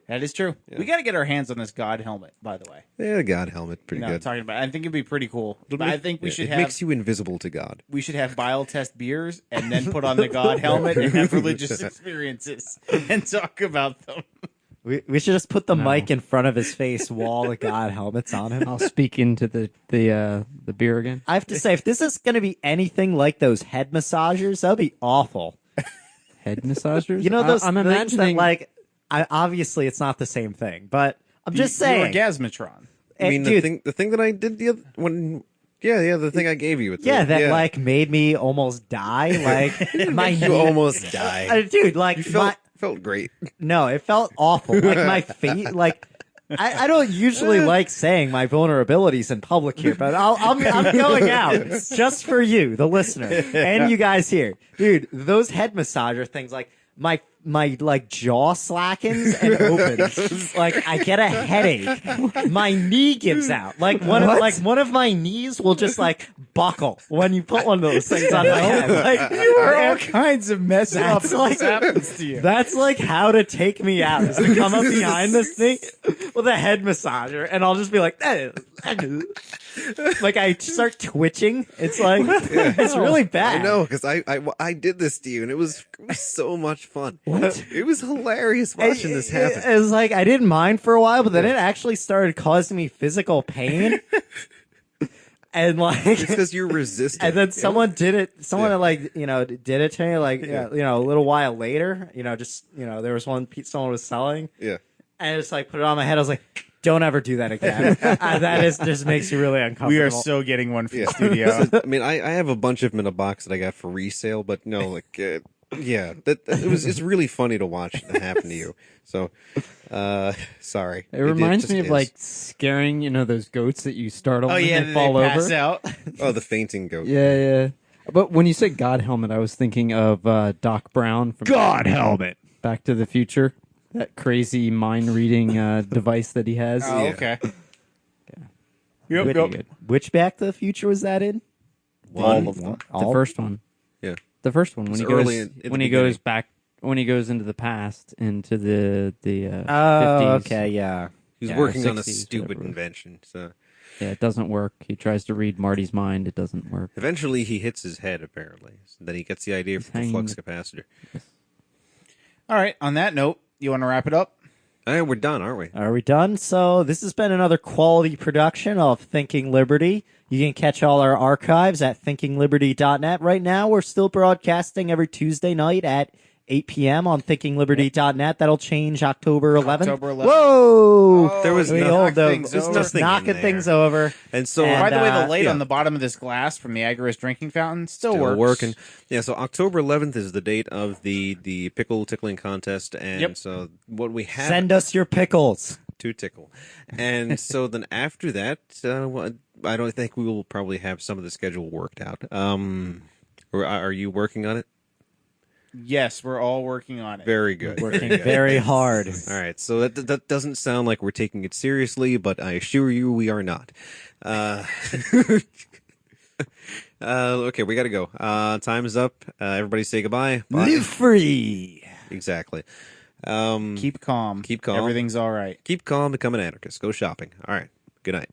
That is true. We got to get our hands on this God helmet, by the way. Yeah, the God helmet, pretty You know, good. talking about. I think it'd be pretty cool. But I think we Yeah, should it have. makes you invisible to God. We should have bile test beers and then put on the God helmet and have religious experiences and talk about them. we should just put the mic in front of his face while the God helmet's on him. I'll speak into the beer again. I have to say, if this is going to be anything like those head massagers, that'll be awful. Head massagers. You know those I'm things imagining that, obviously it's not the same thing, but I'm just saying. The Orgasmatron. I mean, dude, the thing that I did the other when, the thing I gave you. that made me almost die. Like my you almost died. dude, like You felt great. no, it felt awful. Like my face, like. I don't usually like saying my vulnerabilities in public here, but I'm going out just for you, the listener, and you guys here, dude. Those head massager things, like my like jaw slackens and opens, like I get a headache. My knee gives out, like one of my knees will just like buckle when you put one of those things on my head. Like You are all kinds of messed up. That's if like this happens to you. That's like how to take me out, is to come up behind this thing with a head massager, and I'll just be like, like I start twitching. It's like it's really bad. I know, because I did this to you, and it was so much fun. What? It was hilarious watching this happen. It was like I didn't mind for a while, but then it actually started causing me physical pain. And like, It's because you're resistant. and then someone did it. Someone Yeah. like did it to me. Like a little while later, there was one someone was selling, Yeah. and I just like put it on my head. I was like, don't ever do that again. That just makes you really uncomfortable. We are so getting one for Yeah. the studio. I mean, I have a bunch of them in a box that I got for resale, but no, like, it's really funny to watch it happen to you. So, Sorry. It reminds just me of is. like scaring, those goats that you startle Oh when yeah, they fall pass over. out. Oh, the fainting goat. Yeah, yeah. But when you said God helmet, I was thinking of Doc Brown from God helmet. Back to the Future. That crazy mind reading device that he has. Oh, Yeah. okay. Pretty Yep, yep. good. Which Back to the Future was that in? One. The first one. Yeah. The first one when It's he goes early in the when he goes beginning. back when he goes into the past into the 50s. okay, yeah. He's Yeah, working on a 60s, stupid whatever. invention. So Yeah, it doesn't work. He tries to read Marty's mind. It doesn't work. eventually he hits his head, apparently. So then he gets the idea for the hanging- flux capacitor. All right. On that note, you want to wrap it up? All right, we're done, aren't we? Are we done? So this has been another quality production of Thinking Liberty. You can catch all our archives at thinkingliberty.net. Right now, we're still broadcasting every Tuesday night at 8 p.m. on thinkingliberty.net. That'll change October 11th. October 11th. Whoa! There was We nothing- hold the- things There's over. nothing in knocking there. things over. And so, And, By the way, the light yeah. on the bottom of this glass from the Agarist drinking fountain still Still works. working. Yeah, so October 11th is the date of the pickle tickling contest, and Yep. so what we have Send us your pickles. to tickle, and so then after that, I don't think we will probably have some of the schedule worked out. Or are you working on it? Yes, we're all working on it. Very good. Working very hard. All right, so that doesn't sound like we're taking it seriously, but I assure you we are not. Okay, we got to go. Time is up. Everybody say goodbye. Bye. Live free. Exactly. Keep calm. Keep calm. Everything's all right. Keep calm, become an anarchist. Go shopping. All right. Good night.